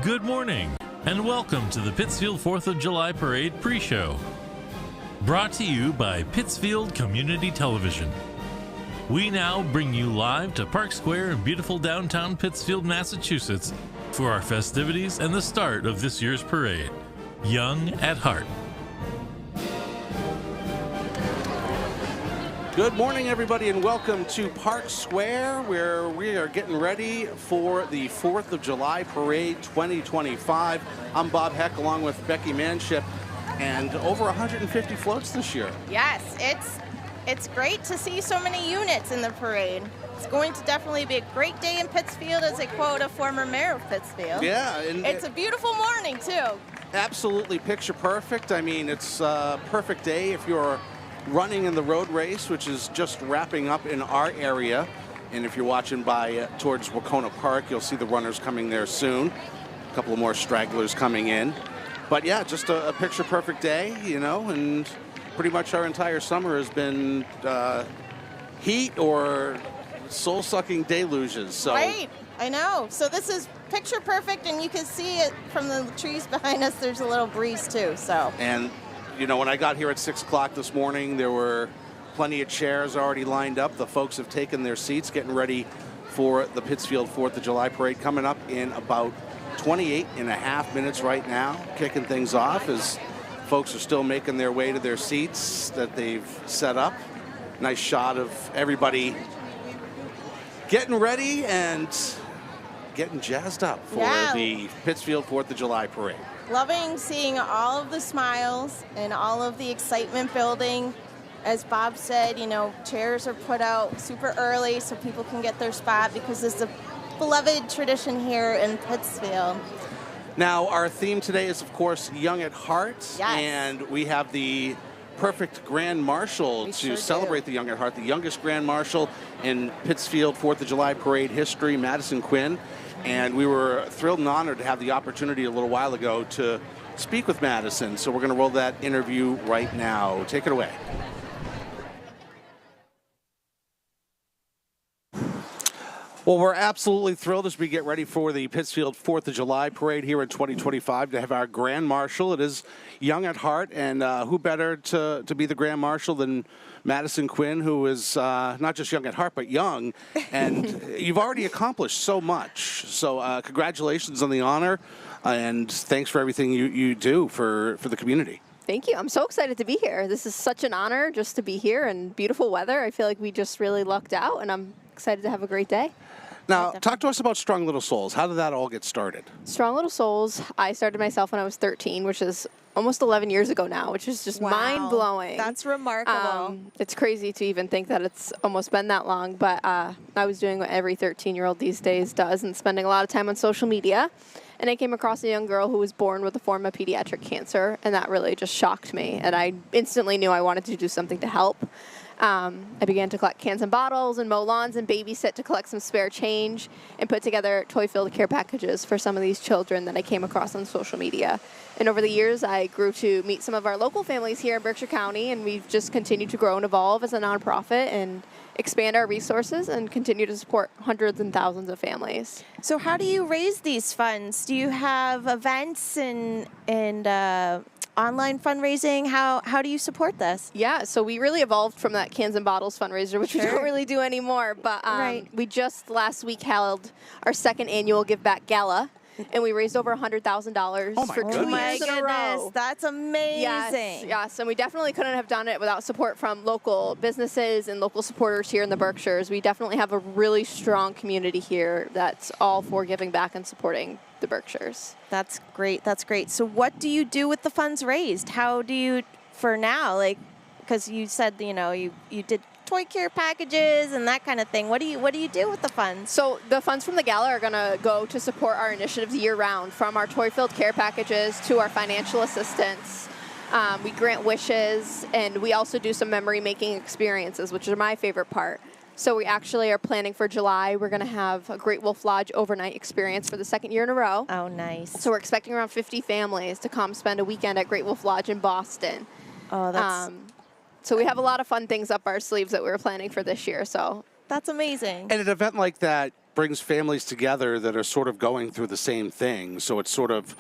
Good morning, and welcome to the Pittsfield 4th of July Parade pre-show. Brought to you by Pittsfield Community Television. We now bring you live to Park Square in beautiful downtown Pittsfield, Massachusetts for our festivities and the start of this year's parade, Young at Heart. Good morning, everybody, and welcome to Park Square, where we are getting ready for the 4th of July Parade 2025. I'm Bob Heck, along with Becky Manship, and over 150 floats this year. Yes, it's great to see so many units in the parade. It's going to definitely be a great day in Pittsfield, as I quote a former mayor of Pittsfield. Yeah. And it's a beautiful morning, too. Absolutely picture perfect. I mean, it's a perfect day if you're running in the road race, which is just wrapping up in our area. And if you're watching by towards Wacona Park, you'll see the runners coming there soon. A couple of more stragglers coming in. But yeah, just a picture perfect day, you know, and pretty much our entire summer has been heat or soul-sucking deluges. So. Right, I know. So this is picture perfect, and you can see it from the trees behind us. There's a little breeze too, so. And you know, when I got here at 6 o'clock this morning, there were plenty of chairs already lined up. The folks have taken their seats, getting ready for the Pittsfield 4th of July Parade coming up in about 28 and a half minutes right now, kicking things off as folks are still making their way to their seats that they've set up. Nice shot of everybody getting ready and getting jazzed up for the Pittsfield 4th of July Parade. Loving seeing all of the smiles and all of the excitement building. As Bob said, you know, chairs are put out super early so people can get their spot because it's a beloved tradition here in Pittsfield. Now, our theme today is, of course, Young at Heart. Yes. And we have the perfect Grand Marshal to celebrate the Young at Heart, the youngest Grand Marshal in Pittsfield 4th of July Parade history, Madison Quinn. And we were thrilled and honored to have the opportunity a little while ago to speak with Madison. So we're going to roll that interview right now. Take it away. Well, we're absolutely thrilled as we get ready for the Pittsfield 4th of July parade here in 2025 to have our Grand Marshal. It is young at heart, and who better to be the Grand Marshal than Madison Quinn, who is not just young at heart, but young. And you've already accomplished so much. So congratulations on the honor, and thanks for everything you do for the community. Thank you. I'm so excited to be here. This is such an honor just to be here, and beautiful weather. I feel like we just really lucked out, and I'm excited to have a great day. Now, talk to us about Strong Little Souls. How did that all get started? Strong Little Souls, I started myself when I was 13, which is almost 11 years ago now, which is just mind-blowing. That's remarkable. It's crazy to even think that it's almost been that long, but I was doing what every 13-year-old these days does and spending a lot of time on social media. And I came across a young girl who was born with a form of pediatric cancer, and that really just shocked me. And I instantly knew I wanted to do something to help. I began to collect cans and bottles and mow lawns and babysit to collect some spare change and put together toy-filled care packages for some of these children that I came across on social media. And over the years, I grew to meet some of our local families here in Berkshire County, and we've just continued to grow and evolve as a nonprofit and expand our resources and continue to support hundreds and thousands of families. So how do you raise these funds? Do you have events and online fundraising? How do you support this? Yeah, so we really evolved from that cans and bottles fundraiser, which we don't really do anymore. But we just last week held our second annual Give Back Gala, and we raised over $100,000 for 2 years in a row. That's amazing. Yes, and we definitely couldn't have done it without support from local businesses and local supporters here in the Berkshires. We definitely have a really strong community here that's all for giving back and supporting the Berkshires. That's great. That's great. So what do you do with the funds raised? How do you, for now, like, because you said, you did toy care packages and that kind of thing. What do you do with the funds? So the funds from the gala are going to go to support our initiatives year-round, from our toy-filled care packages to our financial assistance. We grant wishes, and we also do some memory-making experiences, which are my favorite part. So we actually are planning for July. We're going to have a Great Wolf Lodge overnight experience for the second year in a row. Oh, nice. So we're expecting around 50 families to come spend a weekend at Great Wolf Lodge in Boston. Oh, that's... So we have a lot of fun things up our sleeves that we're planning for this year. So that's amazing. And an event like that brings families together that are sort of going through the same thing. So it sort of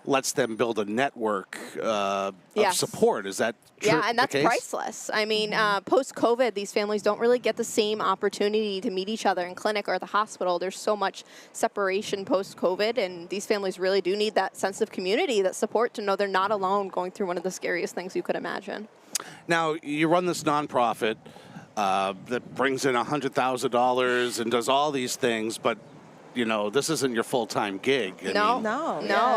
lets them build a network of support. Is that true? Yeah, and that's priceless. I mean, post-COVID, these families don't really get the same opportunity to meet each other in clinic or at the hospital. There's so much separation post-COVID, and these families really do need that sense of community, that support to know they're not alone going through one of the scariest things you could imagine. Now, you run this nonprofit that brings in $100,000 and does all these things, but this isn't your full-time gig. No.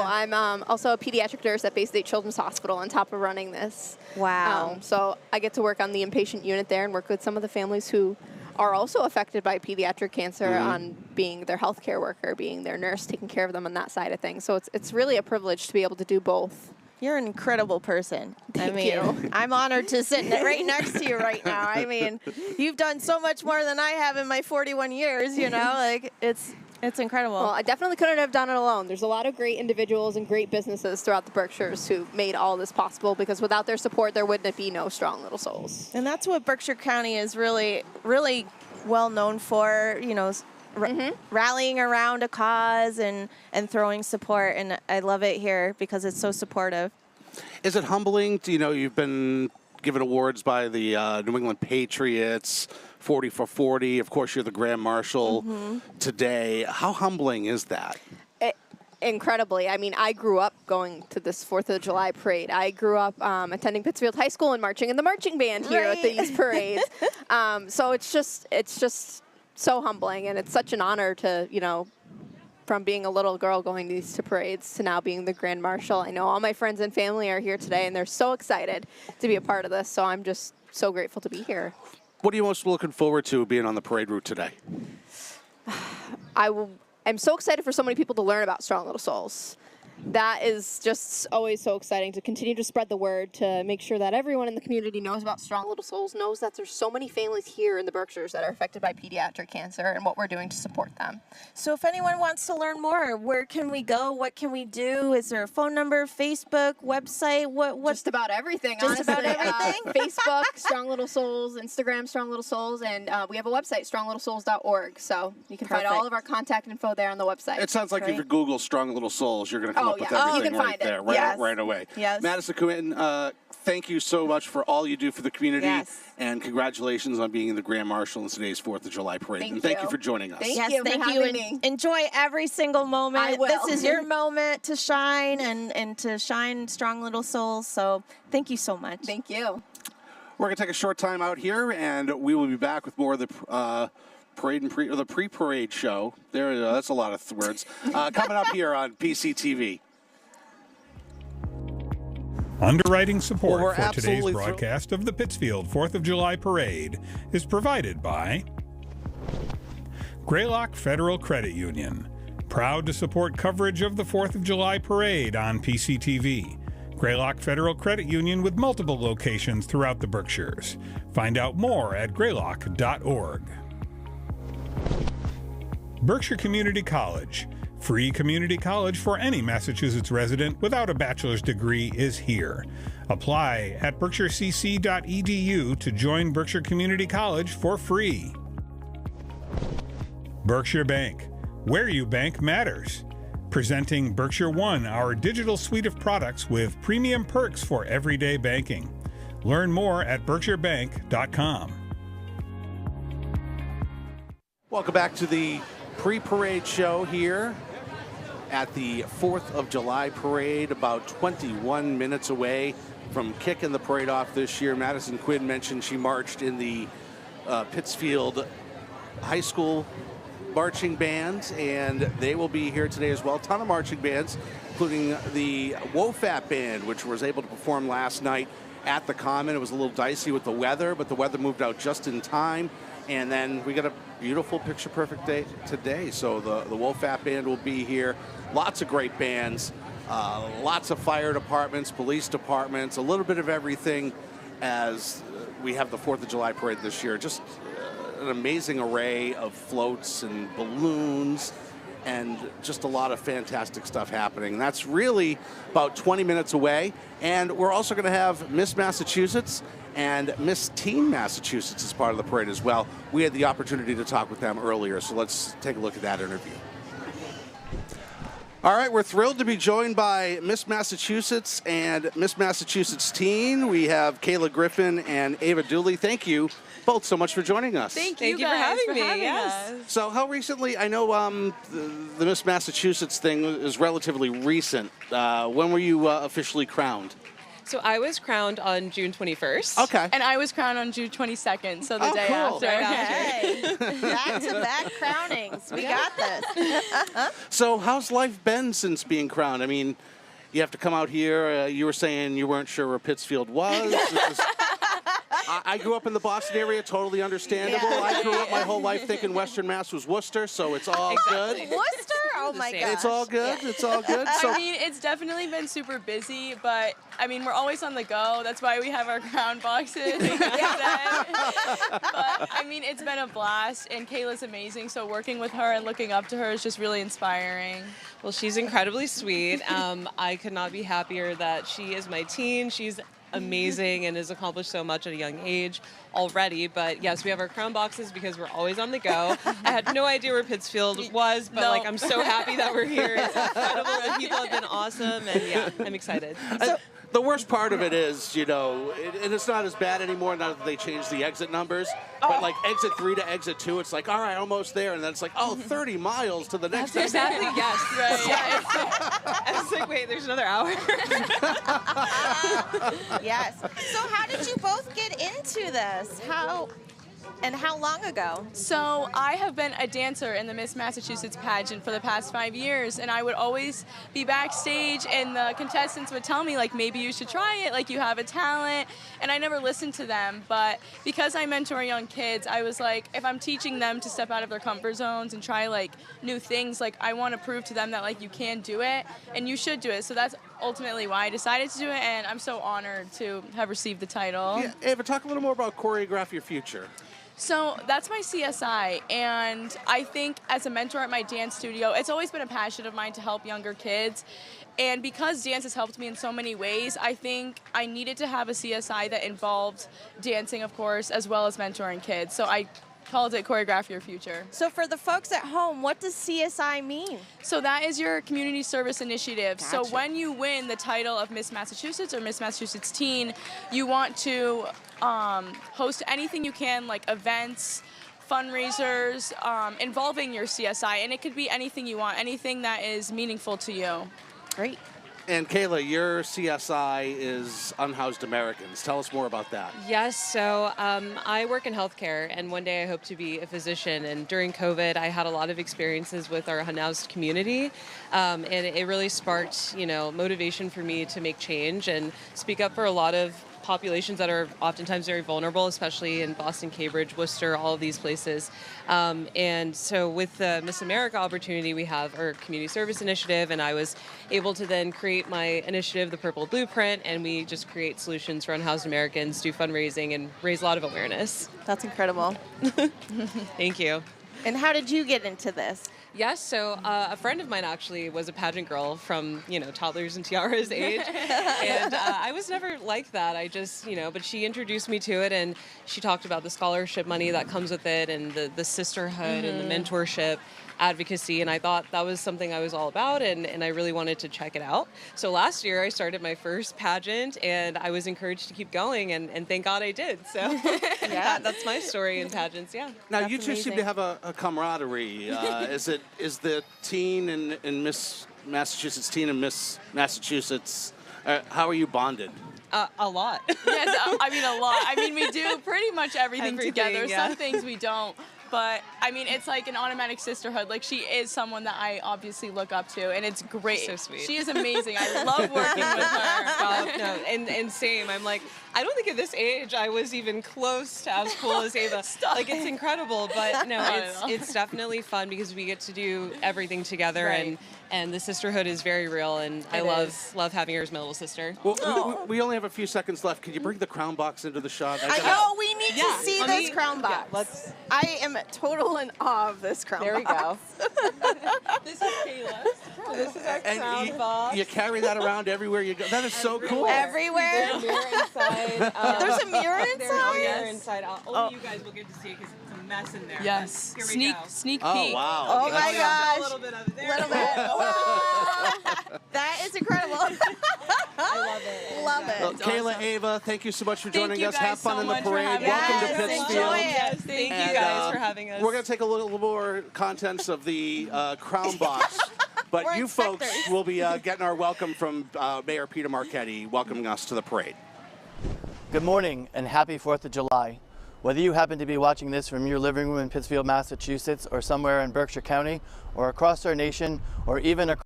I'm also a pediatric nurse at Bay State Children's Hospital on top of running this. Wow. So I get to work on the inpatient unit there and work with some of the families who are also affected by pediatric cancer on being their healthcare worker, being their nurse, taking care of them on that side of things. So it's really a privilege to be able to do both. You're an incredible person. Thank you. I'm honored to sit right next to you right now. I mean, you've done so much more than I have in my 41 years, like it's incredible. Well, I definitely couldn't have done it alone. There's a lot of great individuals and great businesses throughout the Berkshires who made all this possible, because without their support, there wouldn't be no Strong Little Souls. And that's what Berkshire County is really, really well known for, rallying around a cause and throwing support. And I love it here because it's so supportive. Is it humbling to, you've been given awards by the New England Patriots, 40 for 40. Of course, you're the Grand Marshal today. How humbling is that? Incredibly. I mean, I grew up going to this 4th of July parade. I grew up attending Pittsfield High School and marching in the marching band here at these parades. So it's just so humbling, and it's such an honor to, from being a little girl going to these parades to now being the Grand Marshal. I know all my friends and family are here today, and they're so excited to be a part of this. So I'm just so grateful to be here. What are you most looking forward to being on the parade route today? I'm so excited for so many people to learn about Strong Little Souls. that is just always so exciting to continue to spread the word, to make sure that everyone in the community knows about Strong Little Souls, knows that there's so many families here in the Berkshires that are affected by pediatric cancer and what we're doing to support them. So if anyone wants to learn more, where can we go? What can we do? Is there a phone number, Facebook, website? What? Just about everything, Just honestly. about everything? Facebook, Strong Little Souls, Instagram, Strong Little Souls, and we have a website, stronglittlesouls.org. So you can find all of our contact info there on the website. It sounds like if you Google Strong Little Souls, you're going to come up with everything right there, right away. Yes. Madison Quinton, thank you so much for all you do for the community. Yes. And congratulations on being the Grand Marshal in today's 4th of July Parade. Thank you for joining us. Thank you for having me. Enjoy every single moment. I will. This is your moment to shine and to shine Strong Little Souls. So thank you so much. Thank you. We're going to take a short time out here, and we will be back with more of the parade and the pre-parade show. That's a lot of words. Coming up here on PCTV. Underwriting support Well, for today's broadcast of the Pittsfield 4th of July Parade is provided by Greylock Federal Credit Union, proud to support coverage of the 4th of July Parade on PCTV. Greylock Federal Credit Union with multiple locations throughout the Berkshires. Find out more at greylock.org. Berkshire Community College. Free community college for any Massachusetts resident without a bachelor's degree is here. Apply at berkshirecc.edu to join Berkshire Community College for free. Berkshire Bank. Where you bank matters. Presenting Berkshire One, our digital suite of products with premium perks for everyday banking. Learn more at berkshirebank.com. Welcome back to the pre-parade show here at the 4th of July Parade, about 21 minutes away from kicking the parade off this year. Madison Quinn mentioned she marched in the Pittsfield High School marching band, and they will be here today as well. A ton of marching bands, including the WOFAT band, which was able to perform last night at the Common. It was a little dicey with the weather, but the weather moved out just in time. And then we got a beautiful picture-perfect day today. So the WOFAT band will be here. Lots of great bands, lots of fire departments, police departments, a little bit of everything as we have the 4th of July Parade this year. Just an amazing array of floats and balloons and just a lot of fantastic stuff happening. And that's really about 20 minutes away. And we're also going to have Miss Massachusetts and Miss Teen Massachusetts as part of the parade as well. We had the opportunity to talk with them earlier, so let's take a look at that interview. All right, we're thrilled to be joined by Miss Massachusetts and Miss Massachusetts Teen. We have Kayla Griffin and Ava Dooley. Thank you both so much for joining us. Thank you guys for having us. So how recently, I know the Miss Massachusetts thing is relatively recent. When were you officially crowned? So I was crowned on June 21st. Okay. And I was crowned on June 22nd, so the day cool. after. Okay. Back-to-back crownings. We got this. So how's life been since being crowned? I mean, you have to come out here. You were saying you weren't sure where Pittsfield was. I grew up in the Boston area, totally understandable. Yeah. I grew up my whole life thinking Western Mass was Worcester, so it's all good. Worcester? Oh, my gosh. It's all good. Yeah. It's all good. So, I mean, it's definitely been super busy, but I mean, we're always on the go. That's why we have our crown boxes. But I mean, it's been a blast, and Kayla's amazing. So working with her and looking up to her is just really inspiring. Well, she's incredibly sweet. I could not be happier that she is my teen. She's amazing and has accomplished so much at a young age already. But yes, we have our crown boxes because we're always on the go. I had no idea where Pittsfield was, but like I'm so happy that we're here. It's incredible. The people have been awesome, and yeah, I'm excited. the worst part of it is, you know, and it's not as bad anymore now that they changed the exit numbers. But like exit 3 to exit 2, it's like, all right, almost there. And then it's like, oh, 30 miles to the next exit. Exactly, yes. Right. Yeah, I was like, wait, there's another hour. Yes. So how did you both get into this? And how long ago? So I have been a dancer in the Miss Massachusetts pageant for the past 5 years, and I would always be backstage and the contestants would tell me, like, maybe you should try it, like, you have a talent, and I never listened to them. But because I mentor young kids, I was like, if I'm teaching them to step out of their comfort zones and try, like, new things, like, I want to prove to them that, like, you can do it and you should do it. So that's ultimately why I decided to do it, and I'm so honored to have received the title. Yeah, Ava, talk a little more about Choreograph Your Future. So that's my CSI, and I think as a mentor at my dance studio, it's always been a passion of mine to help younger kids. And because dance has helped me in so many ways, I think I needed to have a CSI that involved dancing, of course, as well as mentoring kids. So I called it Choreograph Your Future. So for the folks at home, what does CSI mean? So that is your community service initiative. Gotcha. So when you win the title of Miss Massachusetts or Miss Massachusetts Teen, you want to host anything you can, like events, fundraisers, involving your CSI. And it could be anything you want, anything that is meaningful to you. Great. And Kayla, your CSI is Unhoused Americans. Tell us more about that. Yes, so I work in healthcare, and one day I hope to be a physician. And during COVID, I had a lot of experiences with our unhoused community, and it really sparked, motivation for me to make change and speak up for a lot of populations that are oftentimes very vulnerable, especially in Boston, Cambridge, Worcester, all of these places. And so with the Miss America opportunity, we have our community service initiative, and I was able to then create my initiative, the Purple Blueprint, and we just create solutions for unhoused Americans, do fundraising, and raise a lot of awareness. That's incredible. Thank you. And how did you get into this? Yes, so a friend of mine actually was a pageant girl from, toddlers and tiaras age. And I was never like that. I just, but she introduced me to it, and she talked about the scholarship money that comes with it, and the sisterhood and the mentorship advocacy, and I thought that was something I was all about, and I really wanted to check it out. So last year I started my first pageant, and I was encouraged to keep going, and thank God I did. So yeah, that's my story in pageants. Yeah. Now That's you two seem to have a camaraderie. Is the teen in Miss Massachusetts teen and Miss Massachusetts? How are you bonded? A lot. Yes, a lot. We do pretty much everything together. Yeah. Some things we don't. But, it's like an automatic sisterhood. Like, she is someone that I obviously look up to, and it's great. So sweet. She is amazing. I love working with her. No, and same. I'm like, I don't think at this age I was even close to as cool as Ava. Like, it's incredible, but no, it's definitely fun because we get to do everything together, Right. and the sisterhood is very real, and I love having her as my little sister. Well, we only have a few seconds left. Could you bring the crown box into the shot? I know, we need to see let this me- crown box. I am total in awe of this crown There we box. go. This is Kayla. This is our And crown box. you carry that around everywhere you go. That is so cool. Everywhere. There's a mirror inside. There's a mirror There's a inside? mirror inside. Only you guys will get to see it because it's a mess in there. Yes. Here we Sneak go. Oh, peek. wow. Oh my A gosh. little bit of it there. Little bit. Wow. That is incredible. I love it. Love it. Well, Kayla, Ava, thank you so much for joining you us. guys Have fun so in the much for parade. having Welcome us. to Yes, Pittsfield. enjoy it. Yes, thank you And, guys for having us. We're going to take a little more contents of the crown box. But We're you folks inspectors. will be getting our welcome from Mayor Peter Marchetti, welcoming us to the parade. Good morning and happy 4th of July. Whether you happen to be watching this from your living room in Pittsfield, Massachusetts, or somewhere in Berkshire County, or across our nation, or even across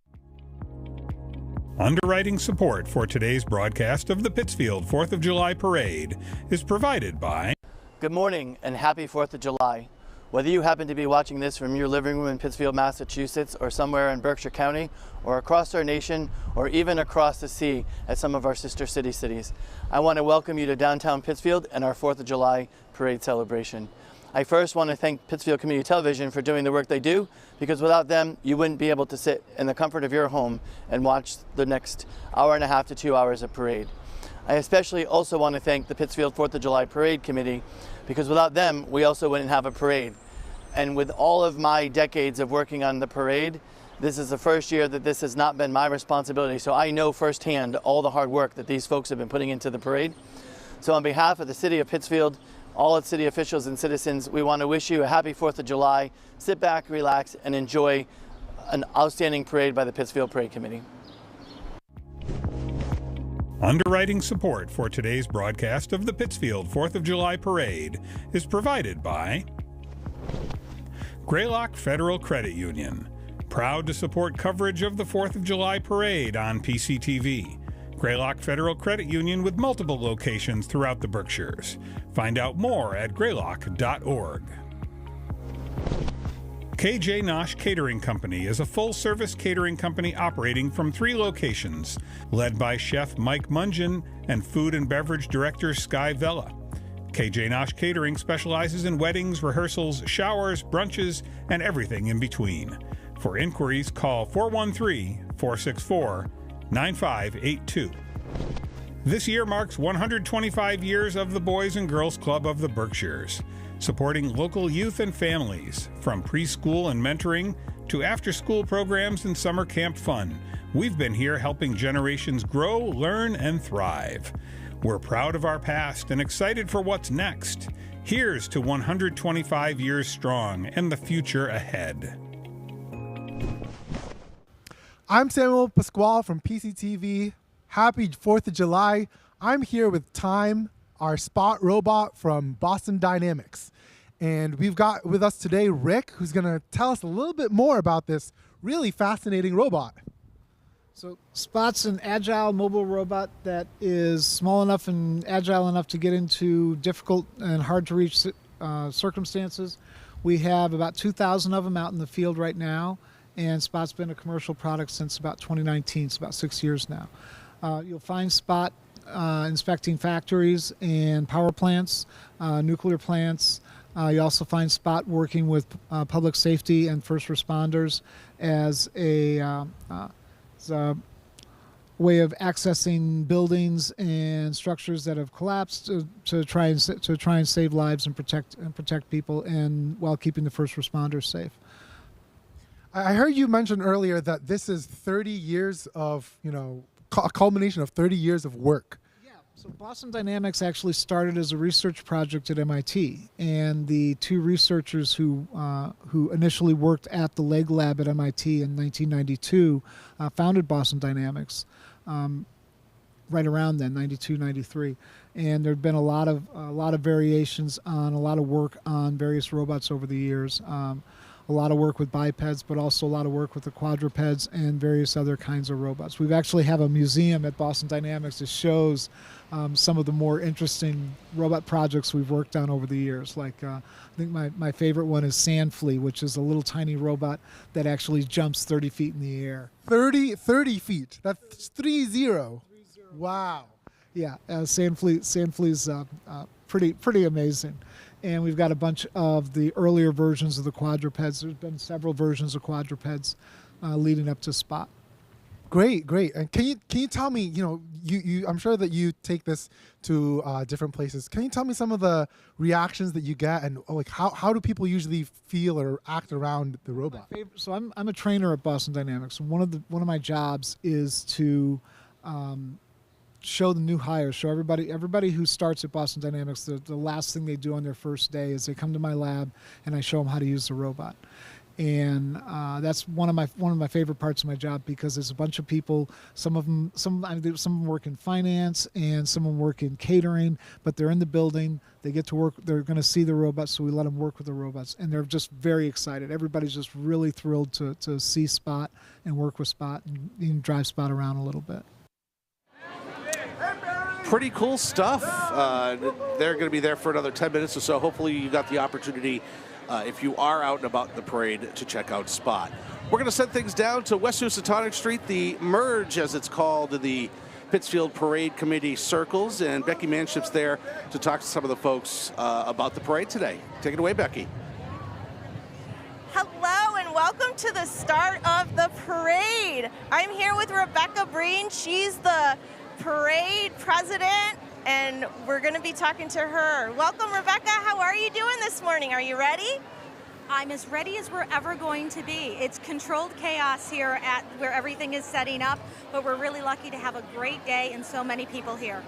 Underwriting support for today's broadcast of the Pittsfield 4th of July Parade is provided by Good morning and happy 4th of July. Whether you happen to be watching this from your living room in Pittsfield, Massachusetts, or somewhere in Berkshire County, or across our nation, or even across the sea at some of our sister cities, I want to welcome you to downtown Pittsfield and our 4th of July parade celebration. I first want to thank Pittsfield Community Television for doing the work they do, because without them, you wouldn't be able to sit in the comfort of your home and watch the next hour and a half to 2 hours of parade. I especially also want to thank the Pittsfield 4th of July Parade Committee, because without them, we also wouldn't have a parade. And with all of my decades of working on the parade, this is the first year that this has not been my responsibility. So I know firsthand all the hard work that these folks have been putting into the parade. So on behalf of the City of Pittsfield, all its city officials and citizens, we want to wish you a happy 4th of July. Sit back, relax, and enjoy an outstanding parade by the Pittsfield Parade Committee. Underwriting support for today's broadcast of the Pittsfield 4th of July Parade is provided by Greylock Federal Credit Union, proud to support coverage of the 4th of July Parade on PCTV. Greylock Federal Credit Union with multiple locations throughout the Berkshires. Find out more at greylock.org. KJ Nosh Catering Company is a full-service catering company operating from 3 locations, led by Chef Mike Mungeon and Food and Beverage Director Sky Vella. KJ Nosh Catering specializes in weddings, rehearsals, showers, brunches, and everything in between. For inquiries, call 413-464-9582. This year marks 125 years of the Boys and Girls Club of the Berkshires, supporting local youth and families, from preschool and mentoring to after-school programs and summer camp fun. We've been here helping generations grow, learn, and thrive. We're proud of our past and excited for what's next. Here's to 125 years strong and the future ahead. I'm Samuel Pasquale from PCTV. Happy 4th of July. I'm here with Time, our spot robot from Boston Dynamics. And we've got with us today Rick, who's going to tell us a little bit more about this really fascinating robot. So Spot's an agile mobile robot that is small enough and agile enough to get into difficult and hard to reach circumstances. We have about 2,000 of them out in the field right now, and Spot's been a commercial product since about 2019, so about 6 years now. You'll find Spot inspecting factories and power plants, nuclear plants. You also find Spot working with public safety and first responders as a way of accessing buildings and structures that have collapsed to try and save lives and protect people, and while keeping the first responders safe. I heard you mention earlier that this is 30 years of, a culmination of 30 years of work. So Boston Dynamics actually started as a research project at MIT, and the 2 researchers who initially worked at the Leg Lab at MIT in 1992 founded Boston Dynamics right around then, 92, 93. And there have been a lot of variations on a lot of work on various robots over the years. A lot of work with bipeds, but also a lot of work with the quadrupeds and various other kinds of robots. We actually have a museum at Boston Dynamics that shows some of the more interesting robot projects we've worked on over the years. Like I think my favorite one is Sand Flea, which is a little tiny robot that actually jumps 30 feet in the air. 30 feet. That's 30. Wow. Yeah, Sand Flea's pretty amazing. And we've got a bunch of the earlier versions of the quadrupeds. There's been several versions of quadrupeds leading up to Spot. Great. And can you tell me, you I'm sure that you take this to different places. Can you tell me some of the reactions that you get, and how do people usually feel or act around the robot? So I'm a trainer at Boston Dynamics. One of my jobs is to show the new hires, show everybody who starts at Boston Dynamics, the last thing they do on their first day is they come to my lab and I show them how to use the robot. And that's one of my favorite parts of my job, because there's a bunch of people. Some of them work in finance and some of them work in catering, but they're in the building. They get to work. They're going to see the robots, so we let them work with the robots, and they're just very excited. Everybody's just really thrilled to see Spot and work with Spot and drive Spot around a little bit. Pretty cool stuff. They're going to be there for another 10 minutes or so. Hopefully you got the opportunity, if you are out and about the parade, to check out Spot. We're going to send things down to West Housatonic Street, the merge, as it's called, the Pittsfield Parade Committee circles, and Becky Manship's there to talk to some of the folks about the parade today. Take it away, Becky. Hello and welcome to the start of the parade. I'm here with Rebecca Breen. She's the parade president, and we're going to be talking to her. Welcome, Rebecca. How are you doing this morning? Are you ready? I'm as ready as we're ever going to be. It's controlled chaos here at where everything is setting up, but we're really lucky to have a great day and so many people here.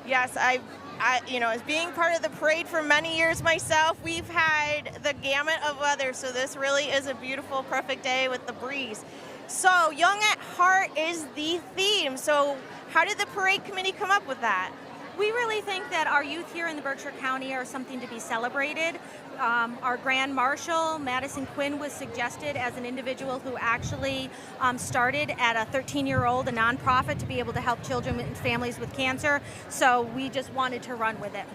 Yes, I as being part of the parade for many years myself, we've had the gamut of weather, so this really is a beautiful, perfect day with the breeze. So, Young at Heart is the theme. So, How did the parade committee come up with that? We really think that our youth here in the Berkshire County are something to be celebrated. Our Grand Marshal, Madison Quinn, was suggested as an individual who actually started at a 13-year-old, a nonprofit, to be able to help children and families with cancer. So we just wanted to run with it.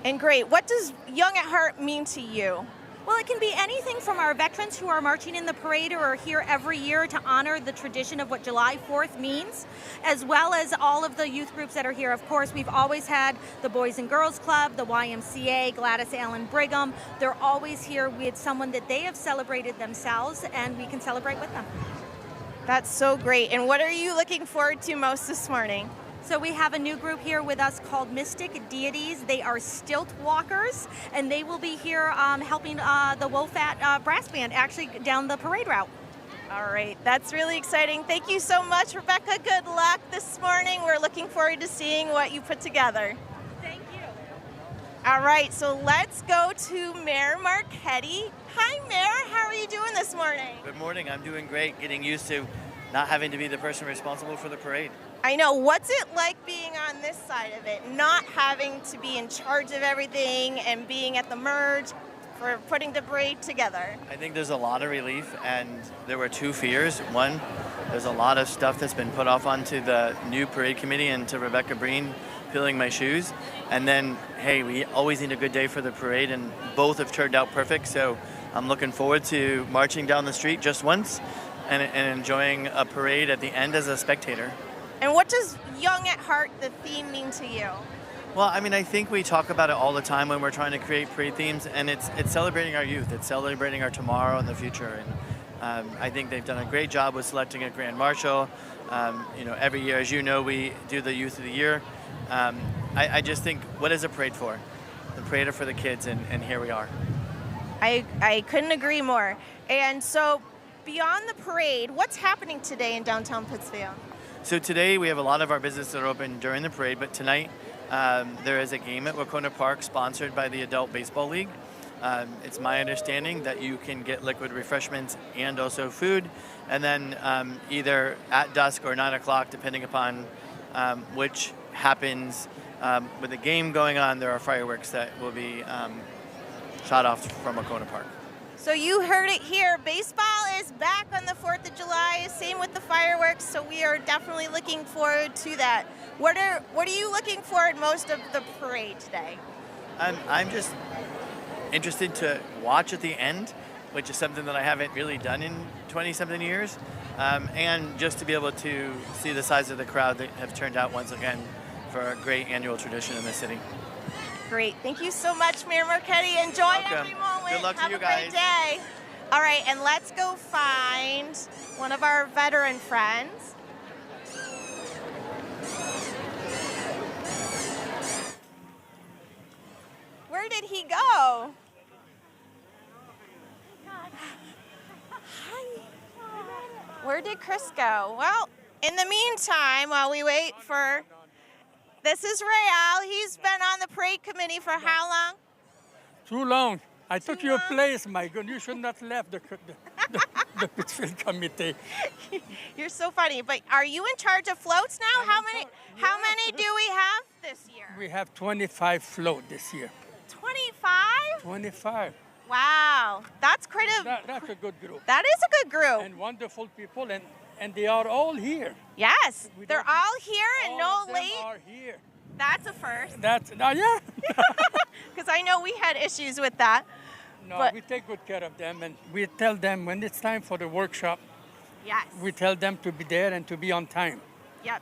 And great. What does Young at Heart mean to you? Well, it can be anything from our veterans who are marching in the parade or are here every year to honor the tradition of what July 4th means, as well as all of the youth groups that are here. Of course, we've always had the Boys and Girls Club, the YMCA, Gladys Allen Brigham. They're always here with someone that they have celebrated themselves, and we can celebrate with them. That's so great. And what are you looking forward to most this morning? So we have a new group here with us called Mystic Deities. They are stilt walkers, and they will be here helping the WOFAT brass band actually down the parade route. All right, that's really exciting. Thank you so much, Rebecca. Good luck this morning. We're looking forward to seeing what you put together. Thank you. All right, so let's go to Mayor Marchetti. Hi, Mayor. How are you doing this morning? Good morning. I'm doing great, getting used to not having to be the person responsible for the parade. I know. What's it like being on this side of it, not having to be in charge of everything and being at the merge for putting the parade together? I think there's a lot of relief, and there were two fears. One, there's a lot of stuff that's been put off onto the new parade committee and to Rebecca Breen peeling my shoes. And then, hey, we always need a good day for the parade, and both have turned out perfect. So I'm looking forward to marching down the street just once and enjoying a parade at the end as a spectator. And what does Young at Heart, the theme, mean to you? Well, I mean, I think we talk about it all the time when we're trying to create parade themes, and it's celebrating our youth. It's celebrating our tomorrow and the future. And I think they've done a great job with selecting a Grand Marshal. Every year, as you know, we do the Youth of the Year. I just think, what is a parade for? The parade are for the kids, and here we are. I couldn't agree more. And so, beyond the parade, what's happening today in downtown Pittsfield? So today we have a lot of our businesses that are open during the parade, but tonight there is a game at Wacona Park sponsored by the Adult Baseball League. It's my understanding that you can get liquid refreshments and also food, and then either at dusk or 9 o'clock, depending upon which happens. With the game going on, there are fireworks that will be shot off from Wacona Park. So you heard it here. Baseball is back on the 4th of July. Same with the fireworks. So we are definitely looking forward to that. What are you looking forward most of the parade today? I'm just interested to watch at the end, which is something that I haven't really done in 20-something years, and just to be able to see the size of the crowd that have turned out once again for a great annual tradition in the city. Great. Thank you so much, Mayor Marchetti. Enjoy every moment. Good luck to you Have guys. a great day. All right, and let's go find one of our veteran friends. Where did he go? Hi. Where did Chris go? Well, in the meantime, while we wait for... This is Rael. He's been on the parade committee for how long? Too long. I took your place, my God. You should not left the Pittsfield committee. You're so funny. But are you in charge of floats now? How many do we have this year? We have 25 float this year. 25? 25. Wow. That's quite a... That's a good group. That is a good group. And wonderful people, and they are all here. Yes. They're all here and no late. All are here. That's a first. Yeah. Because I know we had issues with that. No, but we take good care of them, and we tell them when it's time for the workshop. Yes. We tell them to be there and to be on time. Yep.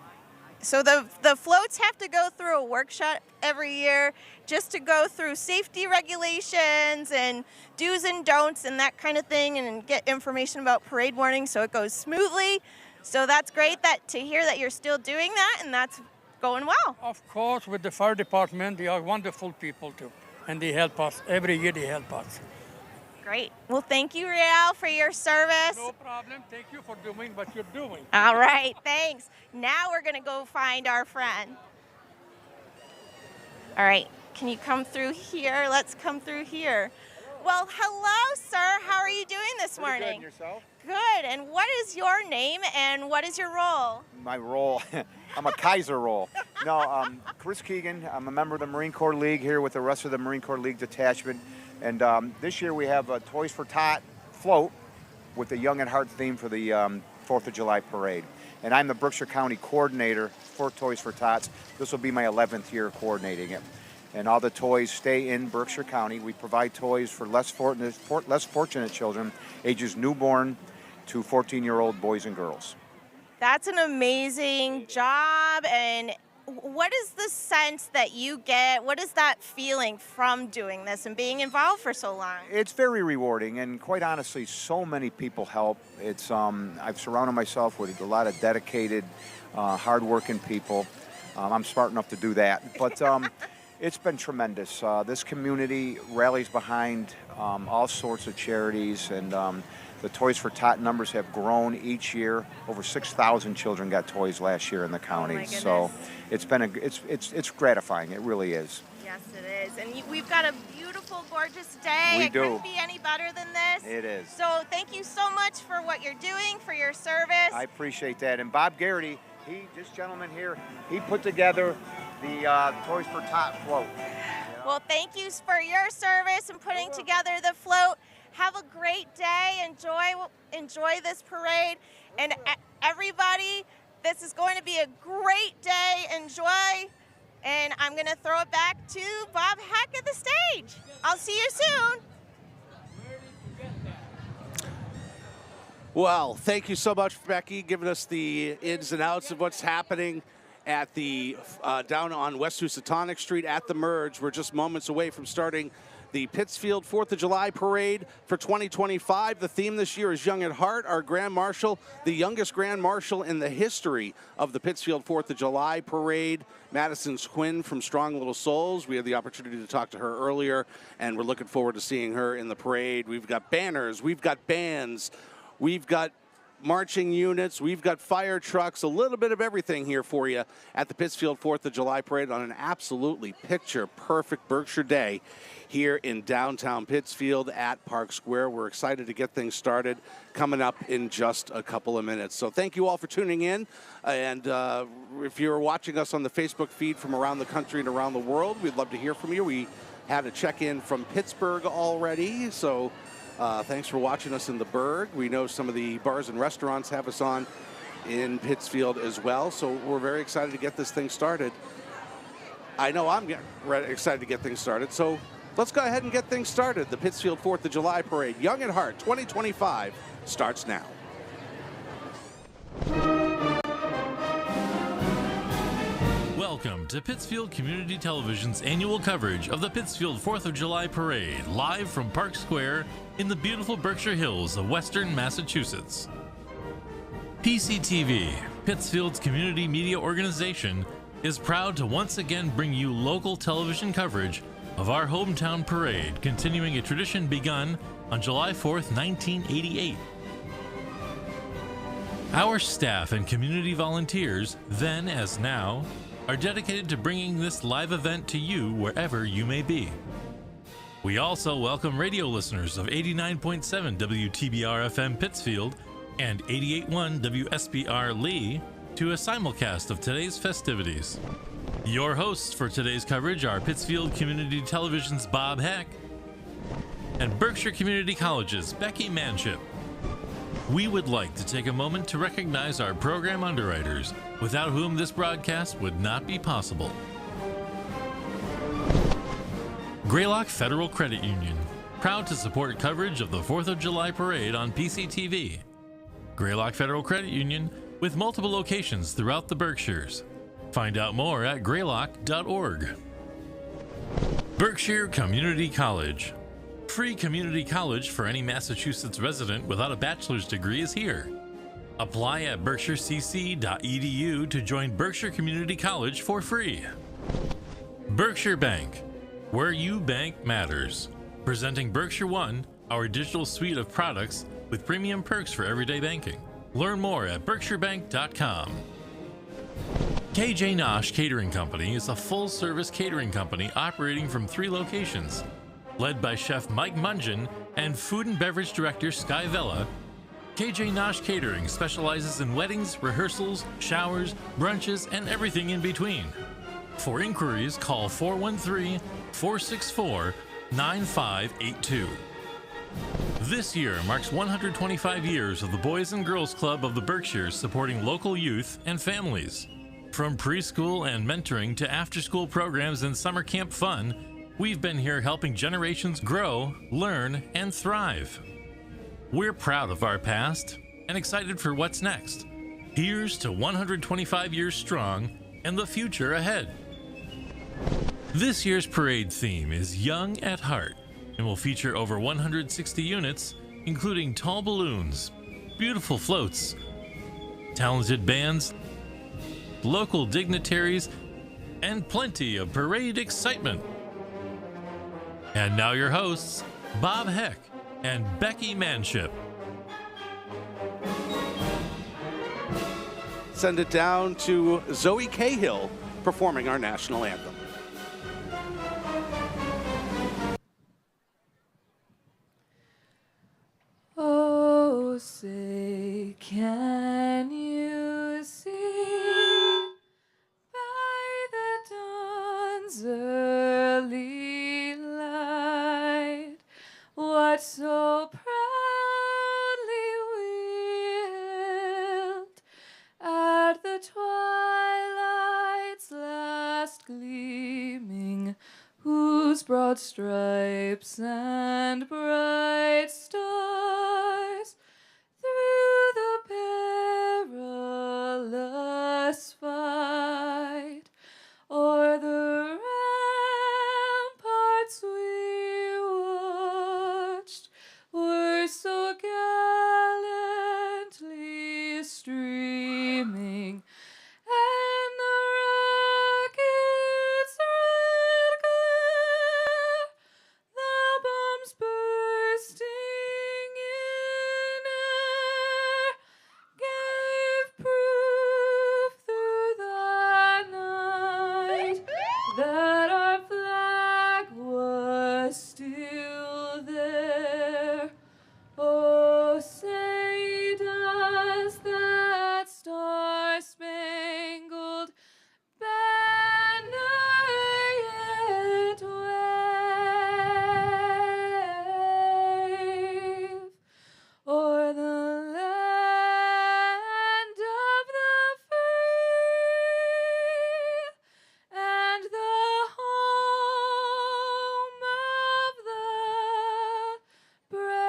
So the floats have to go through a workshop every year just to go through safety regulations and do's and don'ts and that kind of thing, and get information about parade warning so it goes smoothly. So that's great to hear that you're still doing that, and that's going well. Of course, with the fire department, they are wonderful people too, and they help us. Every year they help us. Great. Well, thank you, Rael, for your service. No problem. Thank you for doing what you're doing. All right, thanks. Now we're going to go find our friend. All right, can you come through here? Let's come through here. Well, hello, sir. How are you doing this morning? Good, and yourself? Good. And what is your name and what is your role? My role, I'm a Kaiser role. No, Chris Keegan. I'm a member of the Marine Corps League here with the rest of the Marine Corps League detachment. And this year we have a Toys for Tot float with the Young at Heart theme for the 4th of July parade. And I'm the Berkshire County coordinator for Toys for Tots. This will be my 11th year coordinating it. And all the toys stay in Berkshire County. We provide toys for less fortunate children, ages newborn to 14-year-old boys and girls. That's an amazing job. And what is the sense that you get? What is that feeling from doing this and being involved for so long? It's very rewarding, and quite honestly, so many people help. It's I've surrounded myself with a lot of dedicated, hardworking people. I'm smart enough to do that, but it's been tremendous. This community rallies behind all sorts of charities, and the Toys for Tot numbers have grown each year. Over 6,000 children got toys last year in the county. Oh my goodness. So it's been it's gratifying. It really is. Yes, it is. And we've got a beautiful, gorgeous day. We It do. couldn't be any better than this. It is. So thank you so much for what you're doing, for your service. I appreciate that. And Bob Garrity, this gentleman here, he put together the Toys for Tot float. Well, thank you for your service and putting together the float. Have a great day. Enjoy this parade. And everybody, this is going to be a great day. Enjoy. And I'm going to throw it back to Bob Heck at the stage. I'll see you soon. Well, thank you so much, Becky, giving us the ins and outs of what's happening at the down on West Housatonic Street at the Merge. We're just moments away from starting the Pittsfield 4th of July Parade for 2025. The theme this year is Young at Heart. Our Grand Marshal, the youngest Grand Marshal in the history of the Pittsfield 4th of July Parade, Madison Quinn from Strong Little Souls. We had the opportunity to talk to her earlier, and we're looking forward to seeing her in the parade. We've got banners, we've got bands, we've got marching units, we've got fire trucks, a little bit of everything here for you at the Pittsfield 4th of July Parade on an absolutely picture-perfect Berkshire day here in downtown Pittsfield at Park Square. We're excited to get things started coming up in just a couple of minutes. So thank you all for tuning in. And if you're watching us on the Facebook feed from around the country and around the world, we'd love to hear from you. We had a check-in from Pittsburgh already, so thanks for watching us in the Berg. We know some of the bars and restaurants have us on in Pittsfield as well, so we're very excited to get this thing started. I know I'm excited to get things started, so let's go ahead and get things started. The Pittsfield 4th of July Parade, Young at Heart 2025, starts now. Welcome to Pittsfield Community Television's annual coverage of the Pittsfield 4th of July Parade, live from Park Square in the beautiful Berkshire Hills of Western Massachusetts. PCTV, Pittsfield's community media organization, is proud to once again bring you local television coverage of our hometown parade, continuing a tradition begun on July 4th, 1988. Our staff and community volunteers, then as now, are dedicated to bringing this live event to you wherever you may be. We also welcome radio listeners of 89.7 WTBR-FM Pittsfield and 88.1 WSBR Lee to a simulcast of today's festivities. Your hosts for today's coverage are Pittsfield Community Television's Bob Heck and Berkshire Community College's Becky Manship. We would like to take a moment to recognize our program underwriters, without whom this broadcast would not be possible. Greylock Federal Credit Union, proud to support coverage of the 4th of July Parade on PCTV. Greylock Federal Credit Union, with multiple locations throughout the Berkshires. Find out more at greylock.org. Berkshire Community College. Free community college for any Massachusetts resident without a bachelor's degree is here. Apply at berkshirecc.edu to join Berkshire Community College for free. Berkshire Bank, where you bank matters. Presenting Berkshire One, our digital suite of products with premium perks for everyday banking. Learn more at berkshirebank.com. KJ Nosh Catering Company is a full-service catering company operating from 3 locations. led by Chef Mike Mungin and Food and Beverage Director Sky Vella, KJ Nosh Catering specializes in weddings, rehearsals, showers, brunches, and everything in between. For inquiries, call 413-464-9582. This year marks 125 years of the Boys and Girls Club of the Berkshires supporting local youth and families. From preschool and mentoring to after-school programs and summer camp fun, we've been here helping generations grow, learn, and thrive. We're proud of our past and excited for what's next. Here's to 125 years strong and the future ahead. This year's parade theme is Young at Heart and will feature over 160 units, including tall balloons, beautiful floats, talented bands, local dignitaries, and plenty of parade excitement. And now your hosts, Bob Heck and Becky Manship. Send it down to Zoe Cahill performing our national anthem. Oh, say, can you see by the dawn's early light what so proudly we hailed at the twilight's last gleaming, whose broad stripes and bright stars through the perilous fight o'er the ramparts we watched were so gallantly streaming, and the rockets' red glare, the bombs bursting in air, gave proof through the night that our flag was still there. Oh, say does that star-spangled banner yet wave o'er the land of the free and the home of the brave?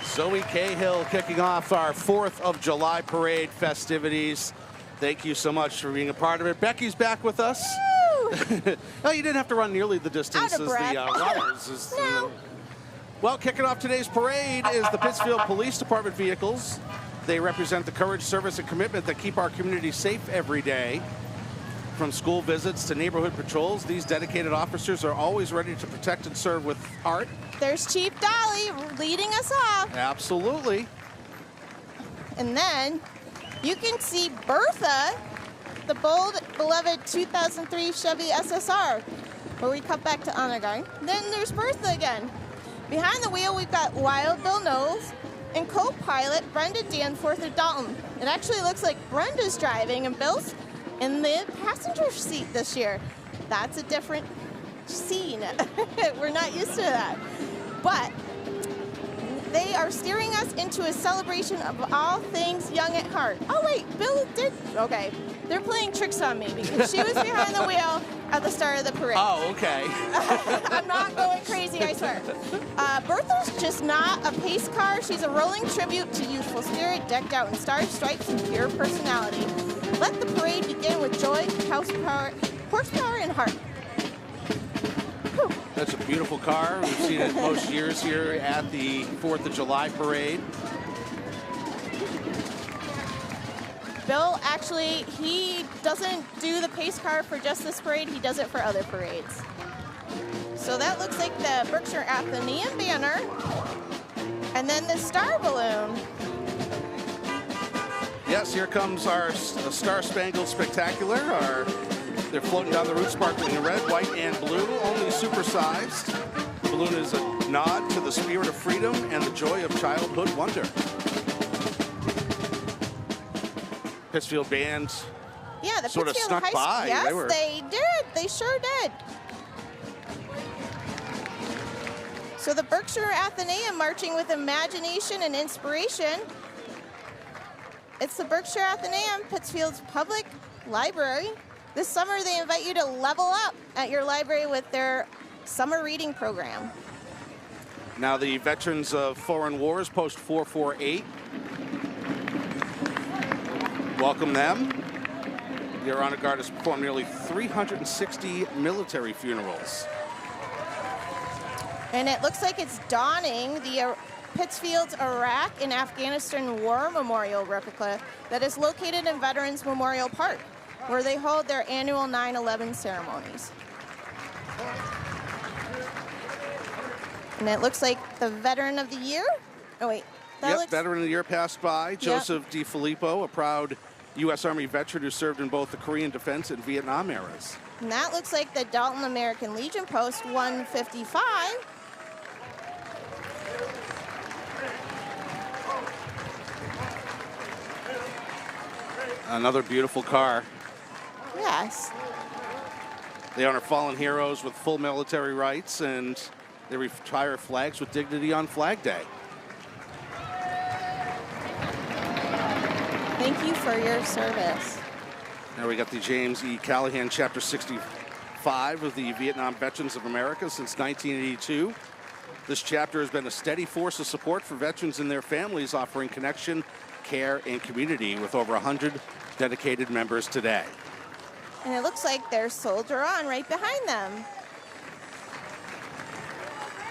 Zoe Cahill kicking off our 4th of July parade festivities. Thank you so much for being a part of it. Becky's back with us. No, you didn't have to run nearly the distance as the runners. Well, kicking off today's parade is the Pittsfield Police Department vehicles. They represent the courage, service, and commitment that keep our community safe every day. From school visits to neighborhood patrols, these dedicated officers are always ready to protect and serve with heart. There's Chief Dolly leading us off. Absolutely. And then you can see Bertha, the bold, beloved 2003 Chevy SSR, where we cut back to honor guard. Then there's Bertha again. Behind the wheel, we've got Wild Bill Knowles and co-pilot Brenda Danforth of Dalton. It actually looks like Brenda's driving and Bill's in the passenger seat this year. That's a different scene. We're not used to that. But they are steering us into a celebration of all things young at heart. Oh wait, Bill did, okay. They're playing tricks on me because she was behind the wheel at the start of the parade. Oh, okay. I'm not going crazy, I swear. Bertha's just not a pace car. She's a rolling tribute to youthful spirit, decked out in stars, stripes, and pure personality. Let the parade begin with joy, horsepower, and heart. Whew. That's a beautiful car. We've seen it most years here at the 4th of July parade. Bill, actually, he doesn't do the pace car for just this parade. He does it for other parades. So that looks like the Berkshire Athenaeum banner. And then the star balloon. Yes, here comes our Star Spangled Spectacular. They're floating down the route sparkling in red, white, and blue, only supersized. The balloon is a nod to the spirit of freedom and the joy of childhood wonder. Pittsfield band Yeah, the sort of Pittsfield snuck by. Yes, they did. They sure did. So the Berkshire Athenaeum marching with imagination and inspiration. It's the Berkshire Athenaeum, Pittsfield's public library. This summer, they invite you to level up at your library with their summer reading program. Now the Veterans of Foreign Wars, Post 448. Welcome them. Their honor guard has performed nearly 360 military funerals. And it looks like it's dawning the Pittsfield's Iraq and Afghanistan War Memorial replica that is located in Veterans Memorial Park, where they hold their annual 9/11 ceremonies. And it looks like the Veteran of the Year. Oh, wait. Yep, Veteran of the Year passed by. Joseph DiFilippo, a proud U.S. Army veteran who served in both the Korean Defense and Vietnam eras. And that looks like the Dalton American Legion Post 155. Another beautiful car. Yes. They honor fallen heroes with full military rights, and they retire flags with dignity on Flag Day. Thank you for your service. Now we got the James E. Callahan Chapter 65 of the Vietnam Veterans of America since 1982. This chapter has been a steady force of support for veterans and their families, offering connection, care, and community with over 100 dedicated members today. And it looks like there's Soldier On right behind them.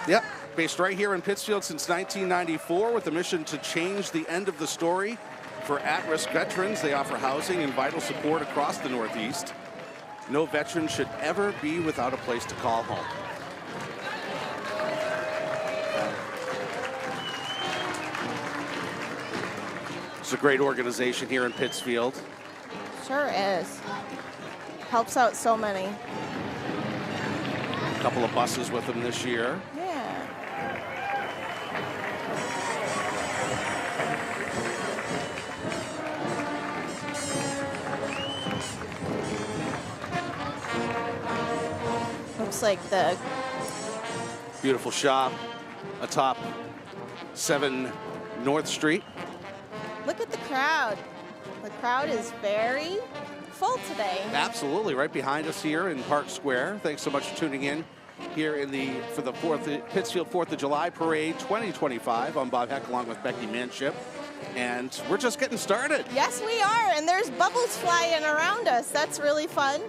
Yep, based right here in Pittsfield since 1994 with a mission to change the end of the story for at-risk veterans. They offer housing and vital support across the Northeast. No veteran should ever be without a place to call home. It's a great organization here in Pittsfield. Sure is. Helps out so many. A couple of buses with them this year. Yeah. Looks like the Beautiful shop atop 7 North Street. Look at the crowd. The crowd is very full today. Absolutely, right behind us here in Park Square. Thanks so much for tuning in here for the Pittsfield 4th of July Parade 2025. I'm Bob Heck along with Becky Manship, and we're just getting started. Yes, we are, and there's bubbles flying around us. That's really fun.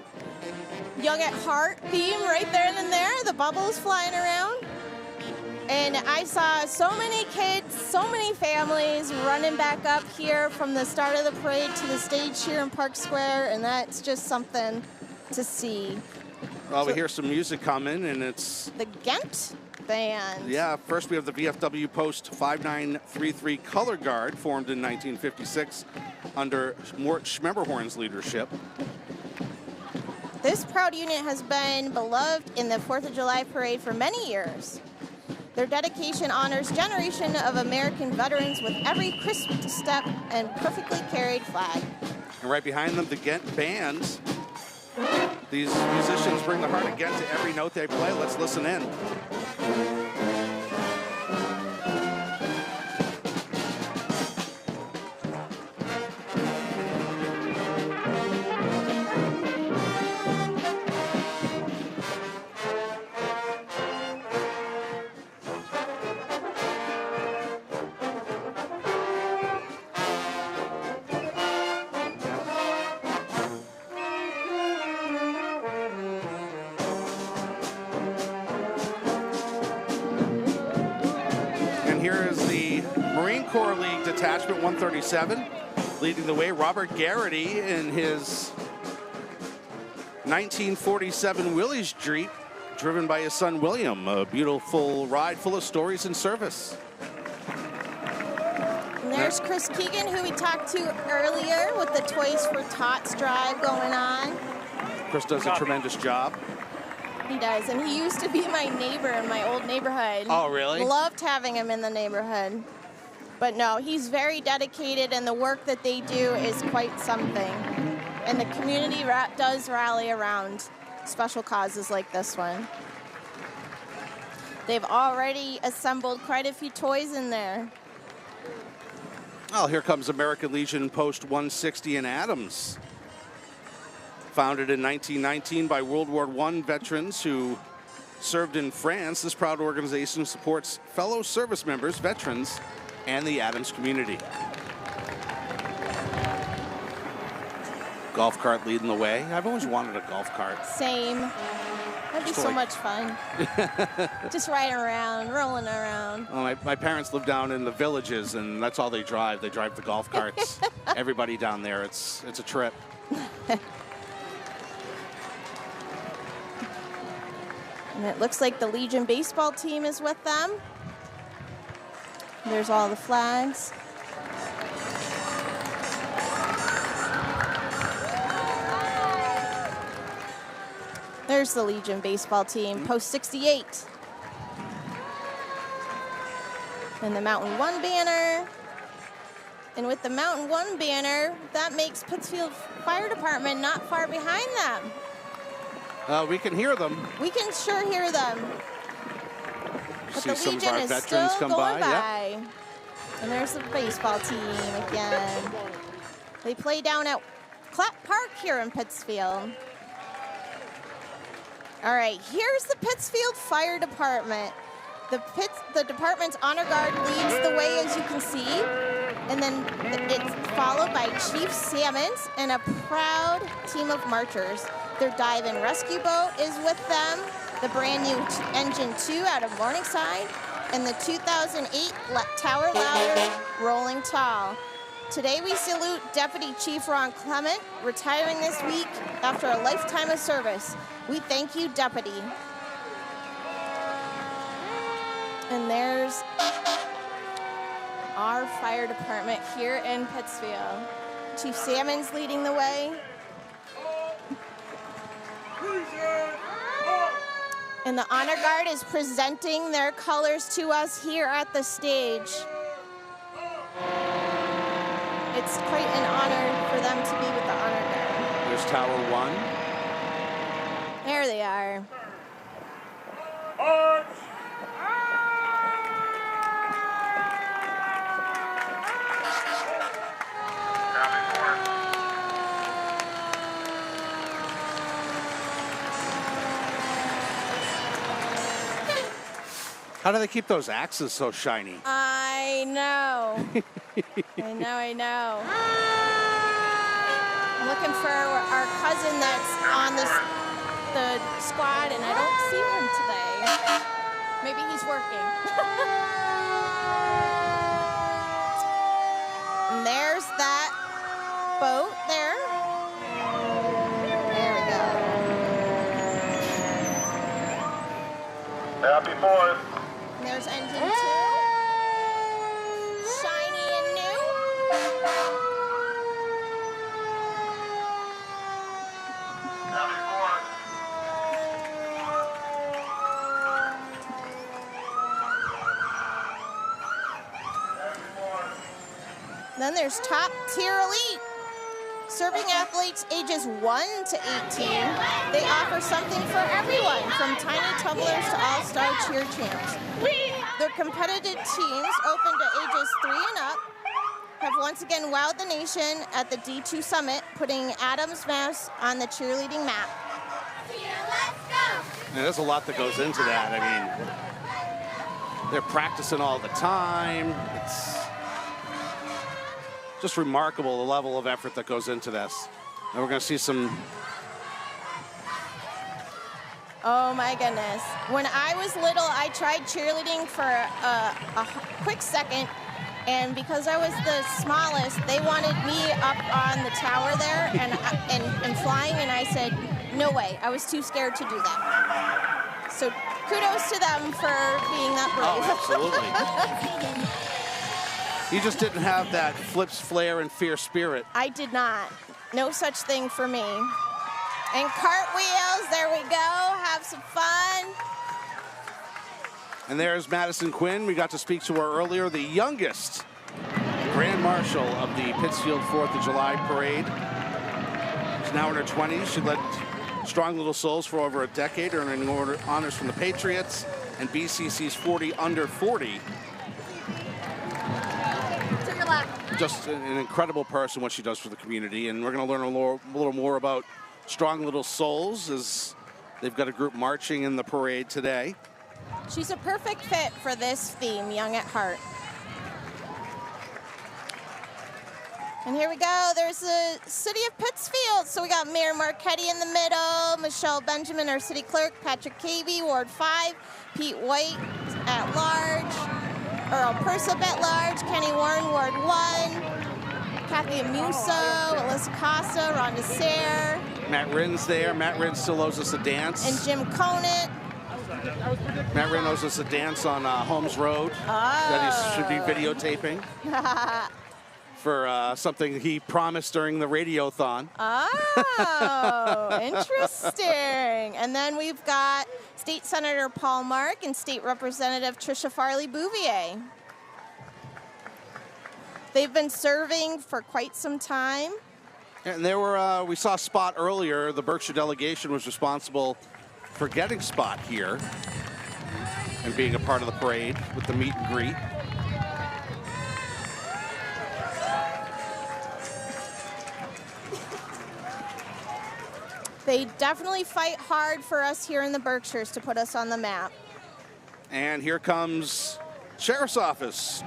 Young at Heart theme right there and there, the bubbles flying around. And I saw so many kids, so many families running back up here from the start of the parade to the stage here in Park Square, and that's just something to see. Well, we hear some music coming, and it's the Ghent Band. Yeah, first we have the VFW Post 5933 Color Guard, formed in 1956 under Mort Schmemberhorn's leadership. This proud unit has been beloved in the 4th of July parade for many years. Their dedication honors generation of American veterans with every crisp step and perfectly carried flag. And right behind them, the Ghent Band. These musicians bring the heart of Ghent to every note they play. Let's listen in. Corps League Detachment 137, leading the way, Robert Garrity in his 1947 Willys Jeep, driven by his son William. A beautiful ride full of stories and service. And There's Chris Keegan, who we talked to earlier with the Toys for Tots drive going on. Chris does a tremendous job. He does, and he used to be my neighbor in my old neighborhood. Oh, really? Loved having him in the neighborhood. But no, he's very dedicated, and the work that they do is quite something. And the community does rally around special causes like this one. They've already assembled quite a few toys in there. Well, here comes American Legion Post 160 in Adams. Founded in 1919 by World War I veterans who served in France, this proud organization supports fellow service members, veterans, and the Adams community. Golf cart leading the way. I've always wanted a golf cart. Same. That'd be so much fun. Just riding around, rolling around. Well, my parents live down in the villages, and that's all they drive. They drive the golf carts. Everybody down there, it's a trip. And it looks like the Legion baseball team is with them. There's all the flags. There's the Legion baseball team, Post 68. And the Mountain One banner. And with the Mountain One banner, that makes Pittsfield Fire Department not far behind them. We can hear them. We can sure hear them. But See the some of Legion our is veterans still come going by. by. And there's the baseball team again. They play down at Clapp Park here in Pittsfield. All right, here's the Pittsfield Fire Department. The department's honor guard leads the way, as you can see. And then it's followed by Chief Salmons and a proud team of marchers. Their dive and rescue boat is with them. The brand new Engine 2 out of Morningside. And the 2008 Tower Louder Rolling Tall. Today we salute Deputy Chief Ron Clement, retiring this week after a lifetime of service. We thank you, Deputy. And there's our fire department here in Pittsfield. Chief Salmons leading the way. And the Honor Guard is presenting their colors to us here at the stage. It's quite an honor for them to be with the Honor Guard. There's Tower 1. There they are. How do they keep those axes so shiny? I know. I know. I'm looking for our cousin that's on the squad, and I don't see him today. Maybe he's working. And there's that boat there. There we go. Happy 4th. And there's Engine 2. Shiny and new. Then there's Top Tier Elite. Serving athletes ages 1 to 18. They offer something for everyone, from tiny tumblers to all-star cheer champs. Their competitive teams, open to ages 3 and up, have once again wowed the nation at the D2 Summit, putting Adams, Mass on the cheerleading map. Yeah, there's a lot that goes into that. I mean, they're practicing all the time. It's just remarkable the level of effort that goes into this. And we're going to see some. Oh my goodness. When I was little, I tried cheerleading for a quick second, and because I was the smallest, they wanted me up on the tower there and flying, and I said, no way. I was too scared to do that. So kudos to them for being that brave. Oh, absolutely. You just didn't have that flips, flair, and fierce spirit. I did not. No such thing for me. And cartwheels, there we go. Have some fun. And there's Madison Quinn. We got to speak to her earlier, the youngest Grand Marshal of the Pittsfield 4th of July Parade. She's now in her 20s. She led Strong Little Souls for over a decade, earning honors from the Patriots and BCC's 40 under 40. To your left. Just an incredible person, what she does for the community. And we're going to learn a little more about Strong Little Souls as they've got a group marching in the parade today. She's a perfect fit for this theme, Young at Heart. And here we go. There's the city of Pittsfield. So we got Mayor Marchetti in the middle, Michelle Benjamin, our city clerk, Patrick Cavey, Ward 5, Pete White at large, Earl Pursup at large, Kenny Warren, Ward 1, Kathy Amuso, Alyssa Costa, Rhonda Sayre. Matt Rinn's there. Matt Rinn still owes us a dance. And Jim Conant. Matt Rinn owes us a dance on Holmes Road that he should be videotaping for something he promised during the radiothon. Oh, interesting. And then we've got State Senator Paul Mark and State Representative Tricia Farley-Bouvier. They've been serving for quite some time. And there were, we saw Spot earlier. The Berkshire delegation was responsible for getting Spot here and being a part of the parade with the meet and greet. They definitely fight hard for us here in the Berkshires to put us on the map. And here comes Sheriff's Office.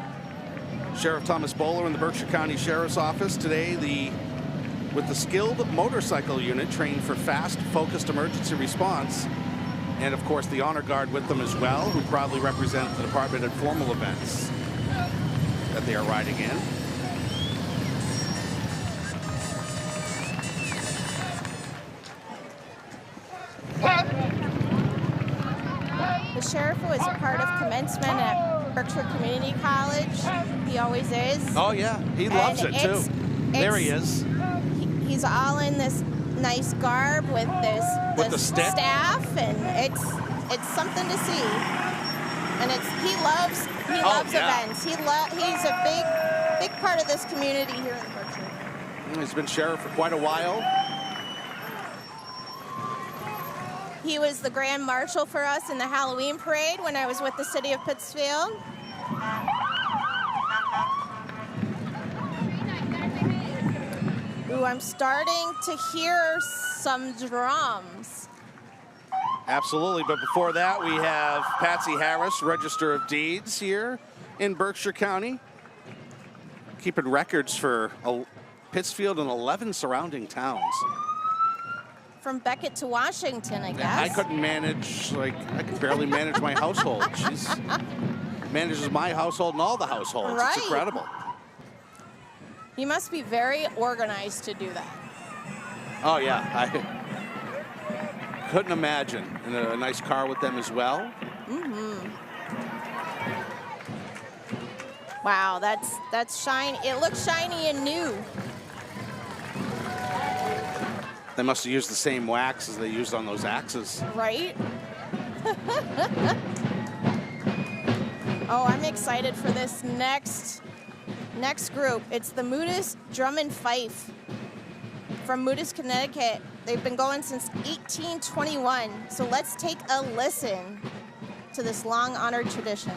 Sheriff Thomas Bowler in the Berkshire County Sheriff's Office today, with the skilled motorcycle unit trained for fast, focused emergency response. And of course, the Honor Guard with them as well, who proudly represent the department at formal events that they are riding in. The sheriff was part of commencement at Berkshire Community College. He always is. Oh yeah, he loves it too. There he is. He's all in this nice garb with the stick? staff, and it's something to see. And he loves events. He's a big part of this community here in Berkshire. He's been sheriff for quite a while. He was the Grand Marshal for us in the Halloween parade when I was with the city of Pittsfield. Ooh, I'm starting to hear some drums. Absolutely, but before that, we have Patsy Harris, Register of Deeds here in Berkshire County, keeping records for Pittsfield and 11 surrounding towns. From Beckett to Washington, I guess. I couldn't manage, I could barely manage my household. She's manages my household and all the households. Right. It's incredible. You must be very organized to do that. Oh, yeah. I couldn't imagine. And a nice car with them as well. Mm-hmm. Wow, that's shiny. It looks shiny and new. They must have used the same wax as they used on those axes. Right? Oh, I'm excited for this next group. It's the Moodus Drum and Fife from Moodus, Connecticut. They've been going since 1821. So let's take a listen to this long-honored tradition.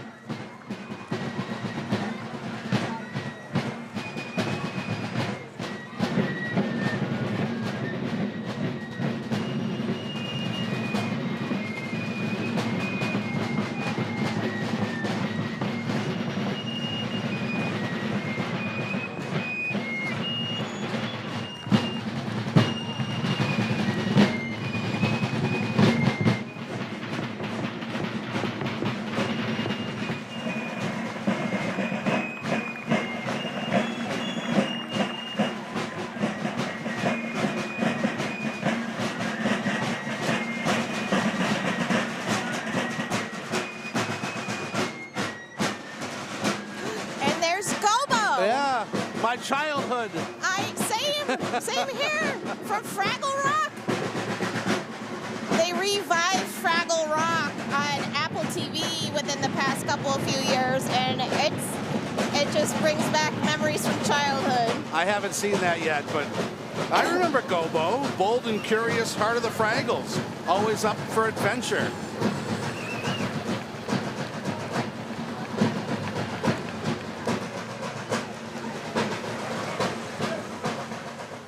my childhood. Same here, from Fraggle Rock. They revived Fraggle Rock on Apple TV within the past couple of few years, and it just brings back memories from childhood. I haven't seen that yet, but I remember Gobo, bold and curious heart of the Fraggles, always up for adventure.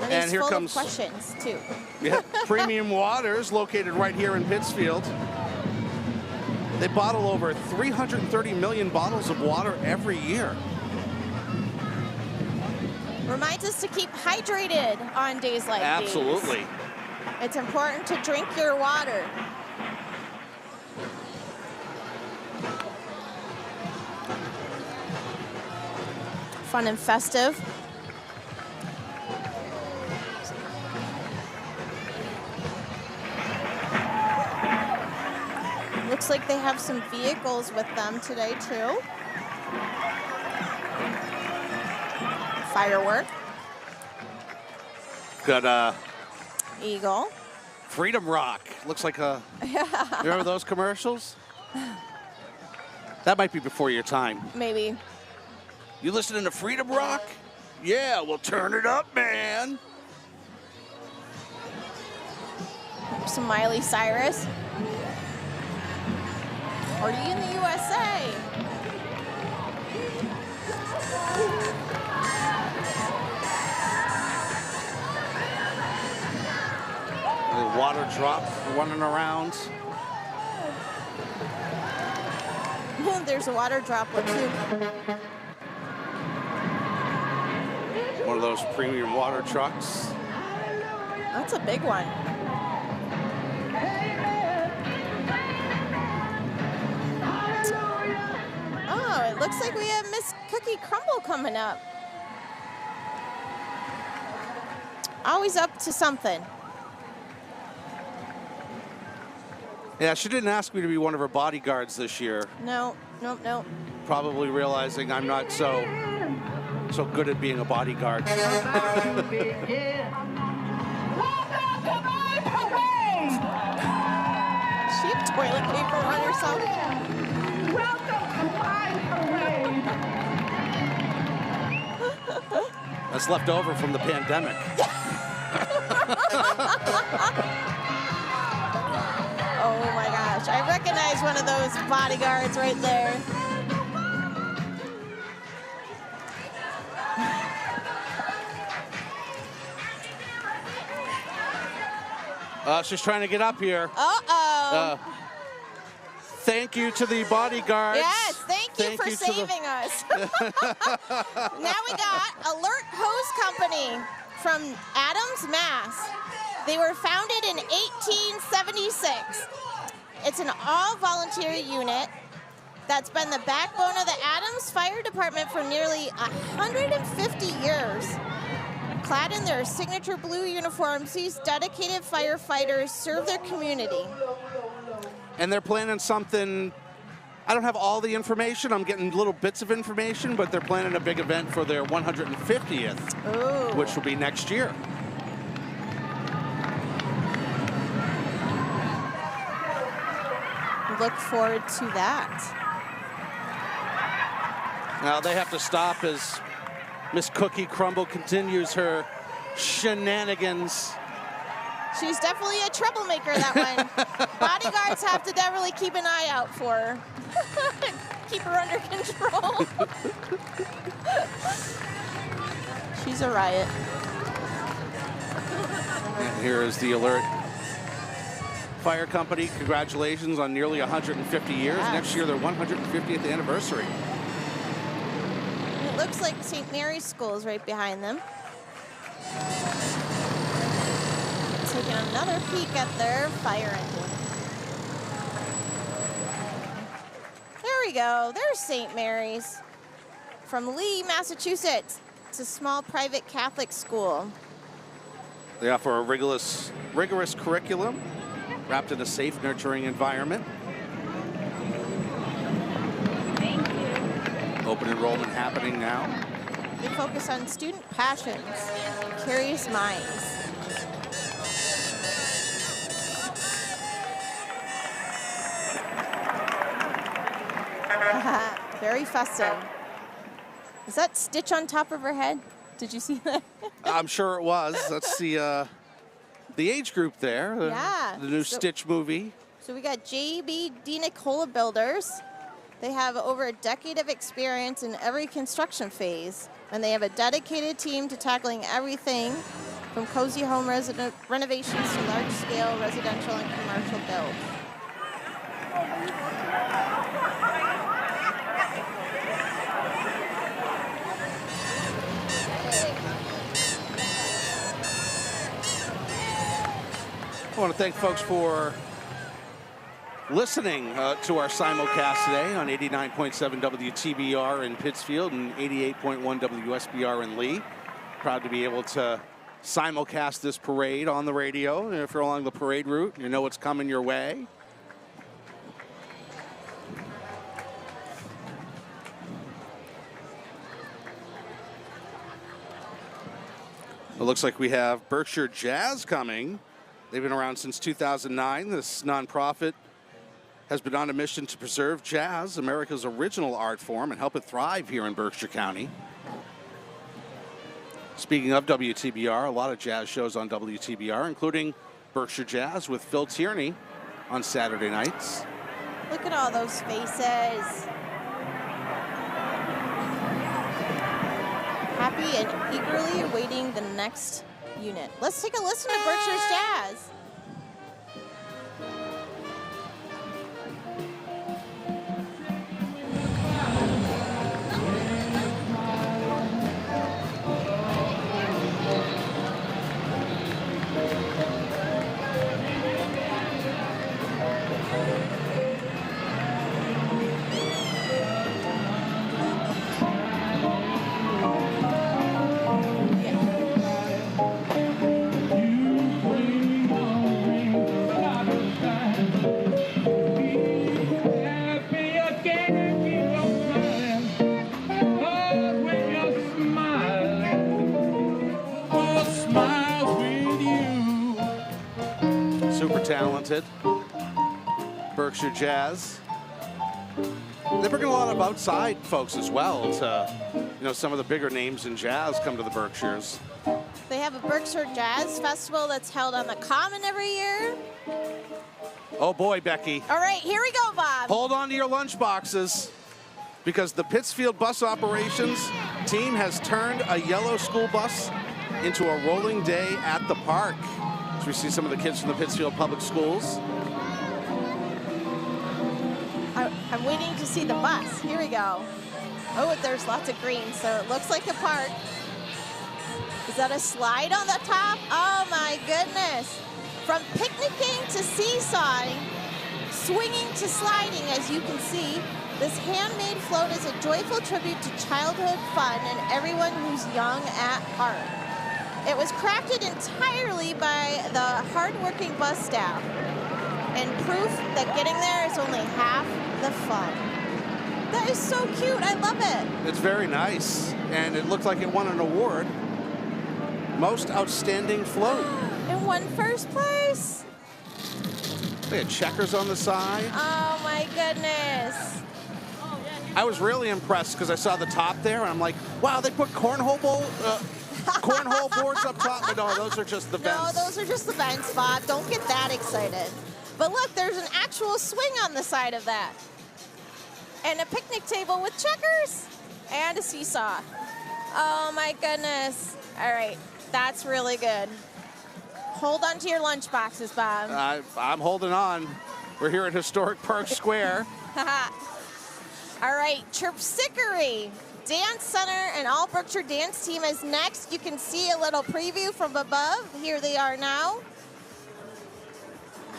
And here full comes of questions too. Yeah, Premium Waters, located right here in Pittsfield. They bottle over 330 million bottles of water every year. Reminds us to keep hydrated on days like Absolutely. these. It's important to drink your water. Fun and festive. Looks like they have some vehicles with them today too. Firework. Got Eagle. Freedom Rock. Looks like a. You remember those commercials? That might be before your time. Maybe. You listening to Freedom Rock? Yeah, well, turn it up, man. Some Miley Cyrus. Are you in the USA? The water drop running around. There's a water droplet too. One of those premium water trucks. That's a big one. Oh, it looks like we have Miss Cookie Crumble coming up. Always up to something. Yeah, she didn't ask me to be one of her bodyguards this year. No, nope, nope. Probably realizing I'm not so good at being a bodyguard. She have toilet paper on herself. Welcome to my parade. That's left over from the pandemic. Oh my gosh, I recognize one of those bodyguards right there. She's trying to get up here. Uh-oh. Thank you to the bodyguards. Yes, thank you for saving us. Now we got Alert Hose Company from Adams, Mass. They were founded in 1876. It's an all-volunteer unit that's been the backbone of the Adams Fire Department for nearly 150 years. Clad in their signature blue uniforms, these dedicated firefighters serve their community. And they're planning something. I don't have all the information. I'm getting little bits of information, but they're planning a big event for their 150th, Ooh. which will be next year. Look forward to that. Now they have to stop as Miss Cookie Crumble continues her shenanigans. She's definitely a troublemaker, that one. Bodyguards have to definitely keep an eye out for her. Keep her under control. She's a riot. And here is the Alert Fire Company. Congratulations on nearly 150 years. Yes. Next year, their 150th anniversary. It looks like St. Mary's School is right behind them. Taking another peek at their fire engine. There we go. There's St. Mary's from Lee, Massachusetts. It's a small private Catholic school. They offer a rigorous curriculum wrapped in a safe, nurturing environment. Open enrollment happening now. They focus on student passions, curious minds. Very festive. Is that Stitch on top of her head? Did you see that? I'm sure it was. That's the age group there. Yeah. The new Stitch movie. So we got J.B. D. Nicola Builders. They have over a decade of experience in every construction phase, and they have a dedicated team to tackling everything from cozy home renovations to large-scale residential and commercial builds. I want to thank folks for listening to our simulcast today on 89.7 WTBR in Pittsfield and 88.1 WSBR in Lee. Proud to be able to simulcast this parade on the radio. And if you're along the parade route, you know what's coming your way. It looks like we have Berkshire Jazz coming. They've been around since 2009. This nonprofit has been on a mission to preserve jazz, America's original art form, and help it thrive here in Berkshire County. Speaking of WTBR, a lot of jazz shows on WTBR, including Berkshire Jazz with Phil Tierney on Saturday nights. Look at all those faces. Happy and eagerly awaiting the next unit. Let's take a listen to Berkshire's Jazz. Talented Berkshire Jazz. They're bringing a lot of outside folks as well to, some of the bigger names in jazz come to the Berkshires. They have a Berkshire Jazz Festival that's held on the Common every year. Oh boy, Becky. All right, here we go, Bob. Hold on to your lunch boxes because the Pittsfield bus operations team has turned a yellow school bus into a rolling day at the park. We see some of the kids from the Pittsfield Public Schools. I'm waiting to see the bus. Here we go. Oh, there's lots of green, so it looks like a park. Is that a slide on the top? Oh my goodness. From picnicking to seesawing, swinging to sliding, as you can see, this handmade float is a joyful tribute to childhood fun and everyone who's young at heart. It was crafted entirely by the hard-working bus staff, and proof that getting there is only half the fun. That is so cute. I love it. It's very nice, and it looked like it won an award. Most Outstanding Float. It won first place. They had checkers on the side. Oh, my goodness. I was really impressed because I saw the top there, and I'm like, wow, they put cornhole boards up top. But no, those are just the vents. No, those are just the vents, Bob. Don't get that excited. But look, there's an actual swing on the side of that. And a picnic table with checkers. And a seesaw. Oh, my goodness. All right, that's really good. Hold on to your lunch boxes, Bob. I'm holding on. We're here at Historic Park Square. All right, Chirpsickery Dance Center and All Berkshire Dance Team is next. You can see a little preview from above. Here they are now.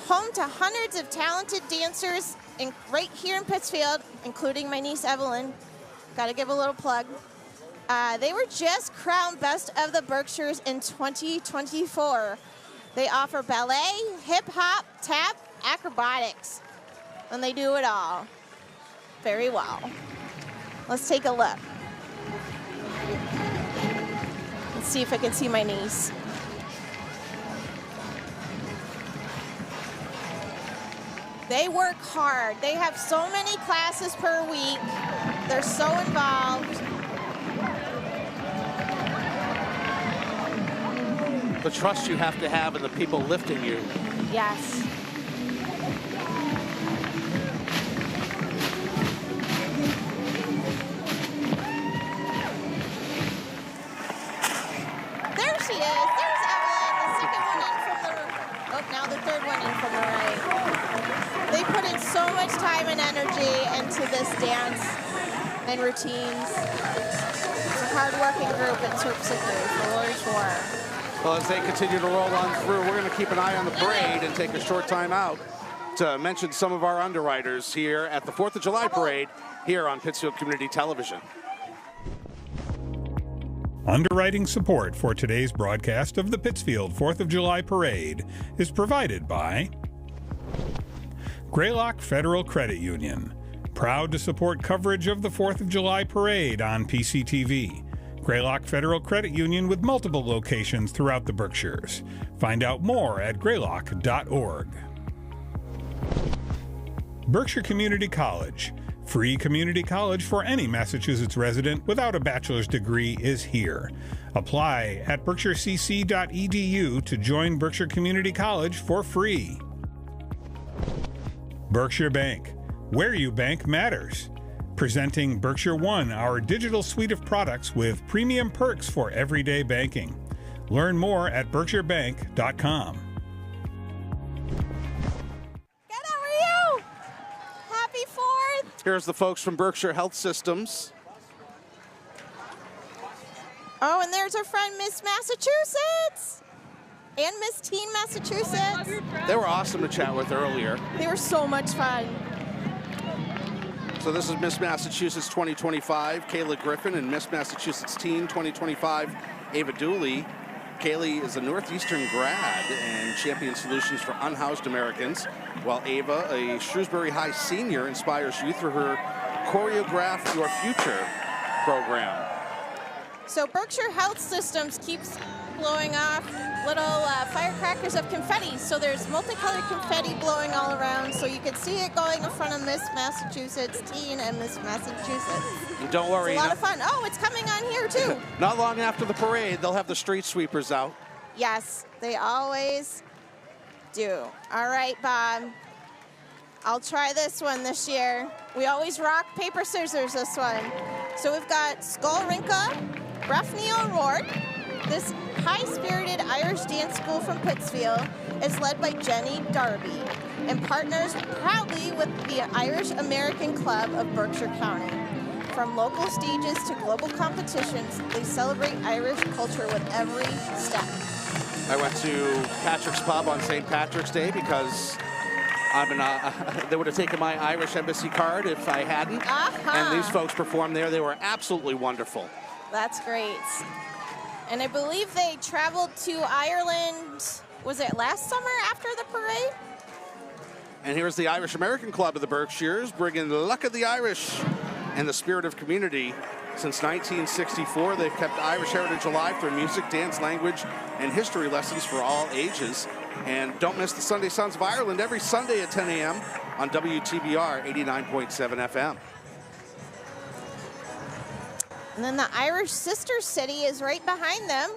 Home to hundreds of talented dancers right here in Pittsfield, including my niece Evelyn. Got to give a little plug. They were just crowned Best of the Berkshires in 2024. They offer ballet, hip-hop, tap, acrobatics, and they do it all very well. Let's take a look. see if I can see my niece. They work hard. They have so many classes per week. They're so involved. The trust you have to have in the people lifting you. Yes. There she is. There's Evelyn, the second one in from the, oh, now the third one in from the right. They put in so much time and energy into this dance and routines. It's a hard-working group at Terpsichore, for what it's worth. Well, as they continue to roll on through, we're going to keep an eye on the parade and take a short time out to mention some of our underwriters here at the 4th of July parade here on Pittsfield Community Television. Underwriting support for today's broadcast of the Pittsfield 4th of July Parade is provided by Greylock Federal Credit Union, proud to support coverage of the 4th of July Parade on PCTV. Greylock Federal Credit Union with multiple locations throughout the Berkshires. Find out more at greylock.org. Berkshire Community College. Free community college for any Massachusetts resident without a bachelor's degree is here. Apply at berkshirecc.edu to join Berkshire Community College for free. Berkshire Bank. Where you bank matters. Presenting Berkshire One, our digital suite of products with premium perks for everyday banking. Learn more at berkshirebank.com. Good, how are you? Happy 4th. Here's the folks from Berkshire Health Systems. Oh, and there's our friend Miss Massachusetts and Miss Teen Massachusetts. They were awesome to chat with earlier. They were so much fun. So this is Miss Massachusetts 2025, Kayla Griffin, and Miss Massachusetts Teen 2025, Ava Dooley. Kaylee is a Northeastern grad and champion solutions for unhoused Americans, while Ava, a Shrewsbury High senior, inspires youth through her Choreograph Your Future program. So Berkshire Health Systems keeps blowing off little firecrackers of confetti. So there's multicolored confetti blowing all around. So you can see it going in front of Miss Massachusetts Teen and Miss Massachusetts. And don't worry. It's a lot of fun. Oh, it's coming on here too. Not long after the parade, they'll have the street sweepers out. Yes, they always do. All right, Bob. I'll try this one this year. We always rock, paper, scissors this one. So we've got Skullrinka, Ruffney O'Rourke. This high-spirited Irish dance school from Pittsfield is led by Jenny Darby and partners proudly with the Irish American Club of Berkshire County. From local stages to global competitions, they celebrate Irish culture with every step. I went to Patrick's Pub on St. Patrick's Day because they would have taken my Irish embassy card if I hadn't. And these folks performed there. They were absolutely wonderful. That's great. And I believe they traveled to Ireland, was it last summer after the parade? And here's the Irish American Club of the Berkshires, bringing the luck of the Irish and the spirit of community. Since 1964, they've kept Irish heritage alive through music, dance, language, and history lessons for all ages. And don't miss the Sunday Sons of Ireland every Sunday at 10 a.m. on WTBR 89.7 FM. And then the Irish Sister City is right behind them.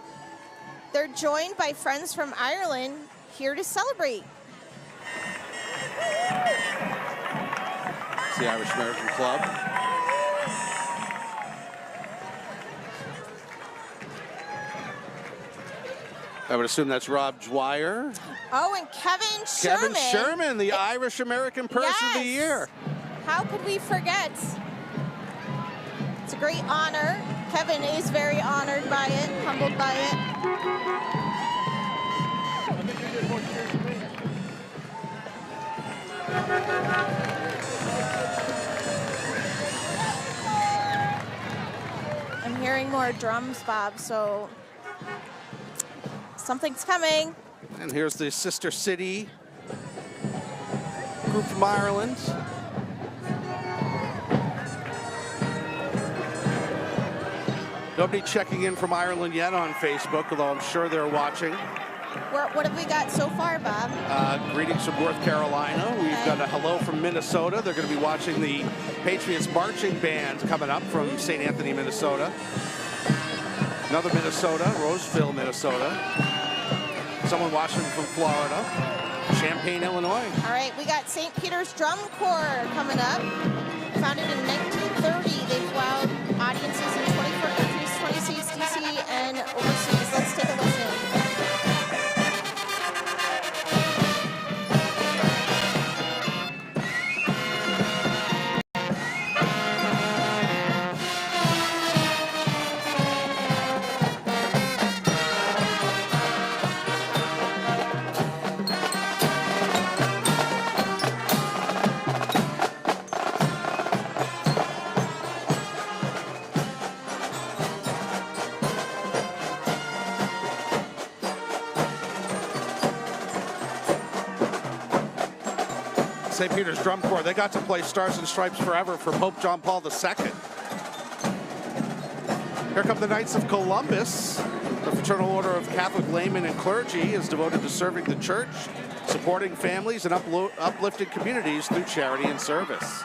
They're joined by friends from Ireland here to celebrate. It's the Irish American Club. I would assume that's Rob Dwyer. Oh, and Kevin Sherman. Kevin Sherman, the Irish American Person of the Year. How could we forget? It's a great honor. Kevin is very honored by it, humbled by it. I'm hearing more drums, Bob, so something's coming. And here's the Sister City group from Ireland. Nobody checking in from Ireland yet on Facebook, although I'm sure they're watching. What have we got so far, Bob? Greetings from North Carolina. We've got a hello from Minnesota. They're going to be watching the Patriots marching band coming up from St. Anthony, Minnesota. Another Minnesota, Roseville, Minnesota. Someone watching from Florida. Champaign, Illinois. All right, we got St. Peter's Drum Corps coming up. Founded in 1930, they've wowed audiences in 24 countries, 20 states, DC, and overseas. Let's take a listen. St. Peter's Drum Corps, they got to play Stars and Stripes Forever for Pope John Paul II. Here come the Knights of Columbus. The Fraternal Order of Catholic Laymen and Clergy is devoted to serving the church, supporting families, and uplifting communities through charity and service.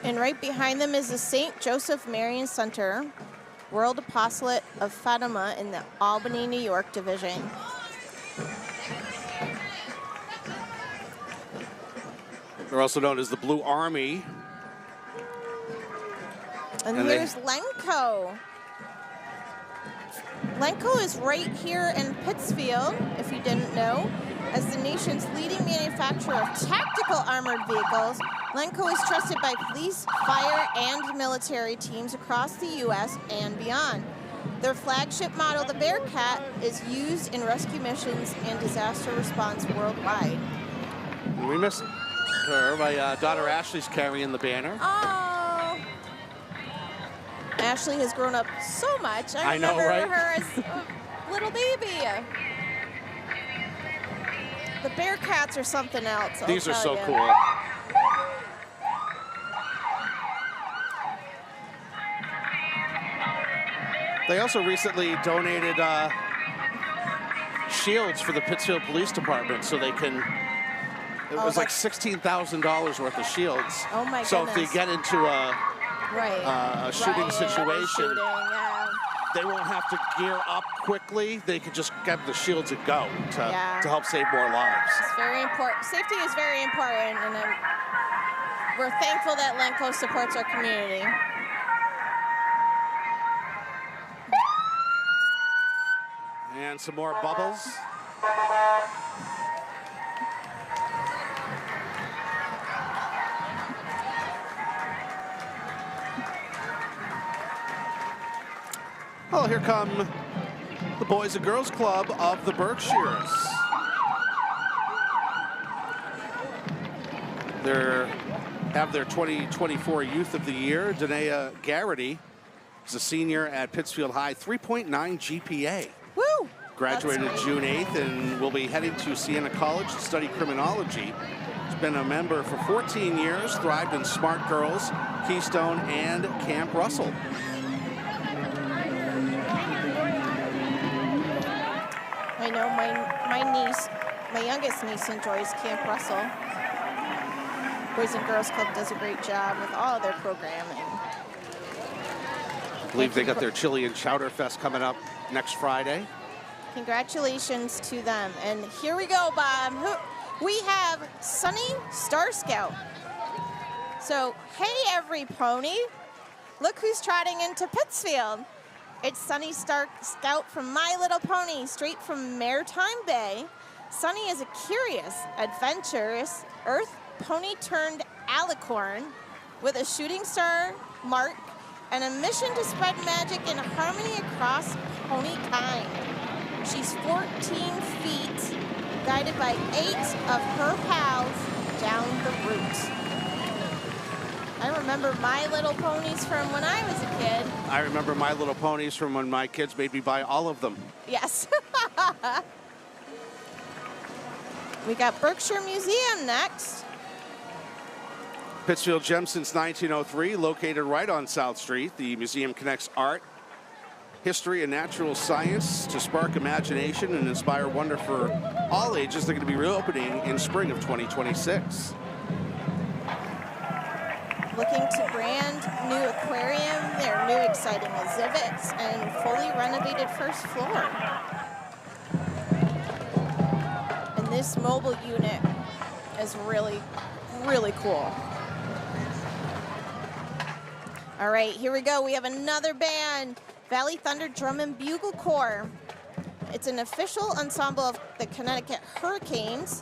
And right behind them is the St. Joseph Marian Center, World Apostolate of Fatima in the Albany, New York division. They're also known as the Blue Army. And here's Lenco. Lenco is right here in Pittsfield, if you didn't know. As the nation's leading manufacturer of tactical armored vehicles, Lenco is trusted by police, fire, and military teams across the U.S. and beyond. Their flagship model, the Bearcat, is used in rescue missions and disaster response worldwide. We miss her. My daughter Ashley's carrying the banner. Oh! Ashley has grown up so much. I remember her as a little baby. The Bearcats are something else. These are so cool. They also recently donated shields for the Pittsfield Police Department so they can, it was like $16,000 worth of shields. Oh my goodness. So if they get into a shooting situation, they won't have to gear up quickly. They could just get the shields and go to help save more lives. It's very important. Safety is very important, and we're thankful that Lenco supports our community. And some more bubbles. Oh, here come the Boys and Girls Club of the Berkshires. They have their 2024 Youth of the Year. Danae Garrity is a senior at Pittsfield High, 3.9 GPA. Woo! Graduated June 8th and will be heading to Siena College to study criminology. She's been a member for 14 years, thrived in Smart Girls, Keystone, and Camp Russell. I know my youngest niece enjoys Camp Russell. Boys and Girls Club does a great job with all of their programming. I believe they got their Chili and Chowder Fest coming up next Friday. Congratulations to them. And here we go, Bob. We have Sunny Star Scout. So, hey, every pony. Look who's trotting into Pittsfield. It's Sunny Star Scout from My Little Pony, straight from Maritime Bay. Sunny is a curious, adventurous earth pony turned alicorn with a shooting star mark and a mission to spread magic and harmony across pony kind. She's 14 feet, guided by 8 of her pals, down the route. I remember My Little Ponies from when I was a kid. I remember My Little Ponies from when my kids made me buy all of them. Yes. We got Berkshire Museum next. Pittsfield Gem since 1903, located right on South Street. The museum connects art, history, and natural science to spark imagination and inspire wonder for all ages. They're going to be reopening in spring of 2026. Looking to brand new aquarium, their new exciting exhibits, and fully renovated first floor. And this mobile unit is really, really cool. All right, here we go. We have another band, Valley Thunder Drum and Bugle Corps. It's an official ensemble of the Connecticut Hurricanes.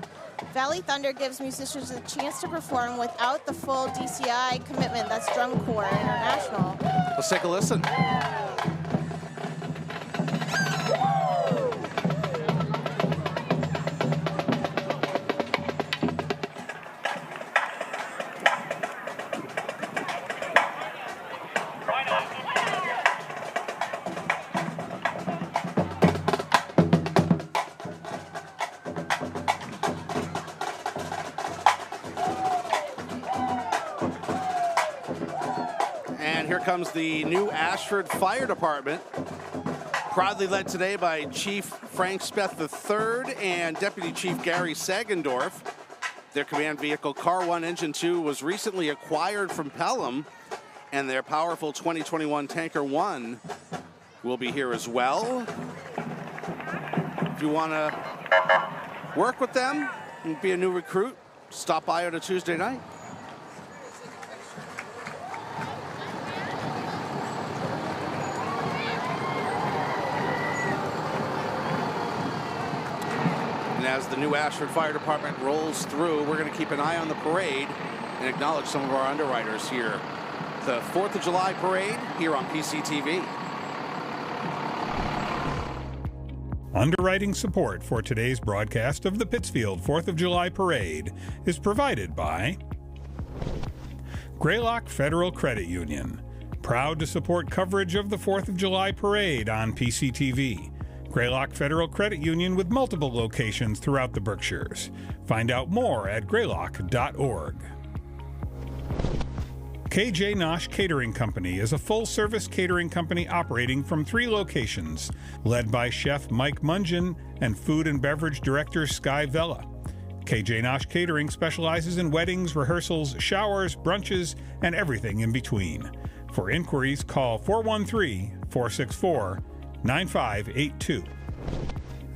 Valley Thunder gives musicians a chance to perform without the full DCI commitment. That's Drum Corps International. Let's take a listen. Comes the New Ashford Fire Department, proudly led today by Chief Frank Speth III and Deputy Chief Gary Sagendorf. Their command vehicle, Car 1 Engine 2, was recently acquired from Pelham, and their powerful 2021 Tanker 1 will be here as well. If you want to work with them and be a new recruit, stop by on a Tuesday night. As the New Ashford Fire Department rolls through, we're going to keep an eye on the parade and acknowledge some of our underwriters here. The 4th of July parade here on PCTV. Underwriting support for today's broadcast of the Pittsfield 4th of July parade is provided by Greylock Federal Credit Union, proud to support coverage of the 4th of July parade on PCTV. Greylock Federal Credit Union with multiple locations throughout the Berkshires. Find out more at greylock.org. KJ Nosh Catering Company is a full-service catering company operating from 3 locations, led by Chef Mike Mungeon and Food and Beverage Director Sky Vella. KJ Nosh Catering specializes in weddings, rehearsals, showers, brunches, and everything in between. For inquiries, call 413-464-9582.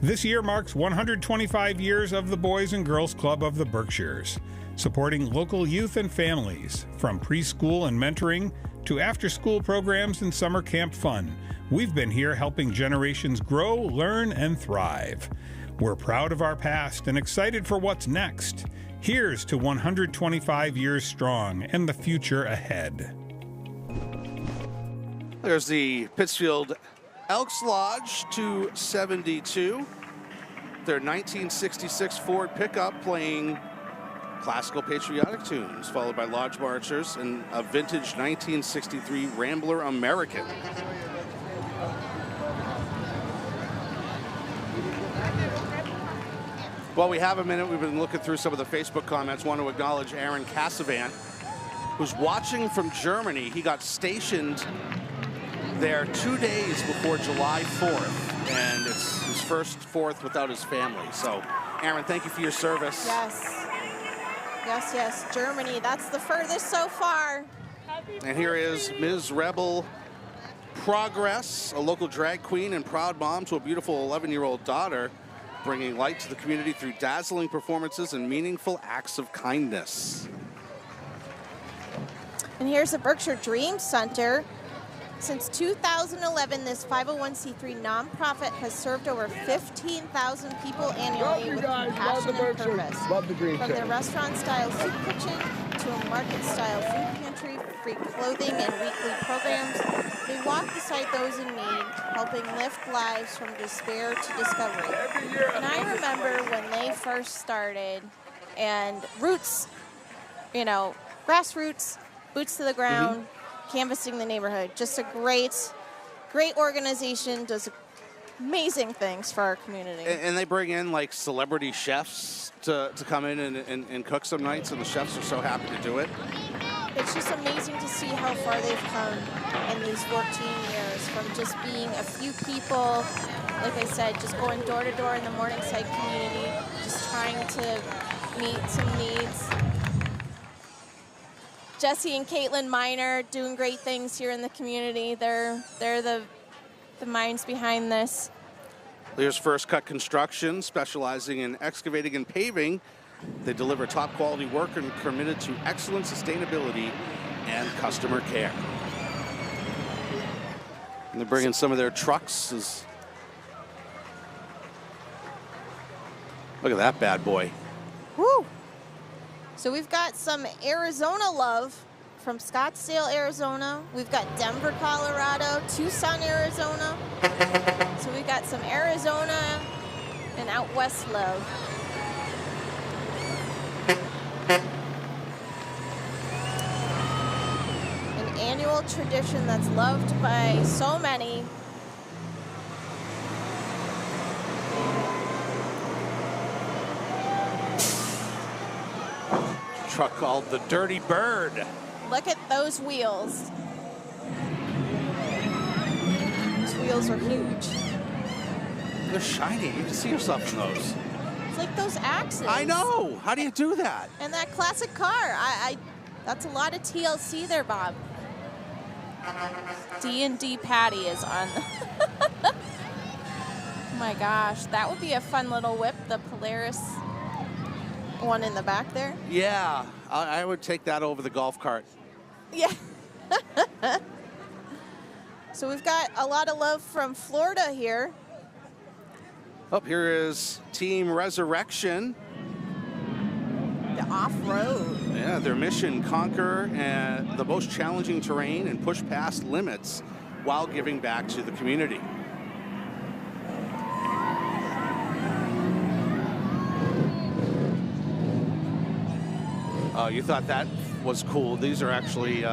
This year marks 125 years of the Boys and Girls Club of the Berkshires, supporting local youth and families, from preschool and mentoring to after-school programs and summer camp fun. We've been here helping generations grow, learn, and thrive. We're proud of our past and excited for what's next. Here's to 125 years strong and the future ahead. There's the Pittsfield Elks Lodge 272. Their 1966 Ford pickup playing classical patriotic tunes, followed by lodge marchers and a vintage 1963 Rambler American. While we have a minute, we've been looking through some of the Facebook comments. Want to acknowledge Aaron Cassavant, who's watching from Germany. He got stationed there 2 days before July 4th, and it's his first 4th without his family. So, Aaron, thank you for your service. Yes. Yes, yes. Germany, that's the furthest so far. And here is Ms. Rebel Progress, a local drag queen and proud mom to a beautiful 11-year-old daughter, bringing light to the community through dazzling performances and meaningful acts of kindness. And here's the Berkshire Dream Center. Since 2011, this 501c3 nonprofit has served over 15,000 people annually with compassion and purpose. From their restaurant-style soup kitchen to a market-style food pantry, free clothing, and weekly programs, they walk beside those in need, helping lift lives from despair to discovery. And I remember when they first started, and roots, you know, grassroots, boots to the ground, canvassing the neighborhood. Just a great organization, does amazing things for our community. And they bring in like celebrity chefs to come in and cook some nights, and the chefs are so happy to do it. It's just amazing to see how far they've come in these 14 years, from just being a few people, like I said, just going door to door in the Morningside community, just trying to meet some needs. Jesse and Caitlin Miner doing great things here in the community. They're the minds behind this. Here's First Cut Construction, specializing in excavating and paving. They deliver top quality work and committed to excellent sustainability and customer care. And they're bringing some of their trucks. Look at that bad boy. Woo! So we've got some Arizona love from Scottsdale, Arizona. We've got Denver, Colorado, Tucson, Arizona. So we've got some Arizona and out west love. An annual tradition that's loved by so many. Truck called the Dirty Bird. Look at those wheels. Those wheels are huge. They're shiny. You can see yourself in those. It's like those axes. I know. How do you do that? And that classic car. That's a lot of TLC there, Bob. D&D Patty is on. Oh my gosh, that would be a fun little whip, the Polaris one in the back there. Yeah, I would take that over the golf cart. Yeah. So we've got a lot of love from Florida here. Up here is Team Resurrection. The off-road. Yeah, their mission, conquer the most challenging terrain and push past limits while giving back to the community. Oh, you thought that was cool. These are actually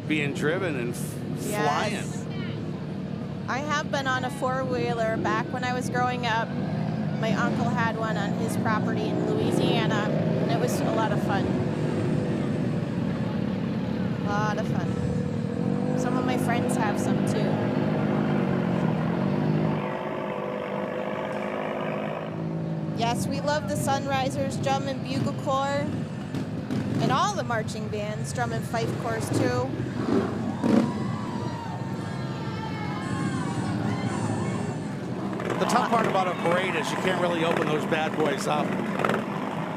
being driven and flying. Yes. I have been on a four-wheeler back when I was growing up. My uncle had one on his property in Louisiana, and it was a lot of fun. A lot of fun. Some of my friends have some too. Yes, we love the Sunrisers, Drum and Bugle Corps, and all the marching bands, Drum and Fife Corps too. The tough part about a parade is you can't really open those bad boys up.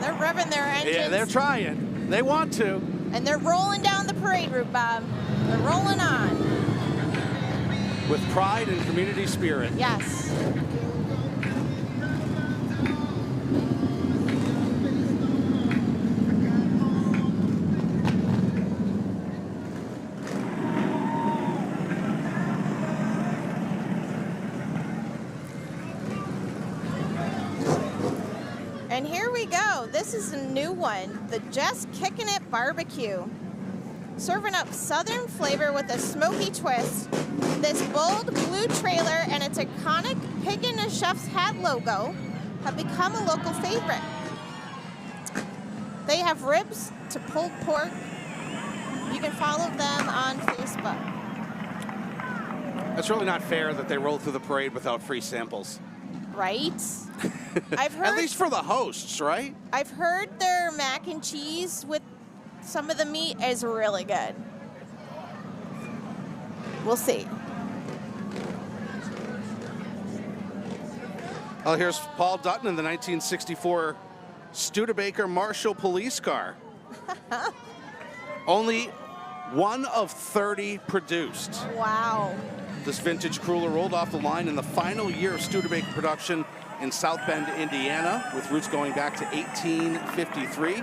They're revving their engines. Yeah, they're trying. They want to. And they're rolling down the parade route, Bob. They're rolling on. With pride and community spirit. Yes. And here we go. This is a new one, the Just Kickin' It Barbecue. Serving up Southern flavor with a smoky twist. This bold blue trailer and its iconic pig in a chef's hat logo have become a local favorite. They have ribs to pulled pork. You can follow them on Facebook. It's really not fair that they roll through the parade without free samples. Right? I've heard, at least for the hosts, right? I've heard their mac and cheese with some of the meat is really good. We'll see. Oh, here's Paul Dutton in the 1964 Studebaker Marshal police car. Only one of 30 produced. Wow. This vintage cruiser rolled off the line in the final year of Studebaker production in South Bend, Indiana, with roots going back to 1853.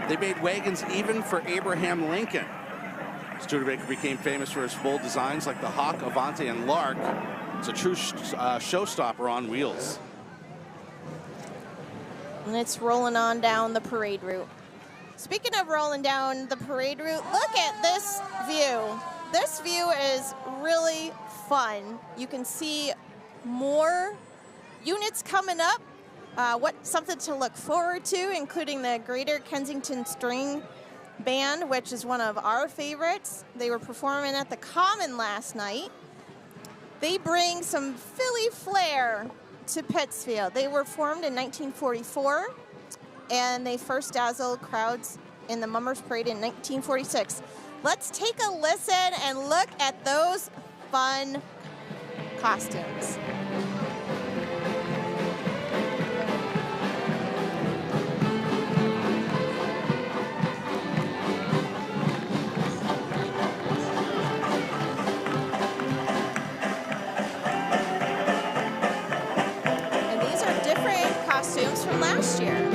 They made wagons even for Abraham Lincoln. Studebaker became famous for its bold designs like the Hawk, Avante, and Lark. It's a true showstopper on wheels. And it's rolling on down the parade route. Speaking of rolling down the parade route, look at this view. This view is really fun. You can see more units coming up. Something to look forward to, including the Greater Kensington String Band, which is one of our favorites. They were performing at the Common last night. They bring some Philly flair to Pittsfield. They were formed in 1944, and they first dazzled crowds in the Mummers Parade in 1946. Let's take a listen and look at those fun costumes. Costumes from last year.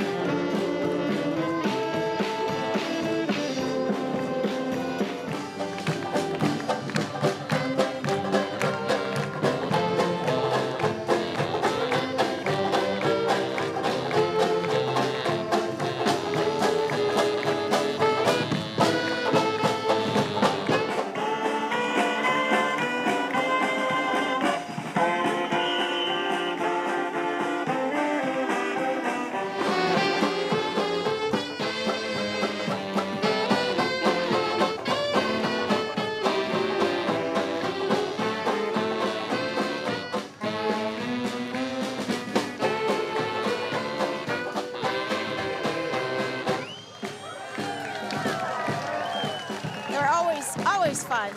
Always fun.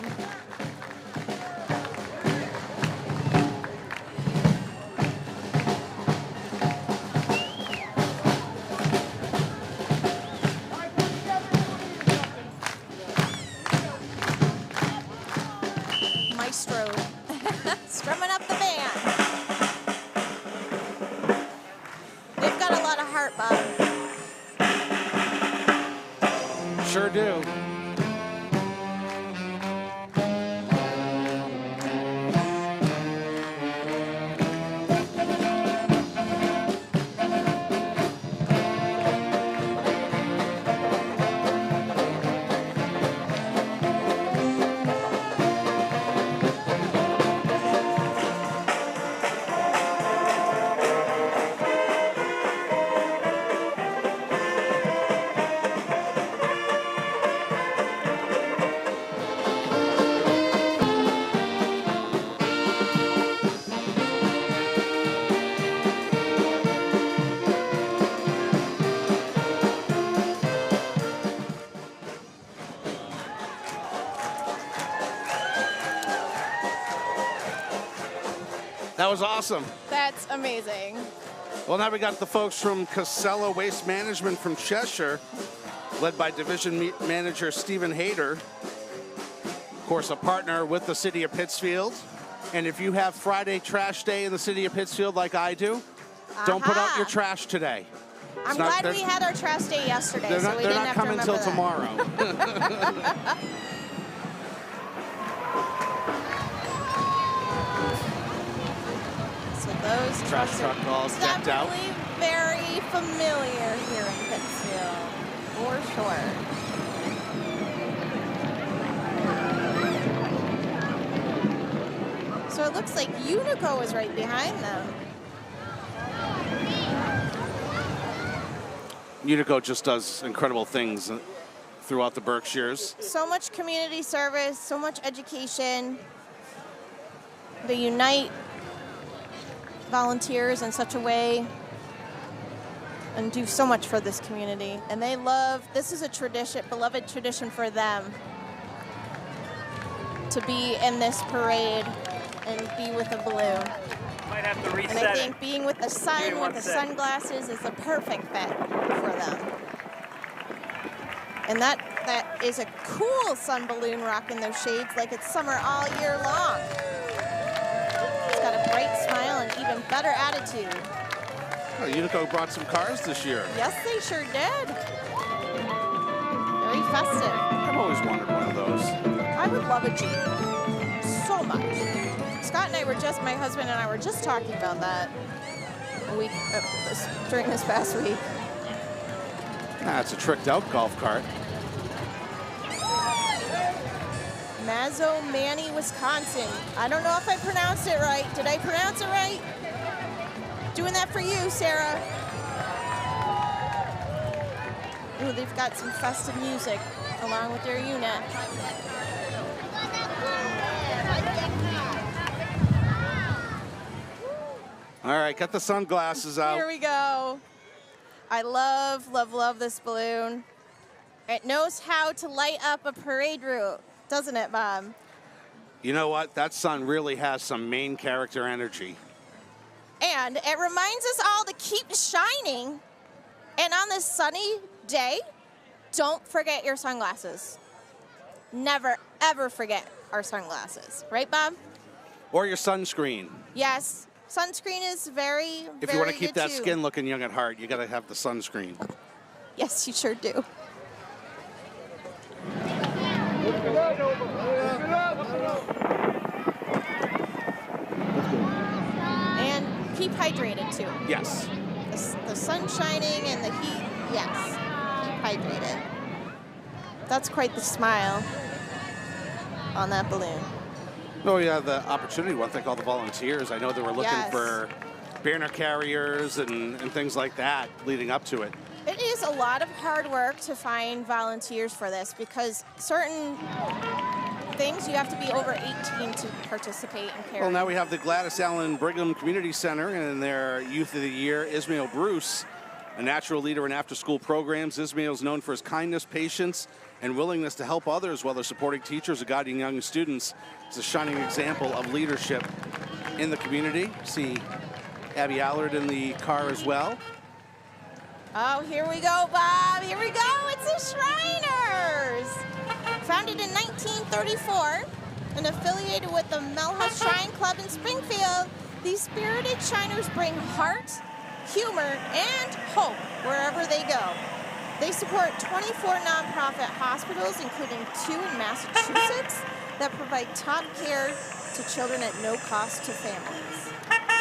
Maestro strumming up the band. They've got a lot of heart, Bob. Sure do. That was awesome. That's amazing. Well, now we got the folks from Casella Waste Management from Cheshire, led by Division Manager Stephen Hayter. Of course, a partner with the City of Pittsfield. And if you have Friday trash day in the City of Pittsfield like I do, don't put out your trash today. I'm glad we had our trash day yesterday, so we didn't have to remember that. They're not coming till tomorrow. Those trash truck all decked out. Definitely very familiar here in Pittsfield, for sure. So it looks like Unico is right behind them. Unico just does incredible things throughout the Berkshires. So much community service, so much education. They unite volunteers in such a way and do so much for this community. And they love, this is a tradition, beloved tradition for them to be in this parade and be with a balloon. Might have to reset and I think being with the sun, with the sunglasses is the perfect fit for them. And that is a cool sun balloon rocking those shades like it's summer all year long. It's got a bright smile and even better attitude. Oh, Unico brought some cars this year. Yes, they sure did. Very festive. I've always wanted one of those. I would love a Jeep so much. Scott and I were my husband and I were just talking about that. during this past week. It's a tricked out golf cart. Mazomanie, Wisconsin. I don't know if I pronounced it right. Did I pronounce it right? Doing that for you, Sarah. Ooh, they've got some festive music along with their unit. All right, got the sunglasses out. Here we go. I love this balloon. It knows how to light up a parade route, doesn't it, Bob? You know what? That sun really has some main character energy. And it reminds us all to keep shining. And on this sunny day, don't forget your sunglasses. Never, ever forget our sunglasses. Right, Bob? Or your sunscreen. Yes. Sunscreen is very, If you want to keep good that too. skin looking young at heart, you got to have the sunscreen. Yes, you sure do. And keep hydrated too. Yes. The sun shining and the heat, yes. Keep hydrated. That's quite the smile on that balloon. Oh, yeah, the opportunity. One thing, all the volunteers. I know they were looking Yes. for banner carriers and things like that leading up to it. It is a lot of hard work to find volunteers for this because certain things you have to be over 18 to participate and carry. Well, now we have the Gladys Allen Brigham Community Center and their Youth of the Year, Ismail Bruce, a natural leader in after-school programs. Ismail is known for his kindness, patience, and willingness to help others while they're supporting teachers and guiding young students. It's a shining example of leadership in the community. See Abby Allard in the car as well. Oh, here we go, Bob. Here we go. It's the Shriners. Founded in 1934 and affiliated with the Melhouse Shrine Club in Springfield, these spirited Shriners bring heart, humor, and hope wherever they go. They support 24 nonprofit hospitals, including 2 in Massachusetts, that provide top care to children at no cost to families.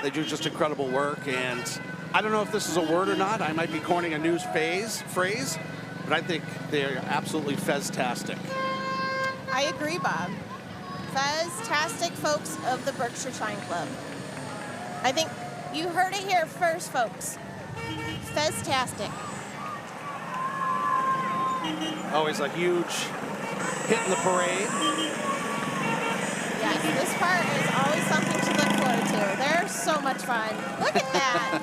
They do just incredible work, and I don't know if this is a word or not. I might be coining a new phrase, but I think they're absolutely fez-tastic. I agree, Bob. Fez-tastic folks of the Berkshire Shrine Club. I think you heard it here first, folks. Fez-tastic. Always a huge hit in the parade. Yes, this part is always something to look forward to. They're so much fun. Look at that.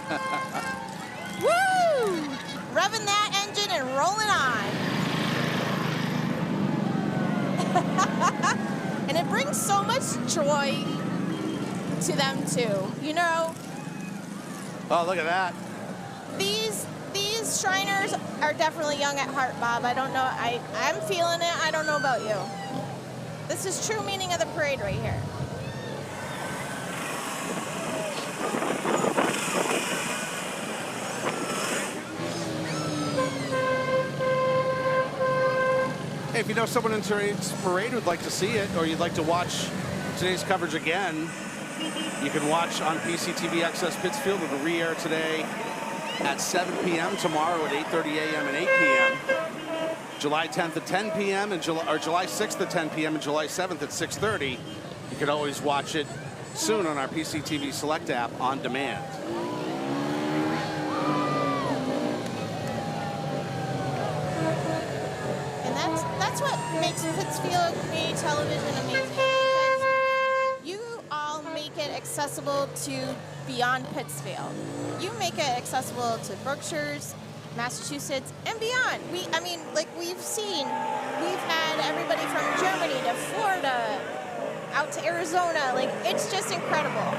Woo! Revving that engine and rolling on. And it brings so much joy to them too. You know, Oh, look at that. these Shriners are definitely young at heart, Bob. I don't know. I'm feeling it. I don't know about you. This is true meaning of the parade right here. Hey, if you know someone in today's parade who'd like to see it, or you'd like to watch today's coverage again, you can watch on PCTV Access Pittsfield. It'll re-air today at 7 p.m., tomorrow at 8:30 a.m. and 8 p.m., July 10th at 10 p.m., and July 6th at 10 p.m., and July 7th at 6:30. You can always watch it soon on our PCTV Select app on demand. And that's what makes Pittsfield Community Television amazing, because you all make it accessible to beyond Pittsfield. You make it accessible to Berkshires, Massachusetts, and beyond. We've seen, we've had everybody from Germany to Florida, out to Arizona. It's just incredible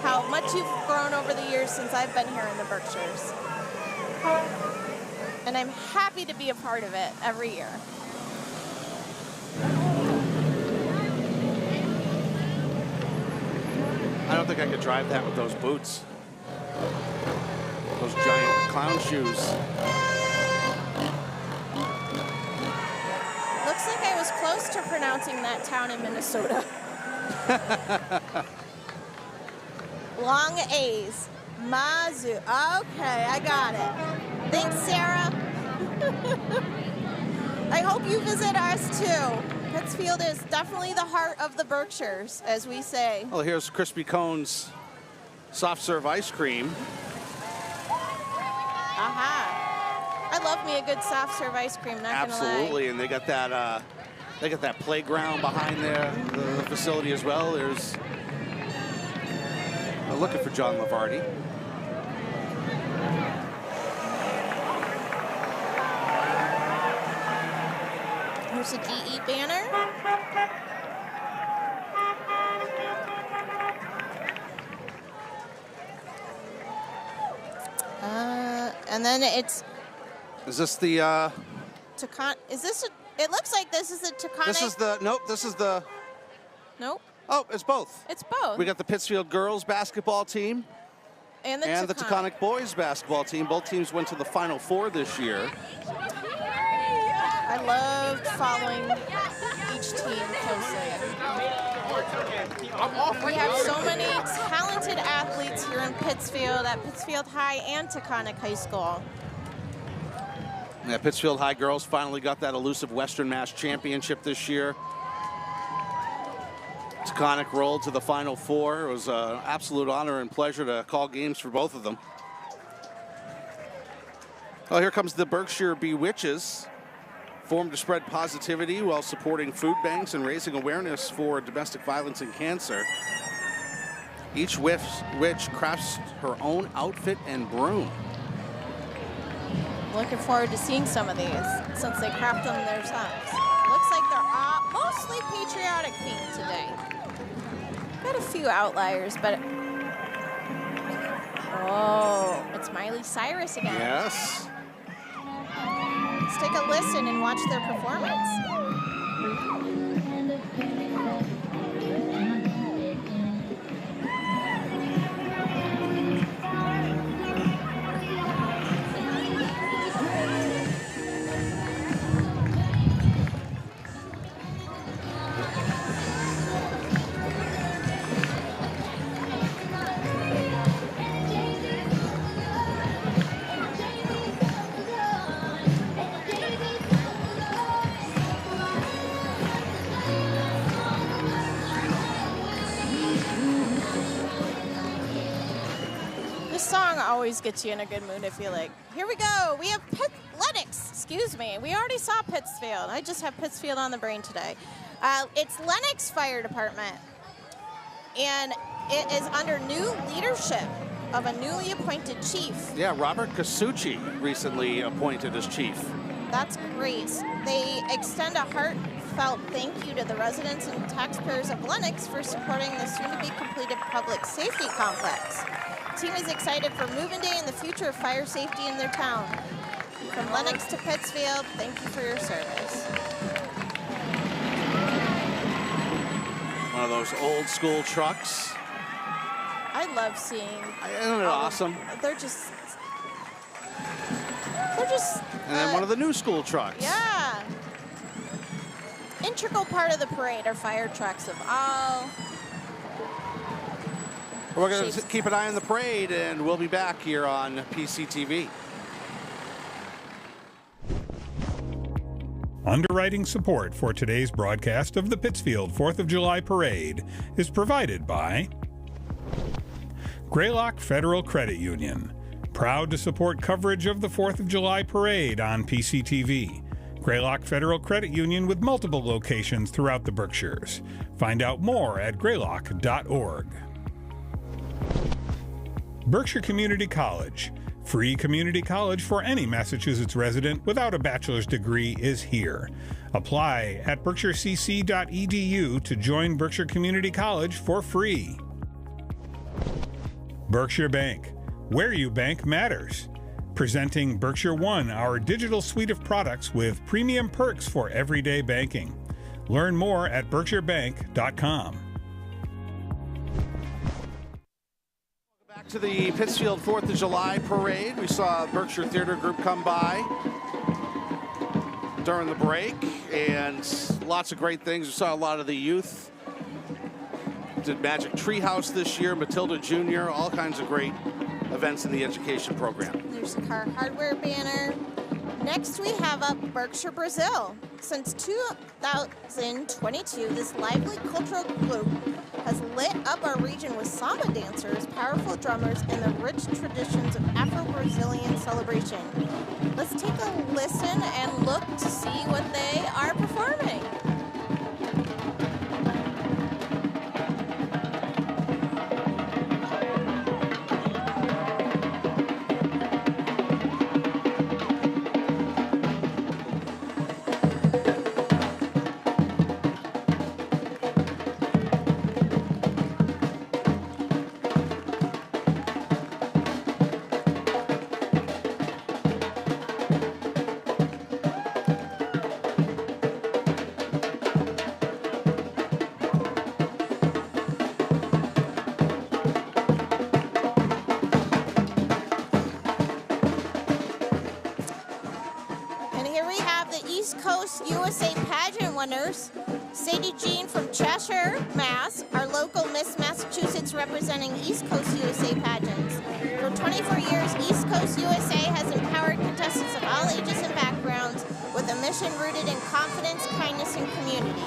how much you've grown over the years since I've been here in the Berkshires. And I'm happy to be a part of it every year. I don't think I could drive that with those boots. Those giant clown shoes. Looks like I was close to pronouncing that town in Minnesota. Long A's. Mazu. Okay, I got it. Thanks, Sarah. I hope you visit us too. Pittsfield is definitely the heart of the Berkshires, as we say. Well, here's Crispy Cone's soft serve ice cream. Aha. I love me a good soft serve ice cream, not gonna lie. Absolutely, and they got that playground behind the facility as well. There's looking for John Lavardi. Here's a GE banner. And then it's. Is this the? Is this? It looks like this is the Taconic. This is the. Nope. This is the. Nope. Oh, it's both. It's both. We got the Pittsfield girls basketball team and the Taconic boys basketball team. Both teams went to the Final Four this year. I loved following each team closely. We have so many talented athletes here in Pittsfield at Pittsfield High and Taconic High School. Yeah, Pittsfield High girls finally got that elusive Western Mass Championship this year. Taconic rolled to the Final Four. It was an absolute honor and pleasure to call games for both of them. Well, here comes the Berkshire Bewitches, formed to spread positivity while supporting food banks and raising awareness for domestic violence and cancer. Each witch crafts her own outfit and broom. Looking forward to seeing some of these since they craft them themselves. Looks like they're all mostly patriotic themed today. Got a few outliers, but oh, it's Miley Cyrus again. Yes. Let's take a listen and watch their performance. Always gets you in a good mood, I feel like. Here we go. We have Lennox. Excuse me. We already saw Pittsfield. I just have Pittsfield on the brain today. It's Lennox Fire Department. And it is under new leadership of a newly appointed chief. Yeah, Robert Casucci recently appointed as chief. That's great. They extend a heartfelt thank you to the residents and taxpayers of Lennox for supporting the soon-to-be-completed public safety complex. The team is excited for moving day and the future of fire safety in their town. From Lennox to Pittsfield, thank you for your service. One of those old school trucks. I love seeing. Isn't it awesome? They're just. And then one of the new school trucks. Yeah. Integral part of the parade are fire trucks of all. We're going to keep an eye on the parade, and we'll be back here on PCTV. Underwriting support for today's broadcast of the Pittsfield 4th of July Parade is provided by Greylock Federal Credit Union, proud to support coverage of the 4th of July Parade on PCTV. Greylock Federal Credit Union with multiple locations throughout the Berkshires. Find out more at greylock.org. Berkshire Community College. Free community college for any Massachusetts resident without a bachelor's degree is here. Apply at berkshirecc.edu to join Berkshire Community College for free. Berkshire Bank. Where you bank matters. Presenting Berkshire One, our digital suite of products with premium perks for everyday banking. Learn more at berkshirebank.com. To the Pittsfield 4th of July Parade. We saw Berkshire Theater Group come by during the break, and lots of great things. We saw a lot of the youth did Magic Treehouse this year, Matilda Jr., all kinds of great events in the education program. There's a car hardware banner. Next, we have up Berkshire, Brazil. Since 2022, this lively cultural group has lit up our region with samba dancers, powerful drummers, and the rich traditions of Afro-Brazilian celebration. Let's take a listen and look to see what they are performing. East Coast USA pageant winners. Sadie Jean from Cheshire, Mass., our local Miss Massachusetts representing East Coast USA pageants. For 24 years, East Coast USA has empowered contestants of all ages and backgrounds with a mission rooted in confidence, kindness, and community.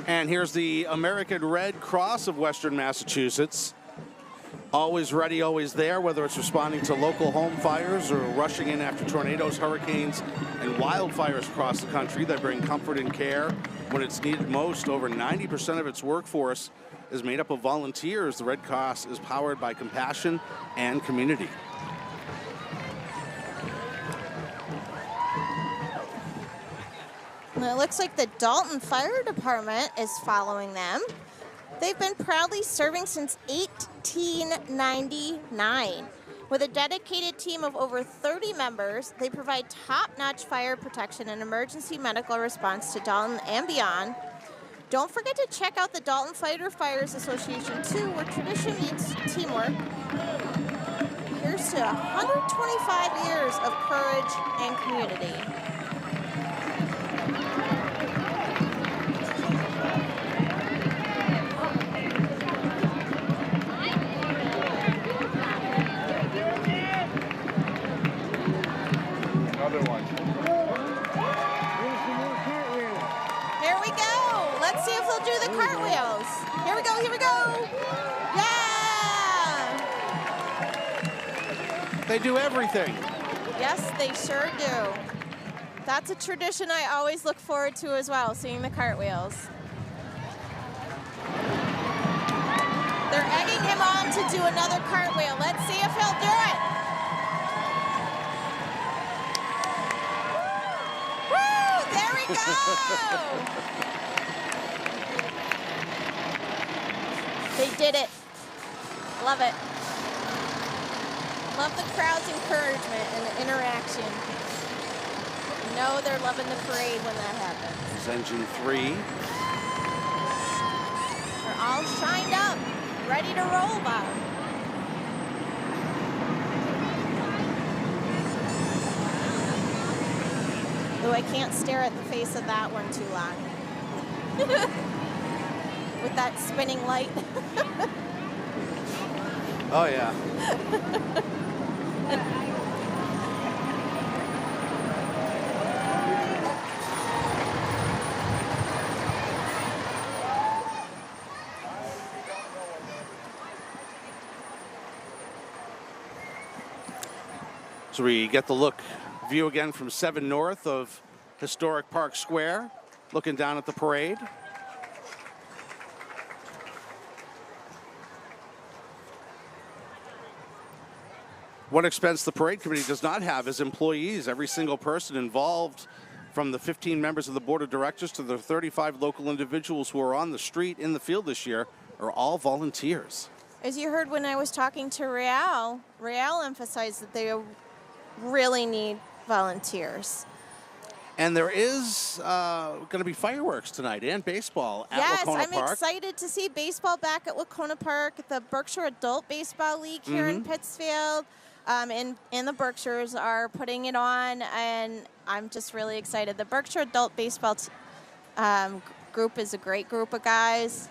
And here's the American Red Cross of Western Massachusetts. Always ready, always there, whether it's responding to local home fires or rushing in after tornadoes, hurricanes, and wildfires across the country. They bring comfort and care when it's needed most. Over 90% of its workforce is made up of volunteers. The Red Cross is powered by compassion and community. It looks like the Dalton Fire Department is following them. They've been proudly serving since 1899. With a dedicated team of over 30 members, they provide top-notch fire protection and emergency medical response to Dalton and beyond. Don't forget to check out the Dalton Fighter Fires Association, too, where tradition meets teamwork. Here's to 125 years of courage and community. Here we go. Let's see if they'll do the cartwheels. Here we go, here we go. Yeah! They do everything. Yes, they sure do. That's a tradition I always look forward to as well, seeing the cartwheels. They're egging him on to do another cartwheel. Let's see if he'll do it. Woo! There we go! They did it. Love it. Love the crowd's encouragement and the interaction. You know they're loving the parade when that happens. There's engine 3. They're all shined up, ready to roll, Bob. Ooh, I can't stare at the face of that one too long. With that spinning light. Oh, yeah. So we get the view again from 7 North of historic Park Square, looking down at the parade. One expense the parade committee does not have is employees. Every single person involved, from the 15 members of the board of directors to the 35 local individuals who are on the street in the field this year, are all volunteers. As you heard when I was talking to Real emphasized that they really need volunteers. And there is going to be fireworks tonight and baseball at yes, Wacona I'm Park. excited to see baseball back at Wacona Park. The Berkshire Adult Baseball League here in Pittsfield and the Berkshires are putting it on, and I'm just really excited. The Berkshire Adult Baseball group is a great group of guys.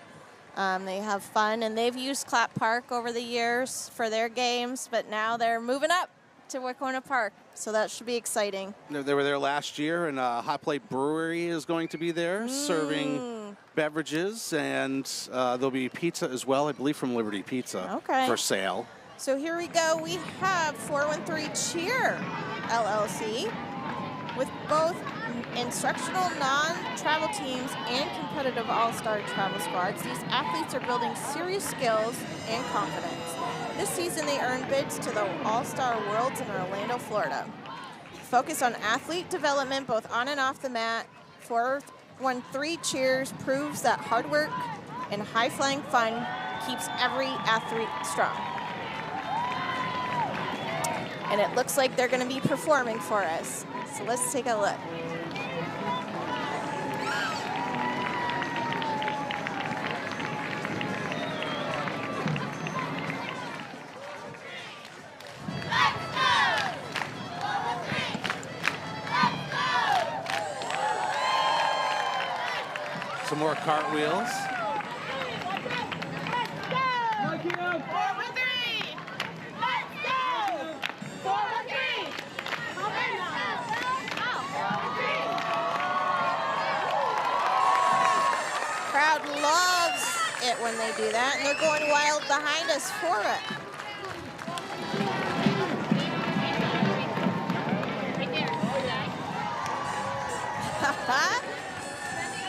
They have fun, and they've used Clap Park over the years for their games, but now they're moving up to Wacona Park, so that should be exciting. They were there last year, and Hot Plate Brewery is going to be there serving beverages, and there'll be pizza as well, I believe, from Liberty Pizza for sale. So here we go. We have 413 Cheer LLC with both instructional non-travel teams and competitive all-star travel squads. These athletes are building serious skills and confidence. This season, they earned bids to the All-Star Worlds in Orlando, Florida. Focus on athlete development, both on and off the mat. 413 Cheers proves that hard work and high-flying fun keeps every athlete strong. And it looks like they're going to be performing for us. So let's take a look. Some more cartwheels. Crowd loves it when they do that, and they're going wild behind us for it.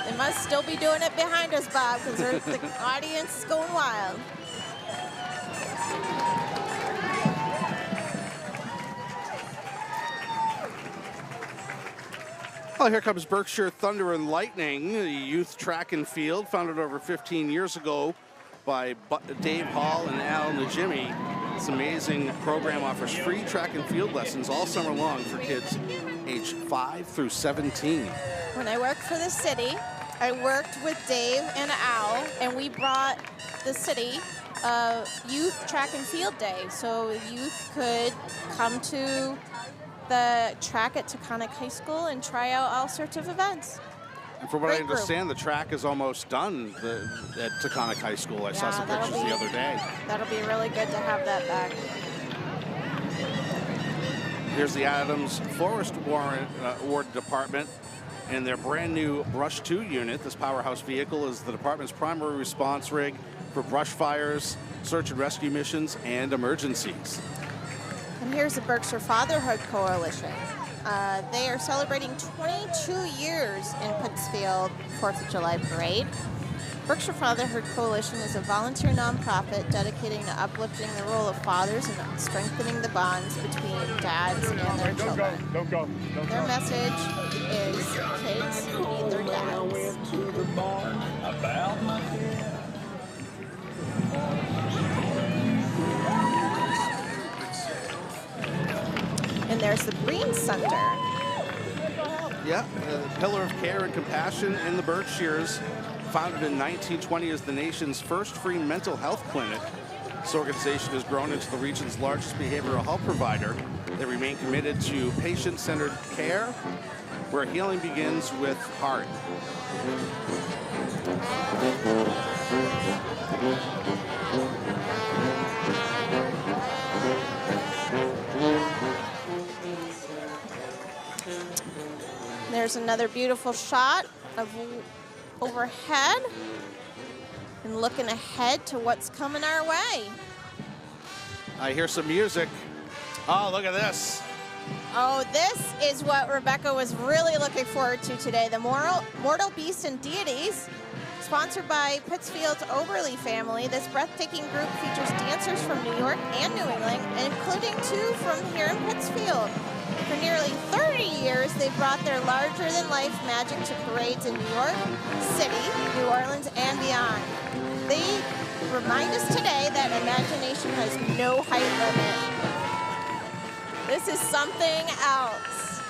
They must still be doing it behind us, Bob, because the audience is going wild. Well, here comes Berkshire Thunder and Lightning, the youth track and field, founded over 15 years ago by Dave Hall and Al Najimy. This amazing program offers free track and field lessons all summer long for kids age 5 through 17. When I worked for the city, I worked with Dave and Al, and we brought the city youth track and field day, so youth could come to the track at Taconic High School and try out all sorts of events. And from what I understand, the track is almost done at Taconic High School. I saw some pictures the other day. That'll be really good to have that back. Here's the Adams Forest Ward Department and their brand new Brush 2 unit. This powerhouse vehicle is the department's primary response rig for brush fires, search and rescue missions, and emergencies. And here's the Berkshire Fatherhood Coalition. They are celebrating 22 years in Pittsfield 4th of July Parade. Berkshire Fatherhood Coalition is a volunteer nonprofit dedicating to uplifting the role of fathers and strengthening the bonds between dads and their children. Their message is kids need their dads. And there's the Green Center. Yeah, a pillar of care and compassion in the Berkshires. Founded in 1920 as the nation's first free mental health clinic, this organization has grown into the region's largest behavioral health provider. They remain committed to patient-centered care, where healing begins with heart. There's another beautiful shot of overhead and looking ahead to what's coming our way. I hear some music. Oh, look at this. Oh, this is what Rebecca was really looking forward to today. The Mortal Beasts and Deities, sponsored by Pittsfield's Oberly family. This breathtaking group features dancers from New York and New England, including 2 from here in Pittsfield. For nearly 30 years, they've brought their larger-than-life magic to parades in New York City, New Orleans, and beyond. They remind us today that imagination has no height limit. This is something else.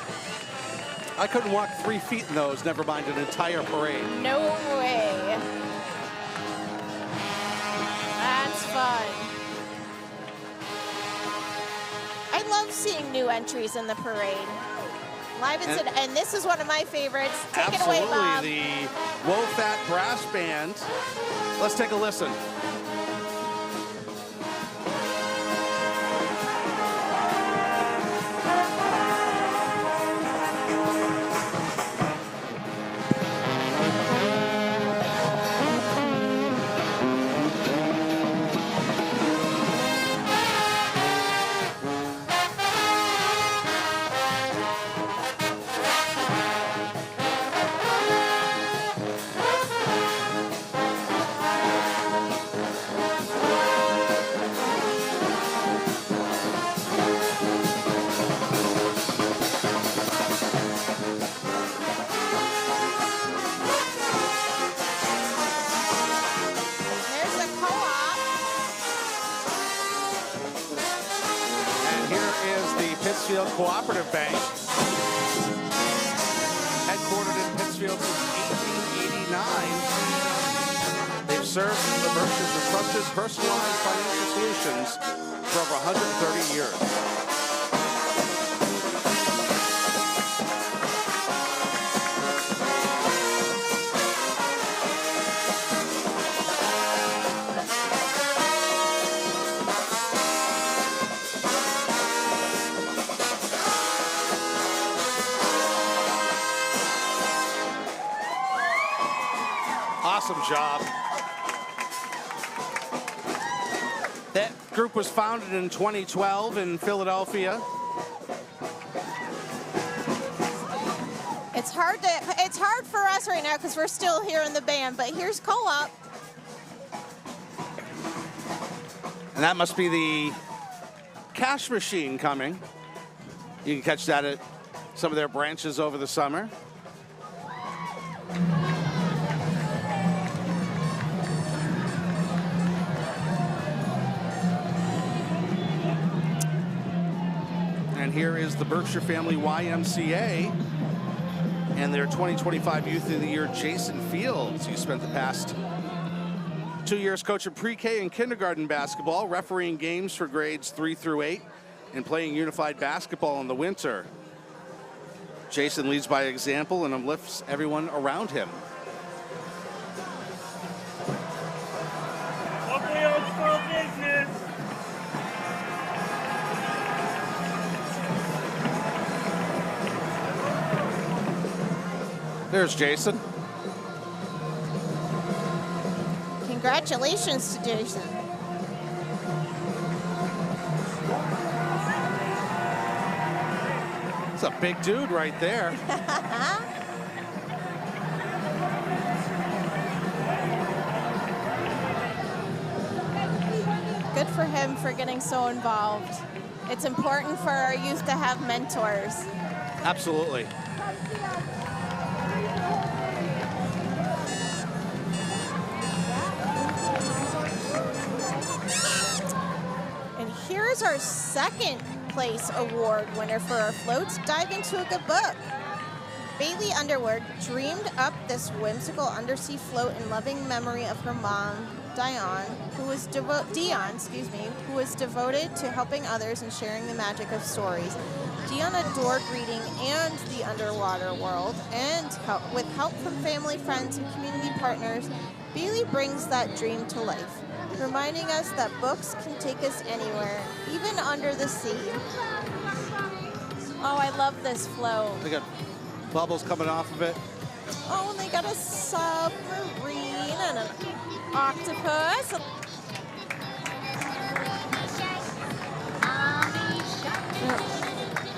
I couldn't walk 3 feet in those, never mind an entire parade. No way. That's fun. I love seeing new entries in the parade. And this is one of my favorites. Take it away, Bob. Absolutely, the Wofat Brass Band. Let's take a listen. Pittsfield Cooperative Bank, headquartered in Pittsfield since 1889. They've served the Berkshires with trusted, personalized financial solutions for over 130 years. Awesome job. That group was founded in 2012 in Philadelphia. It's hard for us right now because we're still here in the band, but here's Co-op. And that must be the cash machine coming. You can catch that at some of their branches over the summer. And here is the Berkshire Family YMCA and their 2025 Youth of the Year, Jason Fields. He spent the past 2 years coaching pre-K and kindergarten basketball, refereeing games for grades 3 through 8, and playing unified basketball in the winter. Jason leads by example and uplifts everyone around him. Okay, old school business. There's Jason. Congratulations to Jason. It's a big dude right there. Good for him for getting so involved. It's important for our youth to have mentors. Absolutely. And here's our second place award winner for our floats. Dive into a good book. Bailey Underwood dreamed up this whimsical undersea float in loving memory of her mom, Dion, who was devoted to helping others and sharing the magic of stories. Dion adored reading and the underwater world, and with help from family, friends, and community partners, Bailey brings that dream to life, reminding us that books can take us anywhere, even under the sea. Oh, I love this float. They got bubbles coming off of it. Oh, and they got a submarine and an octopus.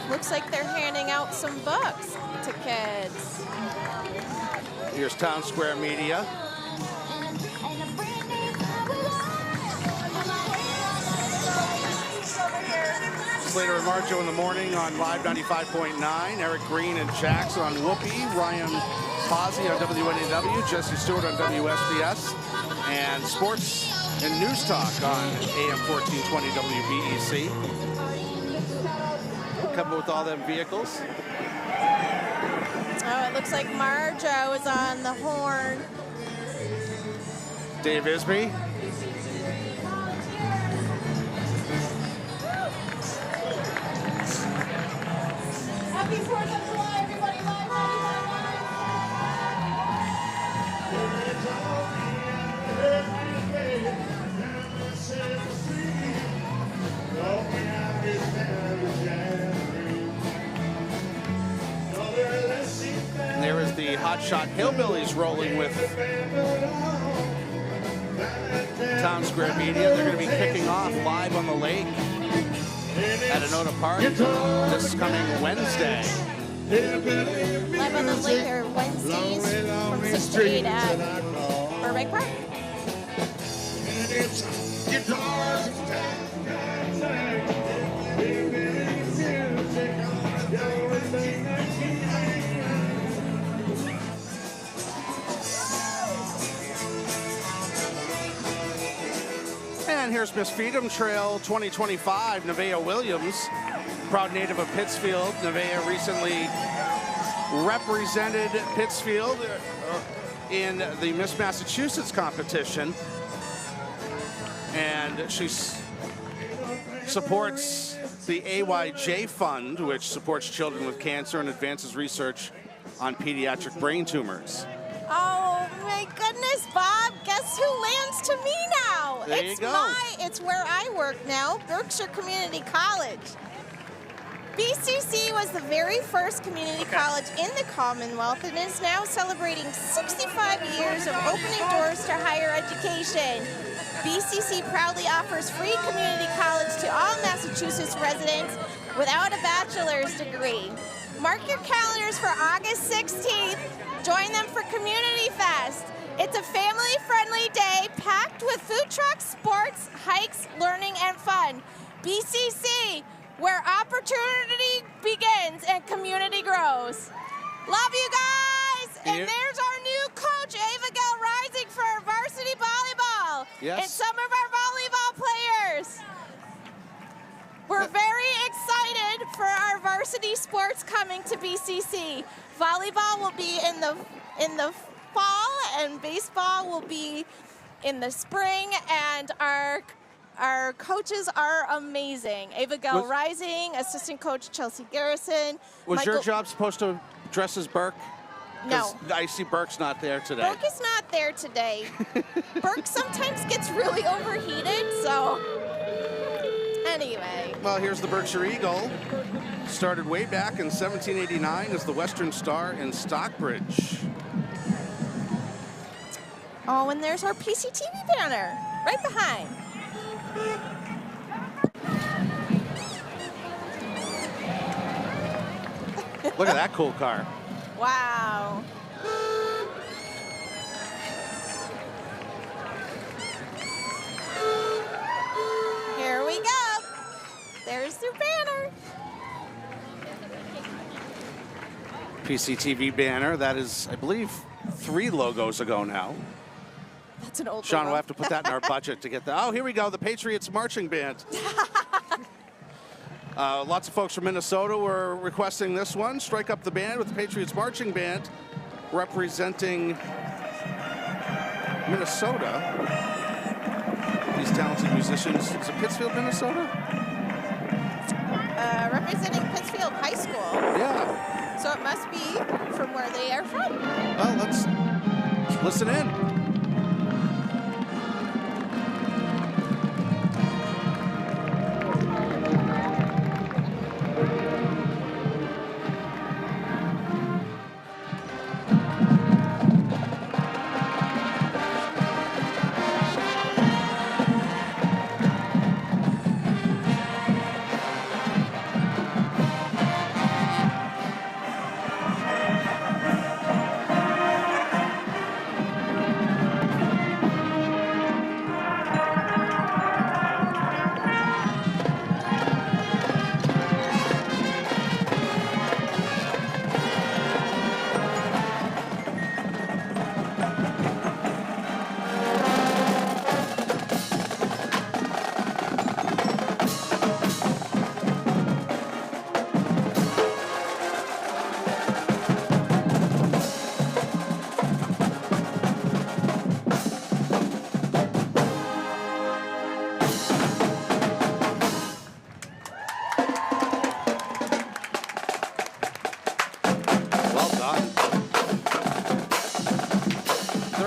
Looks like they're handing out some books to kids. Here's Town Square Media. Slater and Marjo in the morning on Live 95.9. Eric Green and Jackson on Whoopi. Ryan Posey on WNAW. Jesse Stewart on WSBS. And Sports and News Talk on AM 1420 WBEC. Coming with all them vehicles. Oh, it looks like Marjo is on the horn. Dave Isby. Happy 4th of July, everybody. Live, And there is the Hotshot Hillbillies rolling with Town Square Media. They're going to be kicking off live on the lake at Anota Park this coming Wednesday. Live on the lake here Wednesdays from 6 to 8 at Burbank Park. And here's Miss Freedom Trail 2025, Nevaeh Williams, proud native of Pittsfield. Nevaeh recently represented Pittsfield in the Miss Massachusetts competition, and she supports the AYJ Fund, which supports children with cancer and advances research on pediatric brain tumors. Oh my goodness, Bob! Guess who lands to me now? There you go. It's where I work now, Berkshire Community College. BCC was the very first community college in the Commonwealth and is now celebrating 65 years of opening doors to higher education. BCC proudly offers free community college to all Massachusetts residents without a bachelor's degree. Mark your calendars for August 16th. Join them for Community Fest. It's a family-friendly day packed with food trucks, sports, hikes, learning, and fun. BCC, where opportunity begins and community grows. Love you guys! And there's our new coach, Ava Gell Rising, for our varsity volleyball. Yes. And some of our volleyball players. We're very excited for our varsity sports coming to BCC. Volleyball will be in the fall, and baseball will be in the spring, and our coaches are amazing. Ava Gell Rising, assistant coach Chelsea Garrison. Was your job supposed to dress as Burke? No. I see Burke's not there today. Burke is not there today. Burke sometimes gets really overheated, so anyway. Well, here's the Berkshire Eagle. Started way back in 1789 as the Western Star in Stockbridge. Oh, and there's our PCTV banner right behind. Look at that cool car. Wow. Here we go. There's their banner. PCTV banner. That is, I believe, 3 logos ago now. That's an old Sean logo. will have to put that in our budget to get that. Oh, here we go. The Patriots Marching Band. Lots of folks from Minnesota were requesting this one. Strike up the band with the Patriots Marching Band representing Minnesota. These talented musicians. Is it Pittsfield, Minnesota? Representing Pittsfield High School. Yeah. So it must be from where they are from. Well, let's listen in.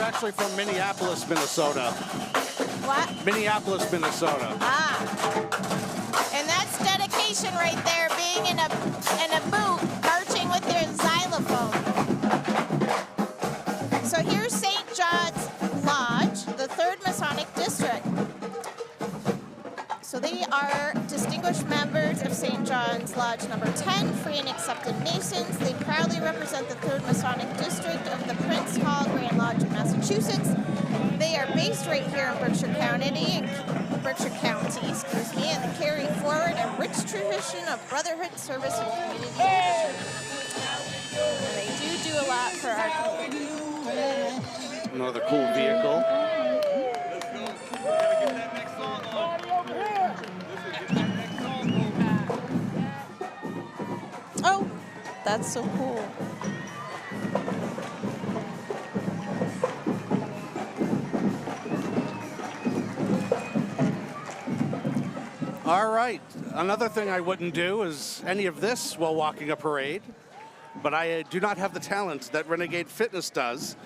actually from Minneapolis, Minnesota. What? Minneapolis, Minnesota. Ah. And that's dedication right there, being in a booth, marching with their xylophone. So here's St. John's Lodge, the 3rd Masonic District. So they are distinguished members of St. John's Lodge number 10, free and accepted Masons. They proudly represent the 3rd Masonic District of the Prince Hall Grand Lodge of Massachusetts. They are based right here in Berkshire County, and they carry forward a rich tradition of brotherhood, service, and community leadership. And they do a lot for our community. Another cool vehicle. Oh, that's so cool. All right. Another thing I wouldn't do is any of this while walking a parade, but I do not have the talent that Renegade Fitness does.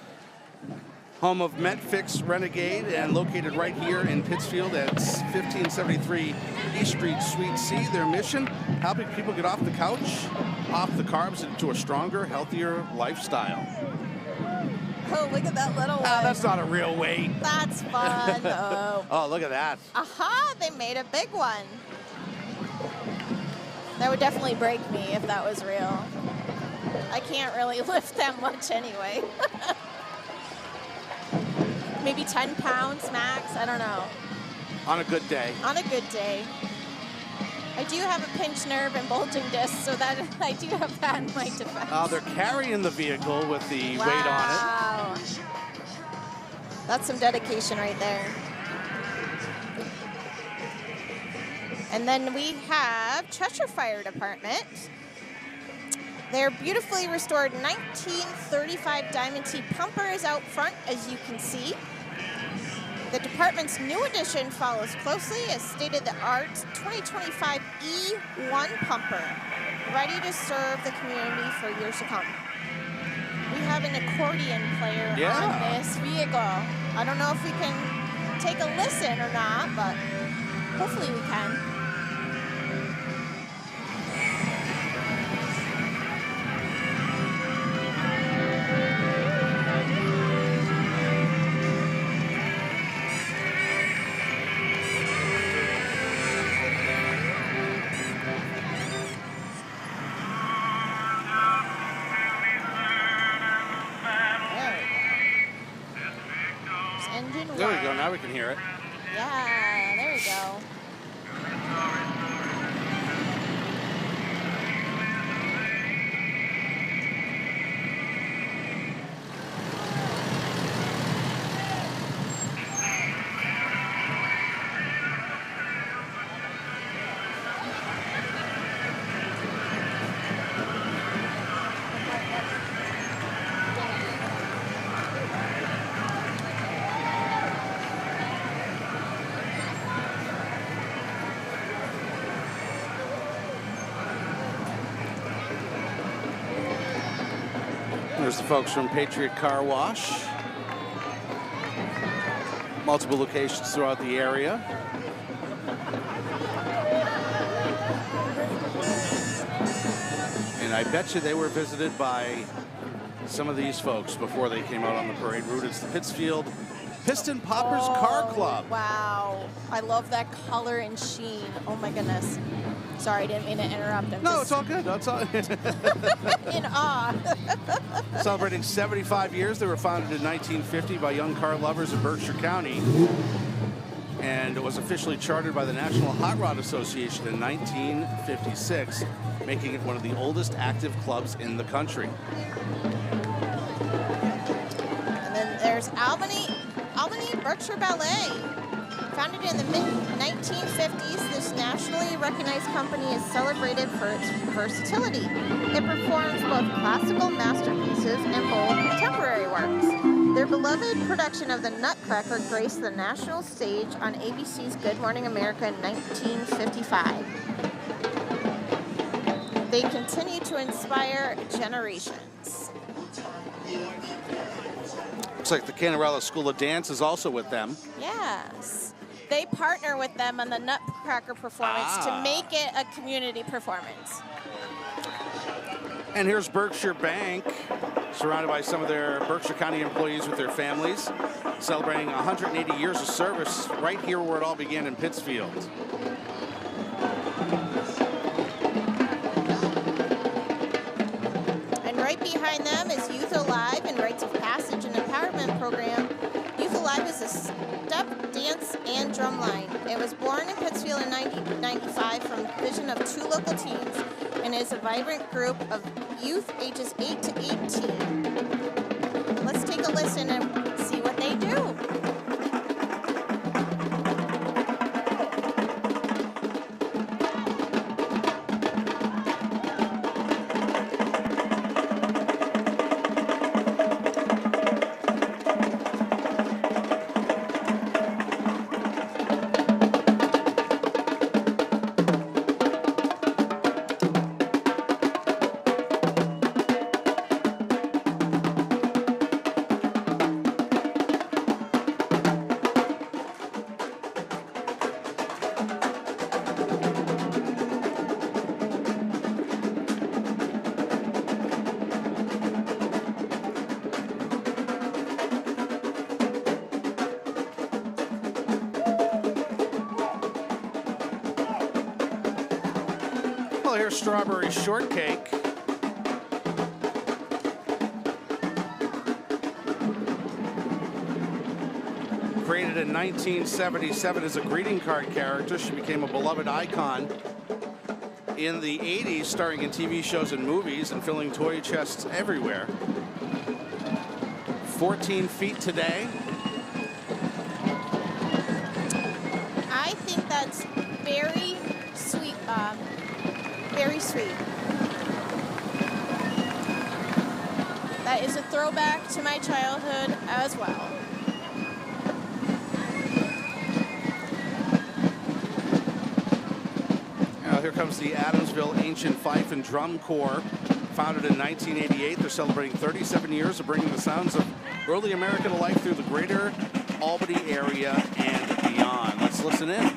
Home of MetFix Renegade and located right here in Pittsfield at 1573 East Street, Suite C. Their mission, helping people get off the couch, off the carbs, into a stronger, healthier lifestyle. Oh, look at that little one. That's not a real weight. That's fun. Oh. Oh, look at that. Aha, they made a big one. That would definitely break me if that was real. I can't really lift that much anyway. Maybe 10 pounds max, I don't know. On a good day. On a good day. I do have a pinched nerve and bulging disc, so that I do have that in my defense. They're carrying the vehicle with the weight on it. Wow. That's some dedication right there. And then we have Cheshire Fire Department. Their beautifully restored 1935 Diamond T pumper is out front, as you can see. The department's new addition follows closely as state-of-the-art 2025 E1 pumper, ready to serve the community for years to come. We have an accordion player on this vehicle. I don't know if we can take a listen or not, but hopefully we can. There we go, now we can hear it. Yeah, there we go. There's the folks from Patriot Car Wash. Multiple locations throughout the area. And I bet you they were visited by some of these folks before they came out on the parade route. It's the Pittsfield Piston Poppers Car Club. Wow. I love that color and sheen. Oh my goodness. Sorry, I didn't mean to interrupt. No, it's all good. It's all in awe. Celebrating 75 years. They were founded in 1950 by young car lovers in Berkshire County. And it was officially chartered by the National Hot Rod Association in 1956, making it one of the oldest active clubs in the country. And then there's Albany Berkshire Ballet. Founded in the mid-1950s, this nationally recognized company is celebrated for its versatility. It performs both classical masterpieces and bold contemporary works. Their beloved production of The Nutcracker graced the national stage on ABC's Good Morning America in 1955. They continue to inspire generations. Looks like the Cannarella School of Dance is also with them. Yes. They partner with them on the Nutcracker performance to make it a community performance. And here's Berkshire Bank, surrounded by some of their Berkshire County employees with their families, celebrating 180 years of service right here where it all began in Pittsfield. And right behind them is Youth Alive and Rites of Passage and Empowerment Program. Youth Alive is a step, dance, and drum line. It was born in Pittsfield in 1995 from the vision of 2 local teams and is a vibrant group of youth ages 8 to 18. Let's take a listen and see what they do. Well, here's Strawberry Shortcake. Created in 1977 as a greeting card character, she became a beloved icon in the 80s, starring in TV shows and movies and filling toy chests everywhere. 14 feet today. I think that's very sweet, Bob. Very sweet. That is a throwback to my childhood as well. Now here comes the Adamsville Ancient Fife and Drum Corps. Founded in 1988, they're celebrating 37 years of bringing the sounds of early America to life through the greater Albany area and beyond. Let's listen in.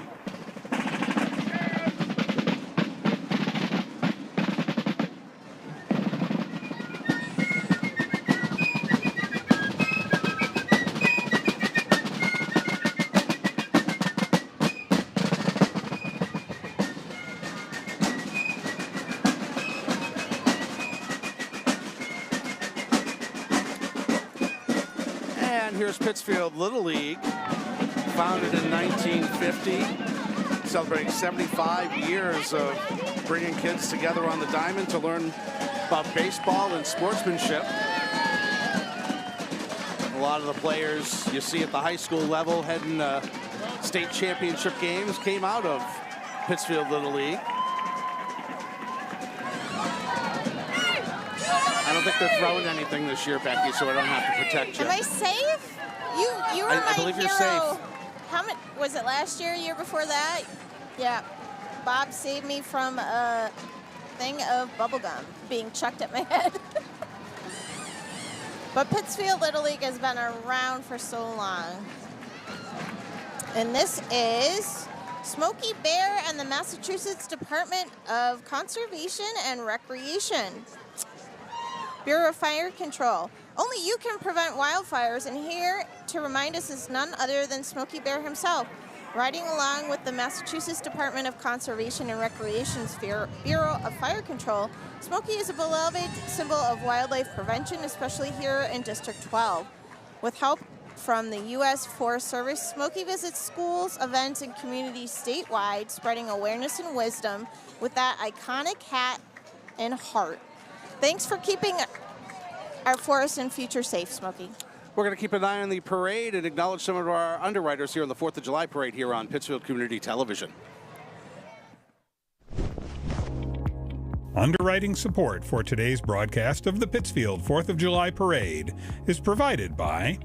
And here's Pittsfield Little League, founded in 1950, celebrating 75 years of bringing kids together on the diamond to learn about baseball and sportsmanship. A lot of the players you see at the high school level heading state championship games came out of Pittsfield Little League. I don't think they're throwing anything this year, Becky, so I don't have to protect you. Am I safe? You were my I believe hero. you're safe. How much was it last year? Year before that? Yeah. Bob saved me from a thing of bubble gum being chucked at my head. But Pittsfield Little League has been around for so long. And this is Smokey Bear and the Massachusetts Department of Conservation and Recreation. Bureau of Fire Control. Only you can prevent wildfires, and here to remind us is none other than Smokey Bear himself. Riding along with the Massachusetts Department of Conservation and Recreation's Bureau of Fire Control, Smokey is a beloved symbol of wildlife prevention, especially here in District 12. With help from the U.S. Forest Service, Smokey visits schools, events, and communities statewide, spreading awareness and wisdom with that iconic hat and heart. Thanks for keeping our forest and future safe, Smokey. We're going to keep an eye on the parade and acknowledge some of our underwriters here on the 4th of July parade here on Pittsfield Community Television. Underwriting support for today's broadcast of the Pittsfield 4th of July Parade is provided by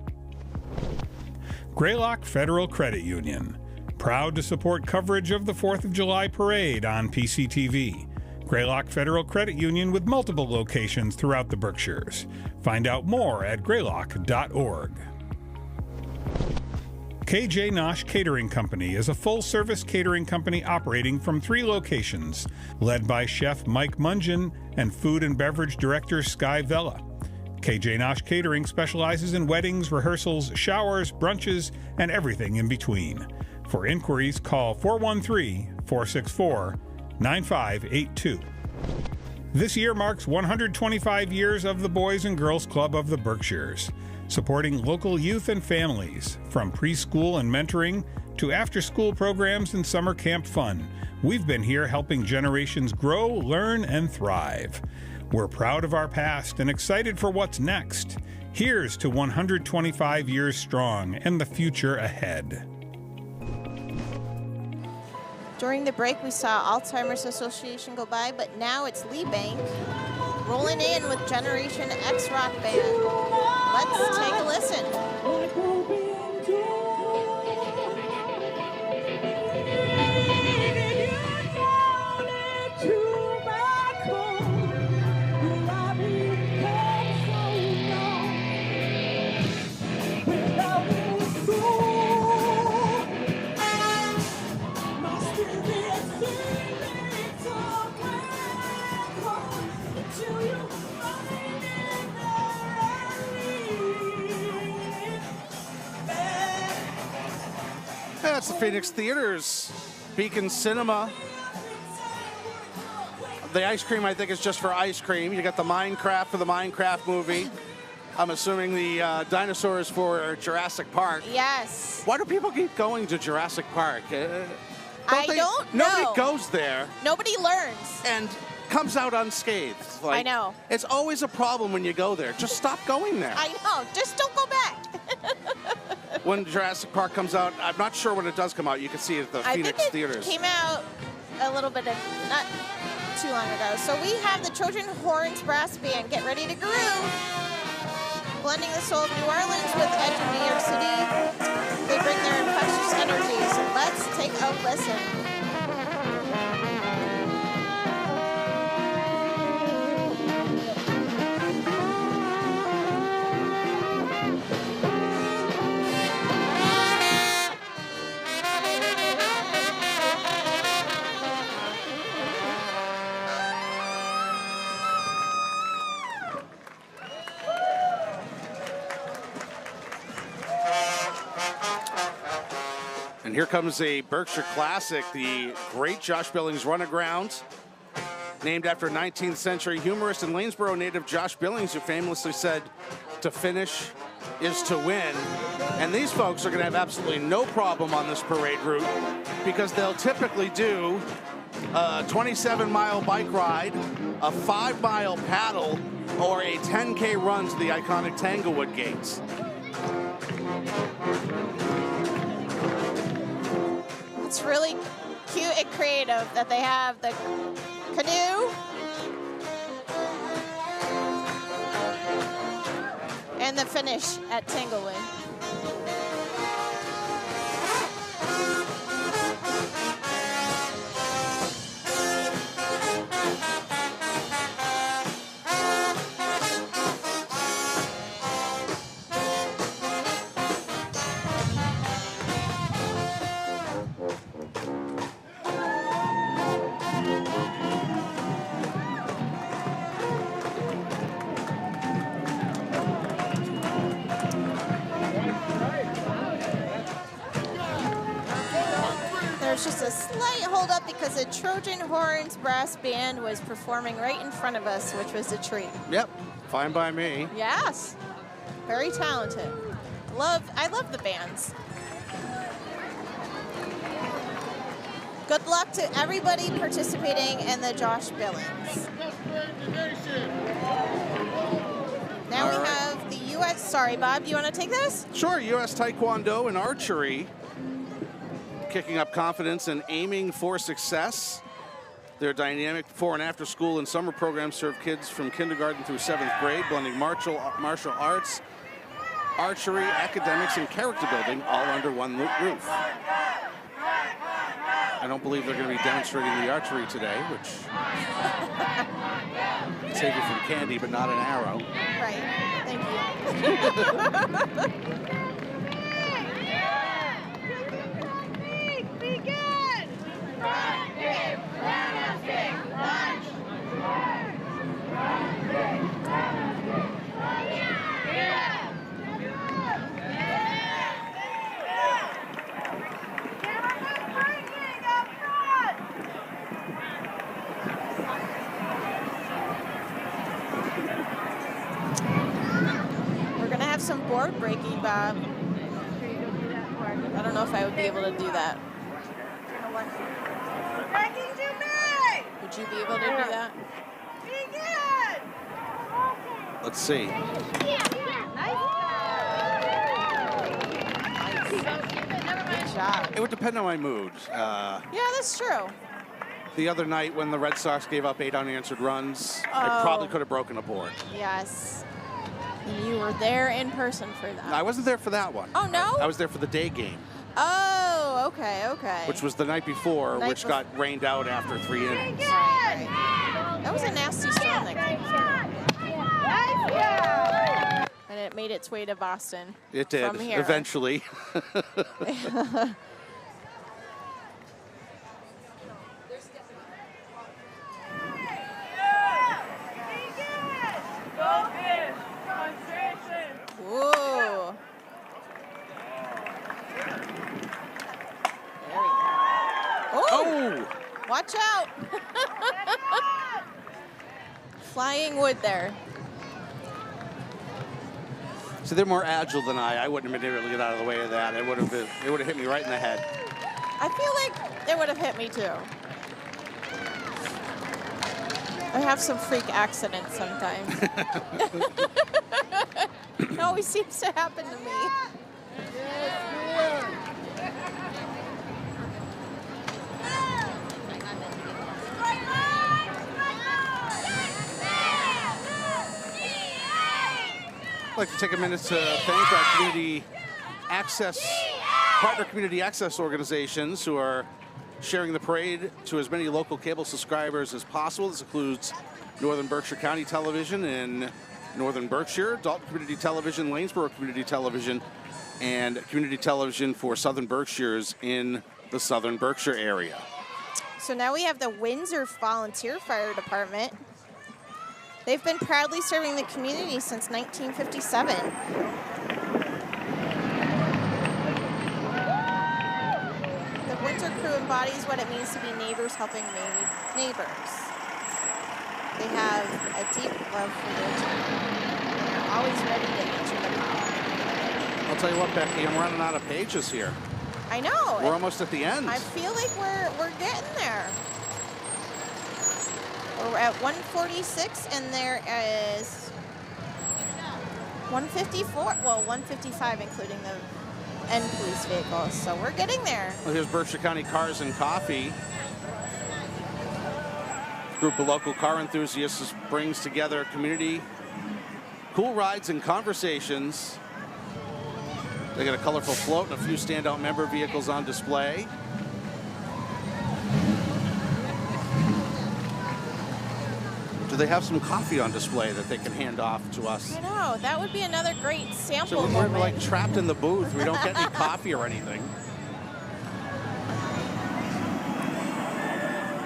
Greylock Federal Credit Union, proud to support coverage of the 4th of July Parade on PCTV. Greylock Federal Credit Union with multiple locations throughout the Berkshires. Find out more at greylock.org. KJ Nosh Catering Company is a full-service catering company operating from 3 locations, led by Chef Mike Mungeon and Food and Beverage Director Sky Vella. KJ Nosh Catering specializes in weddings, rehearsals, showers, brunches, and everything in between. For inquiries, call 413-464-9582. This year marks 125 years of the Boys and Girls Club of the Berkshires, supporting local youth and families, from preschool and mentoring to after-school programs and summer camp fun. We've been here helping generations grow, learn, and thrive. We're proud of our past and excited for what's next. Here's to 125 years strong and the future ahead. During the break, we saw Alzheimer's Association go by, but now it's Lee Bank rolling in with Generation X Rock Band. Let's take a listen. That's the Phoenix Theaters, Beacon Cinema. The ice cream, I think, is just for ice cream. You got the Minecraft for the Minecraft movie. I'm assuming the dinosaurs for Jurassic Park. Yes. Why do people keep going to Jurassic Park? I don't know. Nobody goes there. Nobody learns. And comes out unscathed. I know. It's always a problem when you go there. Just stop going there. I know. Just don't go back. When Jurassic Park comes out, I'm not sure when it does come out. You can see it at the Phoenix Theaters. Came out a little bit of, not too long ago. So we have the Trojan Horns Brass Band. Get ready to groove. Blending the soul of New Orleans with the edge of New York City. They bring their infectious energy. So let's take a listen. And here comes a Berkshire classic, the great Josh Billings Runaground, named after 19th century humorist and Lanesboro native Josh Billings, who famously said, "To finish is to win." And these folks are going to have absolutely no problem on this parade route because they'll typically do a 27-mile bike ride, a 5-mile paddle, or a 10K run to the iconic Tanglewood Gates. It's really cute and creative that they have the canoe and the finish at Tanglewood. There's just a slight holdup because the Trojan Horns Brass Band was performing right in front of us, which was a treat. Yep, fine by me. Yes, very talented. I love the bands. Good luck to everybody participating in the Josh Billings. Now we have the U.S. Sorry, Bob, do you want to take this? Sure, U.S. Taekwondo and Archery kicking up confidence and aiming for success. Their dynamic before and after school and summer programs serve kids from kindergarten through 7th grade, blending martial arts, archery, academics, and character building all under one roof. I don't believe they're going to be demonstrating the archery today, which save you from candy, but not an arrow. Right, thank you. board breaking, Bob. I don't know if I would be able to do that. Would you be able to do that? Let's see. Good job. It would depend on my mood. Yeah, that's true. The other night when the Red Sox gave up 8 unanswered runs, I probably could have broken a board. Yes. And you were there in person for that. I wasn't there for that one. Oh, no? I was there for the day game. Oh, okay, okay. Which was the night before, which got rained out after 3 innings. Right. That was a nasty storm that came through. And it made its way to Boston. It did, from here. eventually. Whoa. There we go. Oh! Watch out. Flying wood there. So they're more agile than I. I wouldn't have been able to get out of the way of that. It would have hit me right in the head. I feel like it would have hit me too. I have some freak accidents sometimes. It always seems to happen to me. I'd like to take a minute to thank our community access, partner community access organizations who are sharing the parade to as many local cable subscribers as possible. This includes Northern Berkshire County Television in Northern Berkshire, Dalton Community Television, Lanesboro Community Television, and Community Television for Southern Berkshires in the Southern Berkshire area. So now we have the Windsor Volunteer Fire Department. They've been proudly serving the community since 1957. The Windsor crew embodies what it means to be neighbors helping neighbors. They have a deep love for their team. They're always ready to answer the call. I'll tell you what, Becky, I'm running out of pages here. I know. We're almost at the end. I feel like we're getting there. We're at 146, and there is 154. Well, 155, including the end police vehicles. So we're getting there. Well, here's Berkshire County Cars and Coffee. A group of local car enthusiasts brings together community, cool rides and conversations. They got a colorful float and a few standout member vehicles on display. Do they have some coffee on display that they can hand off to us? I know. That would be another great sample So we're moment. like trapped in the booth. We don't get any coffee or anything.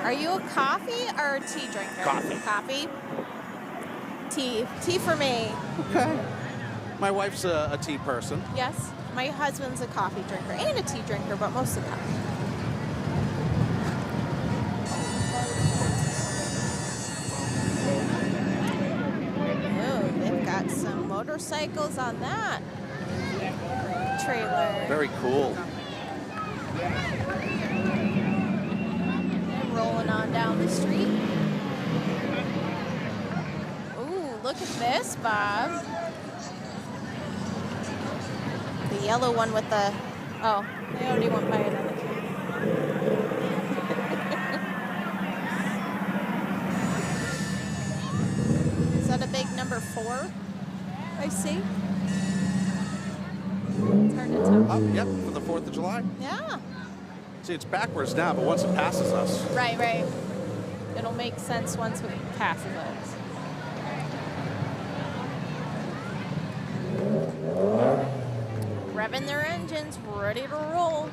Are you a coffee or a tea drinker? Coffee. Coffee? Tea. Tea for me. Okay. My wife's a tea person. Yes. My husband's a coffee drinker and a tea drinker, but mostly coffee. Oh, they've got some motorcycles on that trailer. Very cool. Rolling on down the street. Ooh, look at this, Bob. The yellow one with the, oh, they already went by it on the queue. Is that a big number 4? I see. It's hard to tell. Oh, yep, for the 4th of July. Yeah. See, it's backwards now, but once it passes us. Right, right. It'll make sense once it passes us. Revving their engines, ready to roll.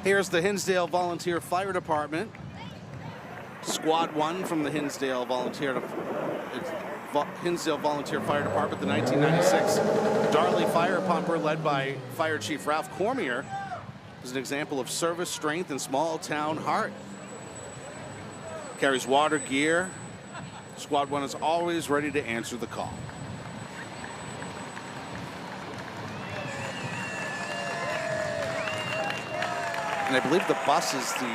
Here's the Hinsdale Volunteer Fire Department. Squad 1 from the Hinsdale Volunteer Fire Department, the 1996 Darley Fire Pumper, led by Fire Chief Ralph Cormier, is an example of service, strength, and small town heart. Carries water gear, Squad 1 is always ready to answer the call. And I believe the bus is the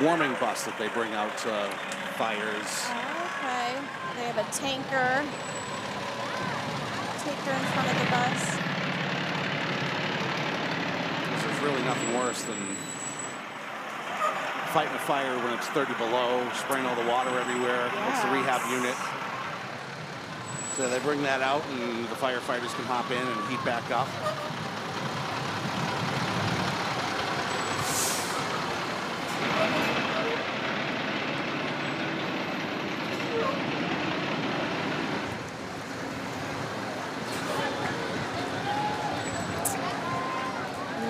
warming bus that they bring out to fires. Okay. They have a tanker in front of the bus. There's really nothing worse than fighting a fire when it's 30 below, spraying all the water everywhere. It's the rehab unit. So they bring that out and the firefighters can hop in and heat back up.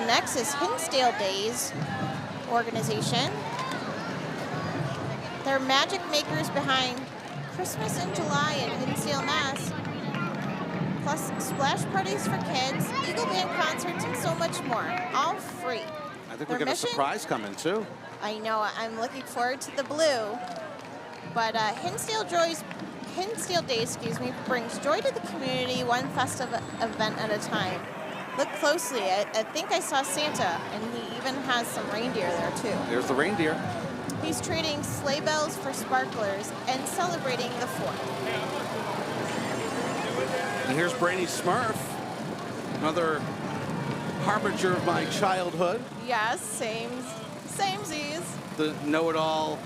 Next is Hinsdale Days organization. They're magic makers behind Christmas in July in Hinsdale, Mass. Plus splash parties for kids, Eagle Band concerts, and so much more. All free. I think we got a surprise coming too. I know, I'm looking forward to the blue. But Hinsdale Days, brings joy to the community, one festive event at a time. Look closely. I think I saw Santa, and he even has some reindeer there too. There's the reindeer. He's trading sleigh bells for sparklers and celebrating the 4th. And here's Brady Smurf, another harbinger of my childhood. Yes, samesies. The know-it-all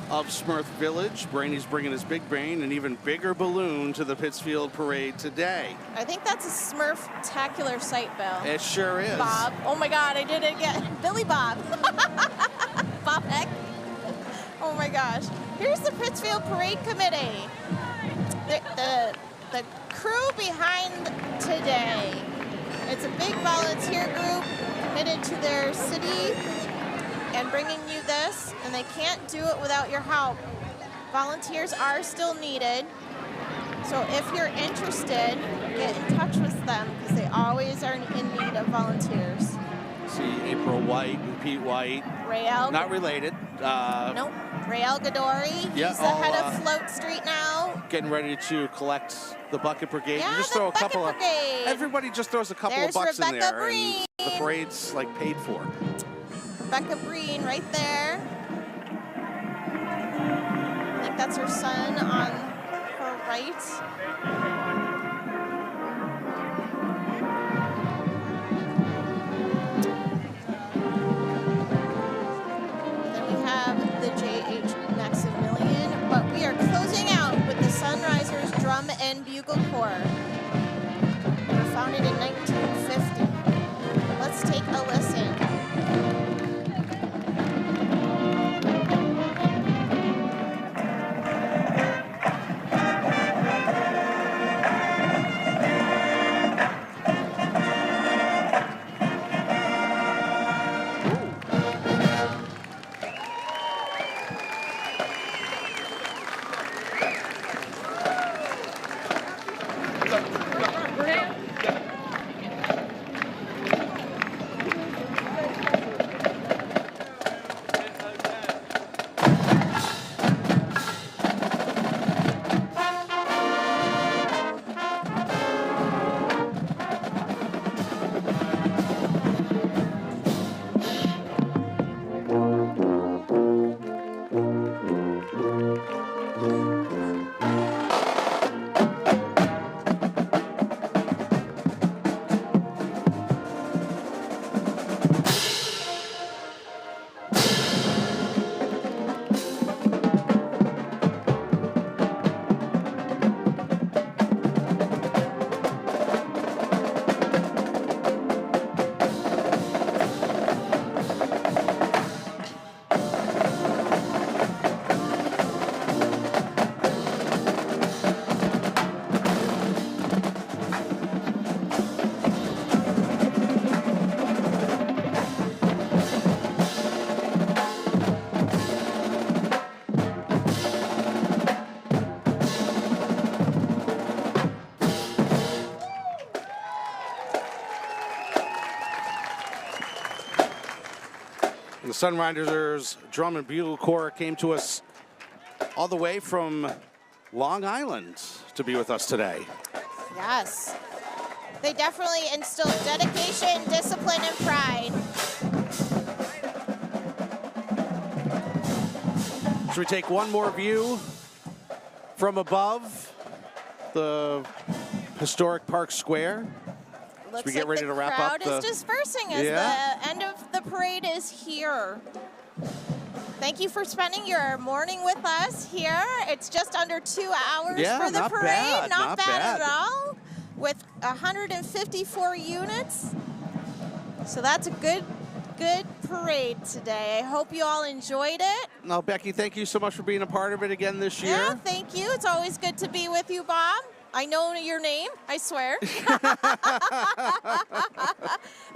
of Smurf Village. Brady's bringing his big brain, an even bigger balloon to the Pittsfield Parade today. I think that's a Smurf-tacular sight, Bill. It sure is. Bob. Oh my God, I did it again. Billy Bob. Bob Heck. Oh my gosh. Here's the Pittsfield Parade Committee. The crew behind today. It's a big volunteer group committed to their city and bringing you this, and they can't do it without your help. Volunteers are still needed, so if you're interested, get in touch with them because they always are in need of volunteers. See April White and Pete White. Rael. Not related. Nope. Rael Gadori. Yeah, He's the head of Float Street now. Getting ready to collect the bucket brigade. Yeah, you just the throw a bucket couple brigade. Everybody just throws a couple There's of bucks Rebecca in there, Breen. and the parade's like paid for. Rebecca Breen right there. I think that's her son on her right. Then we have the J.H. Maximilian, but we are closing out with the Sunrisers Drum and Bugle Corps. They were founded in 1950. Let's take a listen. The Sunrisers Drum and Bugle Corps came to us all the way from Long Island to be with us today. Yes. They definitely instill dedication, discipline, and pride. Should we take one more view from above the historic Park Square? Looks we get like ready to wrap the up crowd is dispersing as the end of the parade is here. Thank you for spending your morning with us here. It's just under 2 hours for the parade. Bad, not bad at all. With 154 units. So that's a good parade today. I hope you all enjoyed it. Now, Becky, thank you so much for being a part of it again this year. Yeah, thank you. It's always good to be with you, Bob. I know your name, I swear. That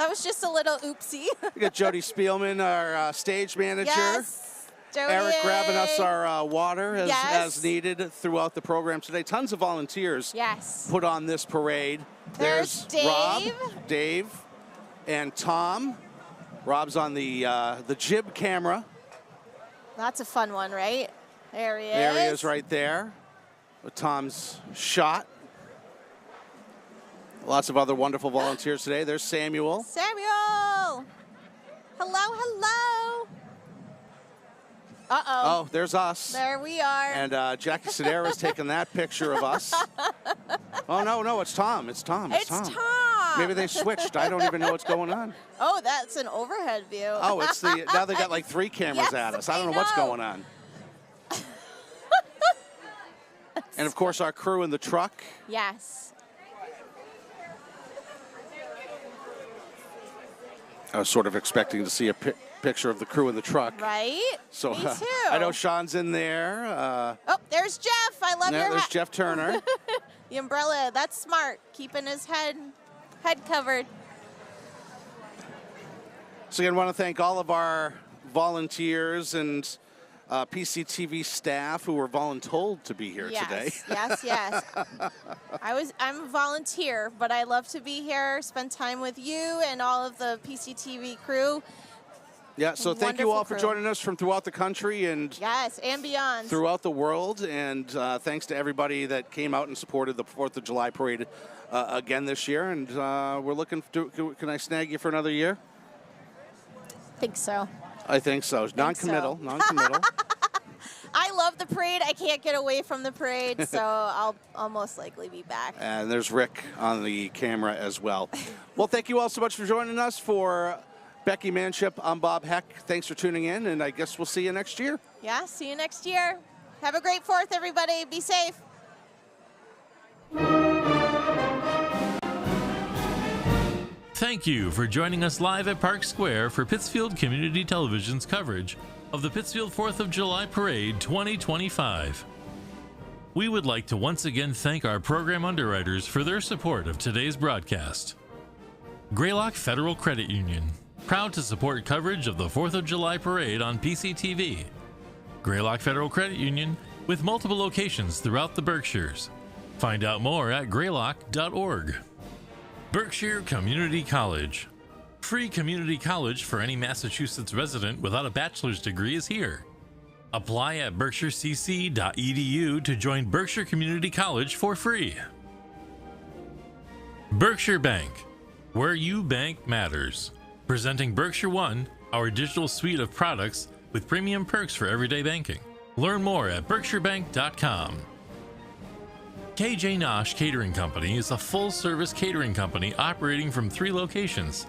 was just a little oopsie. We got Jody Spielman, our stage manager. Yes, Jody. Eric grabbing us our water as needed throughout the program today. Tons of volunteers put on this parade. There's Dave. Rob, Dave, and Tom. Rob's on the jib camera. That's a fun one, right? There he is. There he is right there with Tom's shot. Lots of other wonderful volunteers today. There's Samuel. Samuel! Hello, hello. Uh-oh. Oh, there's us. There we are. And Jackie Sedera's taking that picture of us. Oh, no, it's Tom. It's Tom. It's Tom. Maybe they switched. I don't even know what's going on. Oh, that's an overhead view. Oh, now they got like 3 cameras at us. I don't know what's going on. And of course, our crew in the truck. Yes. I was sort of expecting to see a picture of the crew in the truck. Right? So Me too. I know Sean's in there. Oh, there's Jeff. I love your hat. There's Jeff Turner. The umbrella. That's smart. Keeping his head covered. So again, I want to thank all of our volunteers and PCTV staff who were voluntold to be here today. Yes. I'm a volunteer, but I love to be here, spend time with you and all of the PCTV crew. Yeah, so thank you all for joining us from throughout the country and beyond. Throughout the world, and thanks to everybody that came out and supported the 4th of July parade again this year. And we're looking to, can I snag you for another year? Think so. I think so. Non-committal. I love the parade. I can't get away from the parade, so I'll most likely be back. And there's Rick on the camera as well. Well, thank you all so much for joining us. For Becky Manship, I'm Bob Heck. Thanks for tuning in, and I guess we'll see you next year. Yeah, see you next year. Have a great 4th, everybody. Be safe. Thank you for joining us live at Park Square for Pittsfield Community Television's coverage of the Pittsfield 4th of July Parade 2025. We would like to once again thank our program underwriters for their support of today's broadcast. Greylock Federal Credit Union, proud to support coverage of the 4th of July Parade on PCTV. Greylock Federal Credit Union, with multiple locations throughout the Berkshires. Find out more at greylock.org. Berkshire Community College. Free community college for any Massachusetts resident without a bachelor's degree is here. Apply at berkshirecc.edu to join Berkshire Community College for free. Berkshire Bank, where you bank matters. Presenting Berkshire One, our digital suite of products with premium perks for everyday banking. Learn more at berkshirebank.com. KJ Nosh Catering Company is a full-service catering company operating from 3 locations.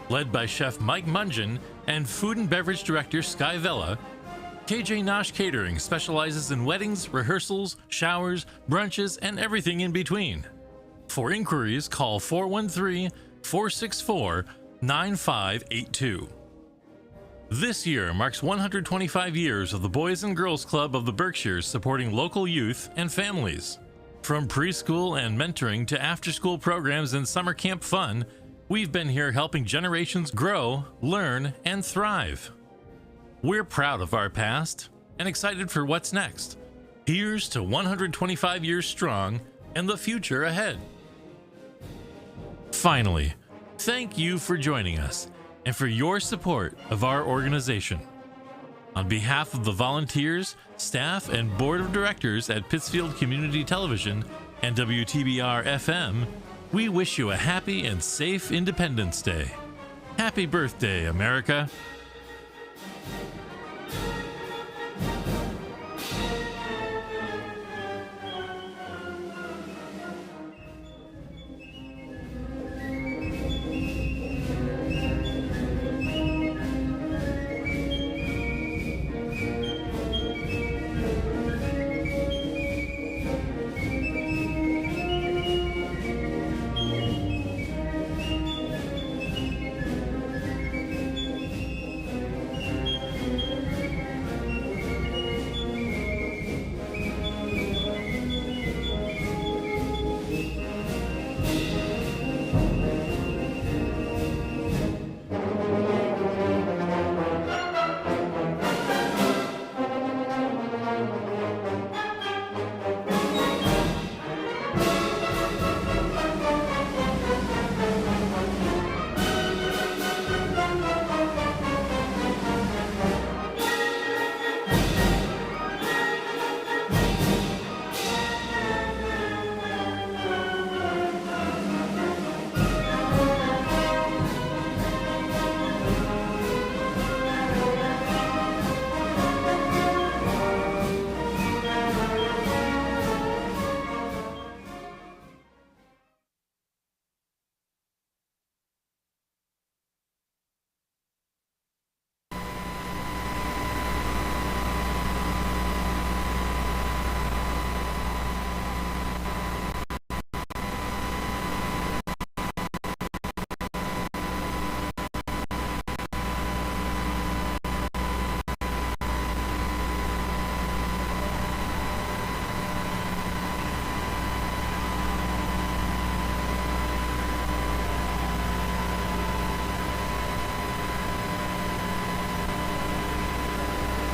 Led by Chef Mike Mungeon and Food and Beverage Director Sky Vella, KJ Nosh Catering specializes in weddings, rehearsals, showers, brunches, and everything in between. For inquiries, call 413-464-9582. This year marks 125 years of the Boys and Girls Club of the Berkshires supporting local youth and families. From preschool and mentoring to after-school programs and summer camp fun, we've been here helping generations grow, learn, and thrive. We're proud of our past and excited for what's next. Here's to 125 years strong and the future ahead. Finally, thank you for joining us and for your support of our organization. On behalf of the volunteers, staff, and board of directors at Pittsfield Community Television and WTBR FM, we wish you a happy and safe Independence Day. Happy birthday, America!